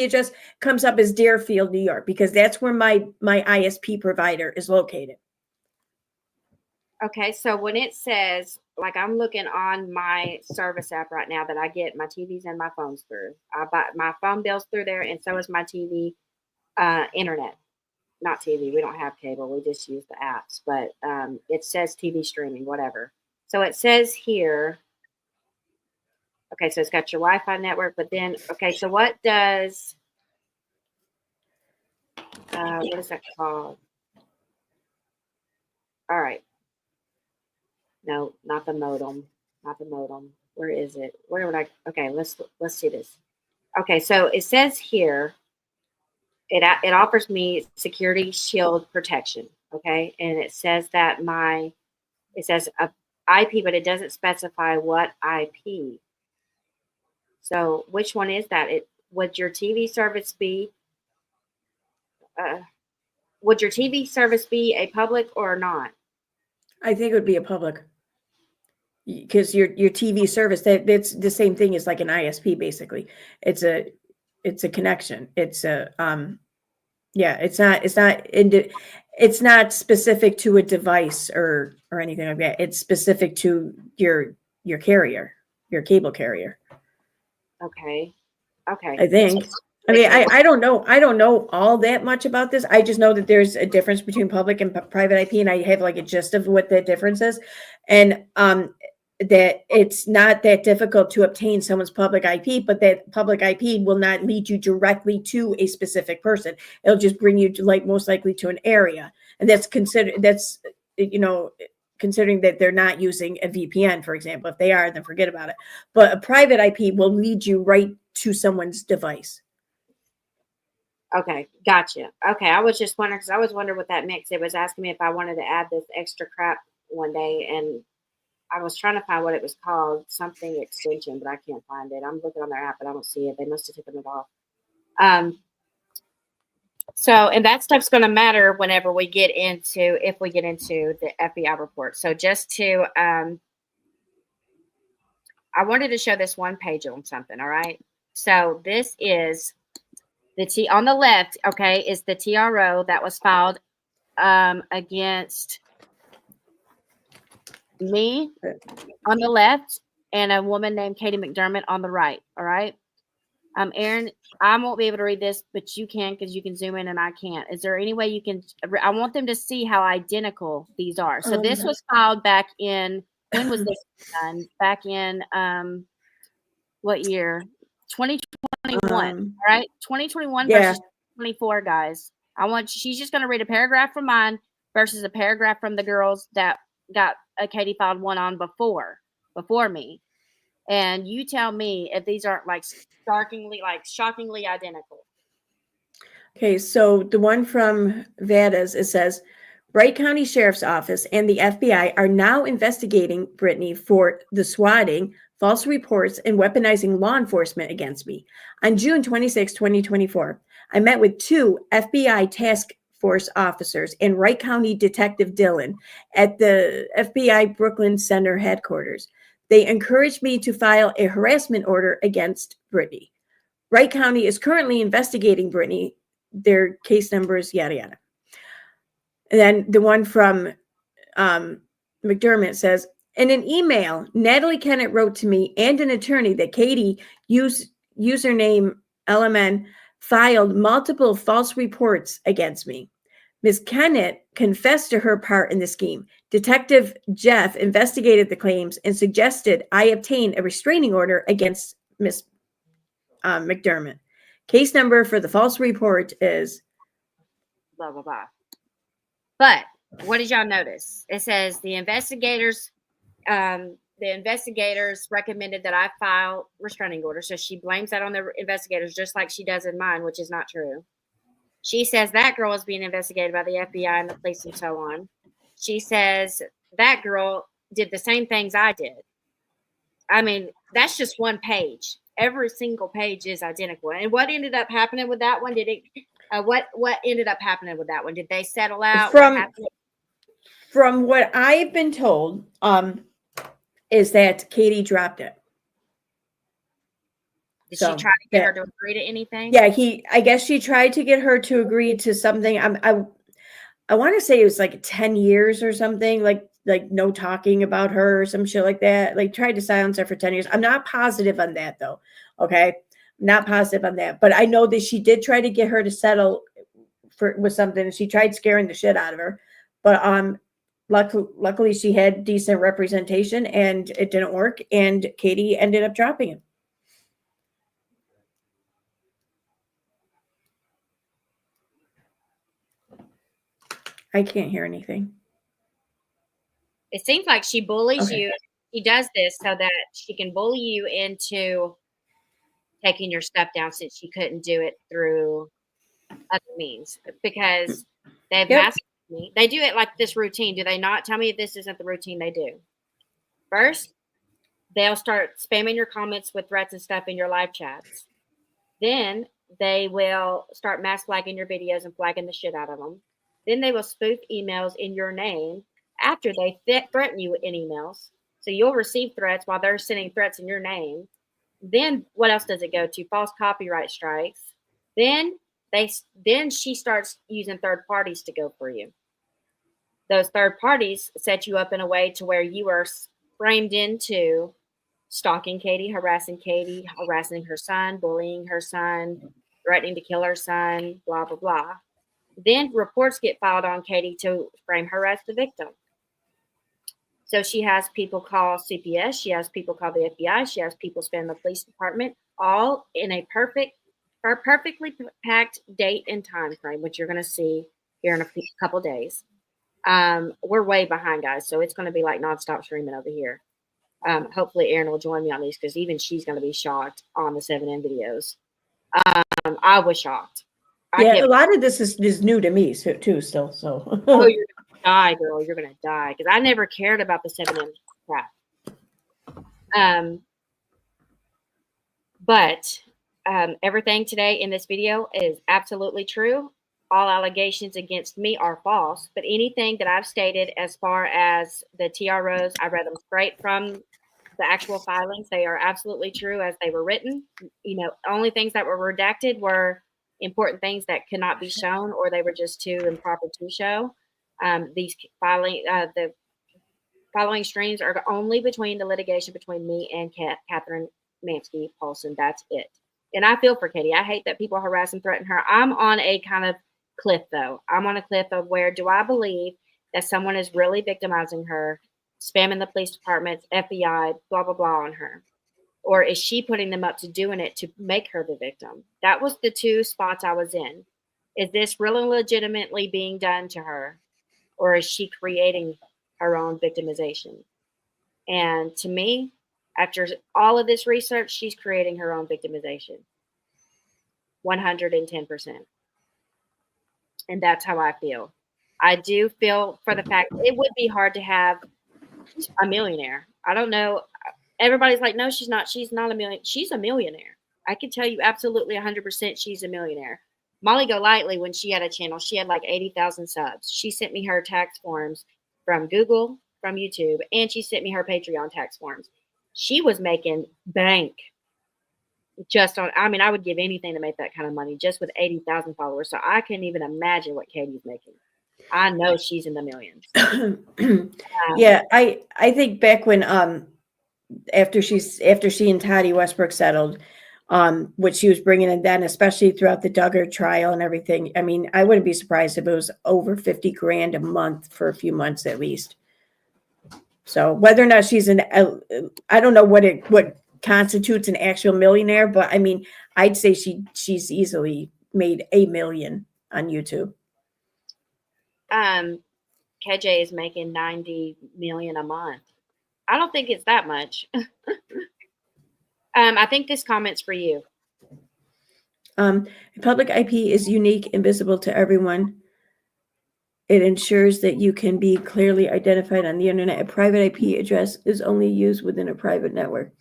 address comes up as Deerfield, New York, because that's where my ISP provider is located. Okay, so when it says, like I'm looking on my service app right now that I get my TVs and my phones through. I buy my phone bills through there, and so is my TV, internet. Not TV. We don't have cable. We just use the apps, but it says TV streaming, whatever. So it says here. Okay, so it's got your Wi-Fi network, but then, okay, so what does, what is that called? All right. No, not the modem. Not the modem. Where is it? Where would I? Okay, let's see this. Okay, so it says here, it offers me security shield protection. Okay, and it says that it says a IP, but it doesn't specify what IP. So which one is that? Would your TV service be? Would your TV service be a public or not? I think it would be a public, because your TV service, that's the same thing as like an ISP. Basically, it's a connection. It's a it's not specific to a device or anything like that. It's specific to your carrier, your cable carrier. Okay. I think. I mean, I don't know. I don't know all that much about this. I just know that there's a difference between public and private IP, and I have like a gist of what the difference is, and that it's not that difficult to obtain someone's public IP, but that public IP will not lead you directly to a specific person. It'll just bring you to, like, most likely to an area, and considering that they're not using a VPN, for example. If they are, then forget about it. But a private IP will lead you right to someone's device. Okay, gotcha. Okay, I was just wondering, because I was wondering what that meant. It was asking me if I wanted to add this extra crap one day, and I was trying to find what it was called, something extension, but I can't find it. I'm looking on their app, but I don't see it. They must have taken it off. So, and that stuff's going to matter whenever we get into, if we get into the FBI report. So just to, I wanted to show this one page on something. All right. So this is the on the left. Okay. Is the TRO that was filed against me on the left and a woman named Katie McDermott on the right. All right. Aaron, I won't be able to read this, but you can, because you can zoom in and I can't. Is there any way you can? I want them to see how identical these are. So this was filed back in, when was this done? Back in what year? 2021, right? 2021 versus 24, guys. She's just going to read a paragraph from mine versus a paragraph from the girls that got Katie filed one on before me. And you tell me if these aren't shockingly identical. Okay, so the one from Vada's, it says, Wright County Sheriff's Office and the FBI are now investigating Brittany for the swatting, false reports, and weaponizing law enforcement against me. On June 26, 2024, I met with 2 FBI task force officers and Wright County Detective Dillon at the FBI Brooklyn Center headquarters. They encouraged me to file a harassment order against Brittany. Wright County is currently investigating Brittany. Their case numbers, yada, yada. And then the one from McDermott says, in an email, Natalie Kennett wrote to me and an attorney that Katie, username LMN, filed multiple false reports against me. Ms. Kennett confessed to her part in the scheme. Detective Jeff investigated the claims and suggested I obtain a restraining order against Ms. McDermott. Case number for the false report is blah, blah, blah. But what did y'all notice? It says the investigators recommended that I file restraining order. So she blames that on the investigators, just like she does in mine, which is not true. She says that girl is being investigated by the FBI and the police and so on. She says that girl did the same things I did. I mean, that's just one page. Every single page is identical. And what ended up happening with that one? What ended up happening with that one? Did they settle out? From what I've been told, is that Katie dropped it. Did she try to get her to agree to anything? Yeah, I guess she tried to get her to agree to something. I want to say it was like 10 years or something, like no talking about her or some shit like that. Like tried to silence her for 10 years. I'm not positive on that though. Okay. Not positive on that, but I know that she did try to get her to settle with something. She tried scaring the shit out of her, but luckily she had decent representation and it didn't work. And Katie ended up dropping it. I can't hear anything. It seems like she bullies you. She does this so that she can bully you into taking your stuff down, since she couldn't do it through other means, because they've masked me. They do it like this routine. Do they not? Tell me if this isn't the routine they do. First, they'll start spamming your comments with threats and stuff in your live chats. Then they will start mass flagging your videos and flagging the shit out of them. Then they will spoof emails in your name after they threaten you in emails. So you'll receive threats while they're sending threats in your name. Then what else does it go to? False copyright strikes. Then she starts using third parties to go for you. Those third parties set you up in a way to where you are framed into stalking Katie, harassing her son, bullying her son, threatening to kill her son, blah, blah, blah. Then reports get filed on Katie to frame her as the victim. So she has people call CPS, she has people call the FBI, she has people spam the police department, all in a perfectly packed date and time frame, which you're going to see here in a couple days. We're way behind, guys, so it's going to be like nonstop streaming over here. Hopefully Erin will join me on these, because even she's going to be shocked on the 7M videos. I was shocked. A lot of this is new to me too still. So oh, you're gonna die, girl. You're gonna die, because I never cared about the 7M crap. But everything today in this video is absolutely true. all allegations against me are false, but anything that I've stated as far as the TROs, I read them straight from the actual filings. They are absolutely true as they were written. Only things that were redacted were important things that could not be shown, or they were just too improper to show. The following streams are only between the litigation between me and Catherine Mansky Paulson. That's it. And I feel for Katie. I hate that people harass and threaten her. I'm on a kind of cliff, though. I'm on a cliff of where do I believe that someone is really victimizing her, spamming the police departments, FBI, blah, blah, blah on her? Or is she putting them up to doing it to make her the victim? That was the two spots I was in. Is this really legitimately being done to her? Or is she creating her own victimization? And to me, after all of this research, she's creating her own victimization. 110%. And that's how I feel. I do feel for the fact it would be hard to have a millionaire. I don't know. Everybody's like, no, she's not. She's not a million. She's a millionaire. I can tell you absolutely 100% she's a millionaire. Molly Golightly, when she had a channel, she had like 80,000 subs. She sent me her tax forms from Google, from YouTube, and she sent me her Patreon tax forms. She was making bank just on, I mean, I would give anything to make that kind of money just with 80,000 followers. So I can't even imagine what Katie's making. I know she's in the millions. Yeah, I think back when after she and Toddy Westbrook settled, what she was bringing in then, especially throughout the Duggar trial and everything. I mean, I wouldn't be surprised if it was over 50 grand a month for a few months at least. So whether or not she's I don't know what constitutes an actual millionaire, but I mean, I'd say she's easily made $1 million on YouTube. KJ is making 90 million a month. I don't think it's that much. I think this comment's for you. Public IP is unique and visible to everyone. It ensures that you can be clearly identified on the internet. A private IP address is only used within a private network.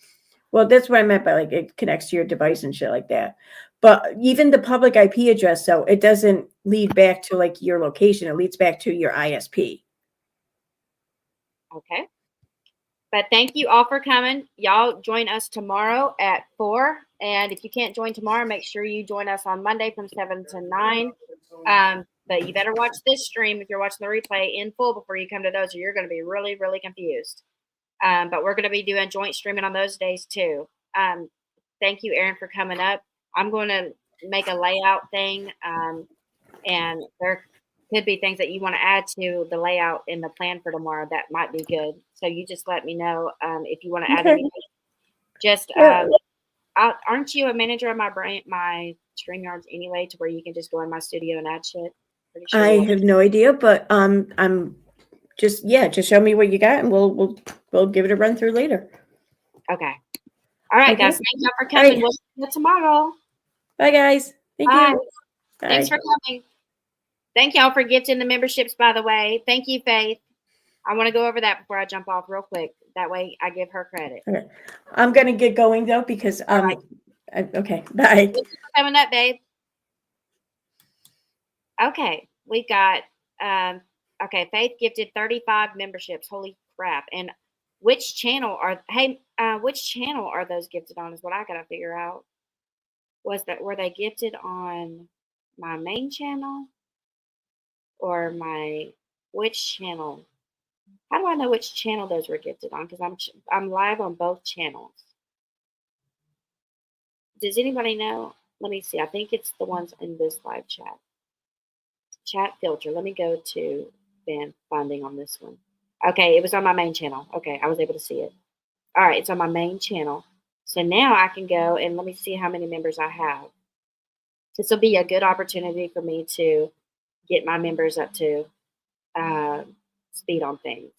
Well, that's what I meant by like it connects to your device and shit like that. But even the public IP address, though, it doesn't lead back to like your location. It leads back to your ISP. Okay. But thank you all for coming. Y'all join us tomorrow at 4. And if you can't join tomorrow, make sure you join us on Monday from 7 to 9. But you better watch this stream if you're watching the replay in full before you come to those, or you're going to be really, really confused. But we're going to be doing joint streaming on those days too. Thank you, Aaron, for coming up. I'm going to make a layout thing. And there could be things that you want to add to the layout in the plan for tomorrow that might be good. So you just let me know if you want to add anything. Just aren't you a manager of my StreamYards anyway, to where you can just go in my studio and add shit? Sure I have no idea, but I'm just show me what you got, and we'll give it a run through later. Okay. All right, guys. Thank you for coming. Right. We'll see you tomorrow. Bye, guys. Thank you. Bye. Thanks for coming. Thank y'all for gifting the memberships, by the way. Thank you, Faith. I want to go over that before I jump off real quick. That way I give her credit. Okay. I'm going to get going, though, because right. Okay, bye. Coming up, babe. Okay, we've got okay, Faith gifted 35 memberships. Holy crap. And which channel are those gifted on is what I got to figure out. Were they gifted on my main channel or which channel? How do I know which channel those were gifted on? Because I'm live on both channels. Does anybody know? Let me see. I think it's the ones in this live chat. Chat filter. Let me go to fan funding on this one. Okay, it was on my main channel. Okay, I was able to see it. All right, it's on my main channel. So now I can go and let me see how many members I have. This will be a good opportunity for me to get my members up to speed on things.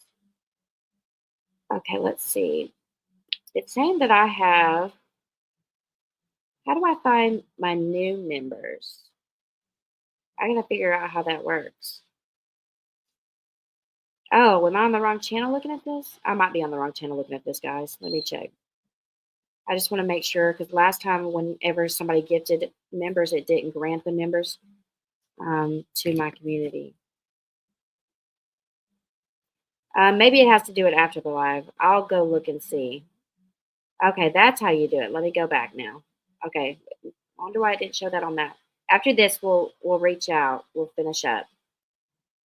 Okay, let's see. It's saying that I have, how do I find my new members? I gotta figure out how that works. Oh, am I on the wrong channel looking at this? I might be on the wrong channel looking at this, guys. Let me check. I just want to make sure, because last time whenever somebody gifted members, it didn't grant the members. to my community. Maybe it has to do it after the live. I'll go look and see. Okay, that's how you do it. Let me go back now. Okay, I wonder why I didn't show that on that. After this, we'll reach out. We'll finish up.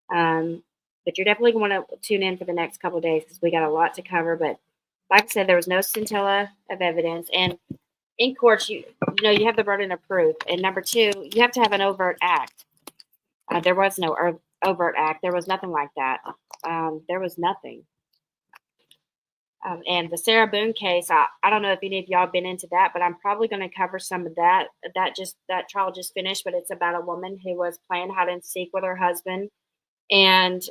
But you're definitely going to want to tune in for the next couple of days because we got a lot to cover. But like I said, there was no scintilla of evidence, and in court, you have the burden of proof. And number two, you have to have an overt act. There was no overt act. There was nothing like that. There was nothing. And the Sarah Boone case, I don't know if any of y'all been into that, but I'm probably going to cover some of that. That trial just finished, but it's about a woman who was playing hide and seek with her husband, and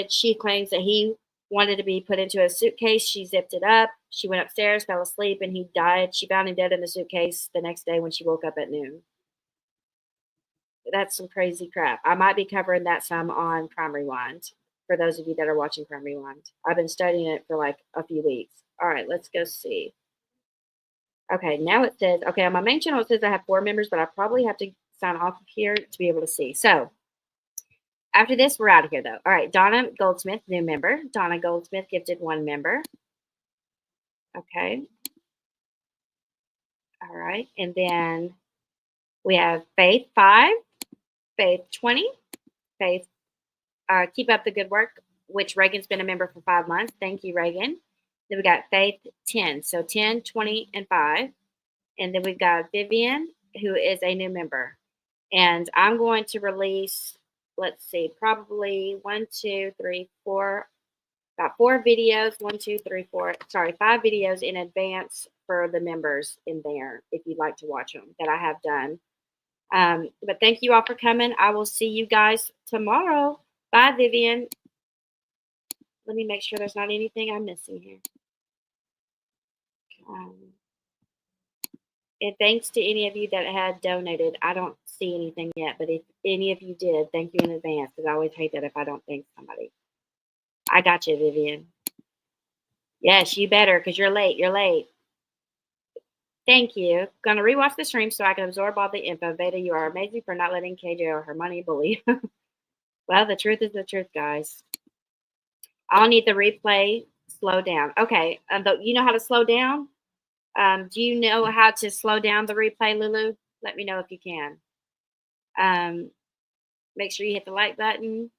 she claims that he wanted to be put into a suitcase. She zipped it up. She went upstairs, fell asleep, and he died. She found him dead in the suitcase the next day when she woke up at noon. That's some crazy crap. I might be covering that some on Crime Rewind. For those of you that are watching Crime Rewind. I've been studying it for like a few weeks. All right, let's go see. Okay, now it says, okay, on my main channel, it says I have 4 members, but I probably have to sign off of here to be able to see. So after this, we're out of here, though. All right, Donna Goldsmith, new member. Donna Goldsmith gifted 1 member. Okay. All right, and then we have Faith 5, Faith 20, Faith keep up the good work, which Reagan's been a member for 5 months. Thank you, Reagan. Then we got Faith 10. So 10, 20, and 5. And then we've got Vivian, who is a new member. And I'm going to release, let's see, probably 5 videos in advance for the members in there, if you'd like to watch them, that I have done. But thank you all for coming. I will see you guys tomorrow. Bye, Vivian. Let me make sure there's not anything I'm missing here. And thanks to any of you that had donated. I don't see anything yet, but if any of you did, thank you in advance, because I always hate that if I don't thank somebody. I got you, Vivian. Yes, you better, because you're late. You're late. Thank you. Going to rewatch the stream so I can absorb all the info. Vada, you are amazing for not letting KJ or her money bully. Well, the truth is the truth, guys. I'll need the replay. Slow down. Okay. You know how to slow down? Do you know how to slow down the replay, Lulu? Let me know if you can. Make sure you hit the like button.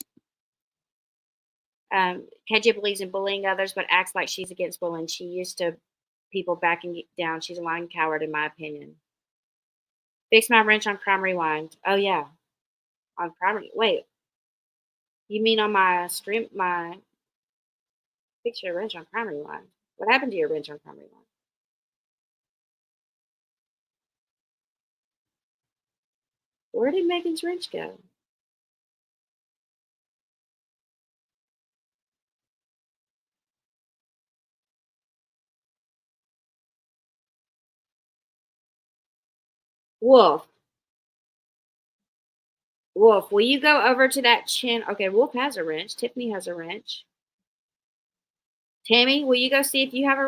KJ believes in bullying others, but acts like she's against bullying. She used to people backing down. She's a lying coward, in my opinion. Fix my wrench on Crime Rewind. Oh, yeah. On Crime Wait. You mean on my stream? Fix your wrench on Crime Rewind. What happened to your wrench on Crime Rewind? Where did Megan's wrench go? Wolf, will you go over to that chin? Okay, Wolf has a wrench. Tiffany has a wrench. Tammy, will you go see if you have a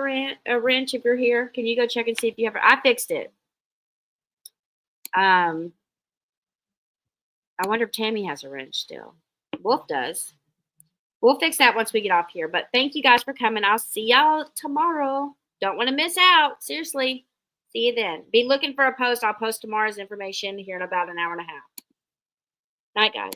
wrench if you're here? Can you go check and see if you have it? I fixed it. I wonder if Tammy has a wrench still. Wolf does. We'll fix that once we get off here. But thank you guys for coming. I'll see y'all tomorrow. Don't want to miss out. Seriously. See you then. Be looking for a post. I'll post tomorrow's information here in about an hour and a half. Night, guys.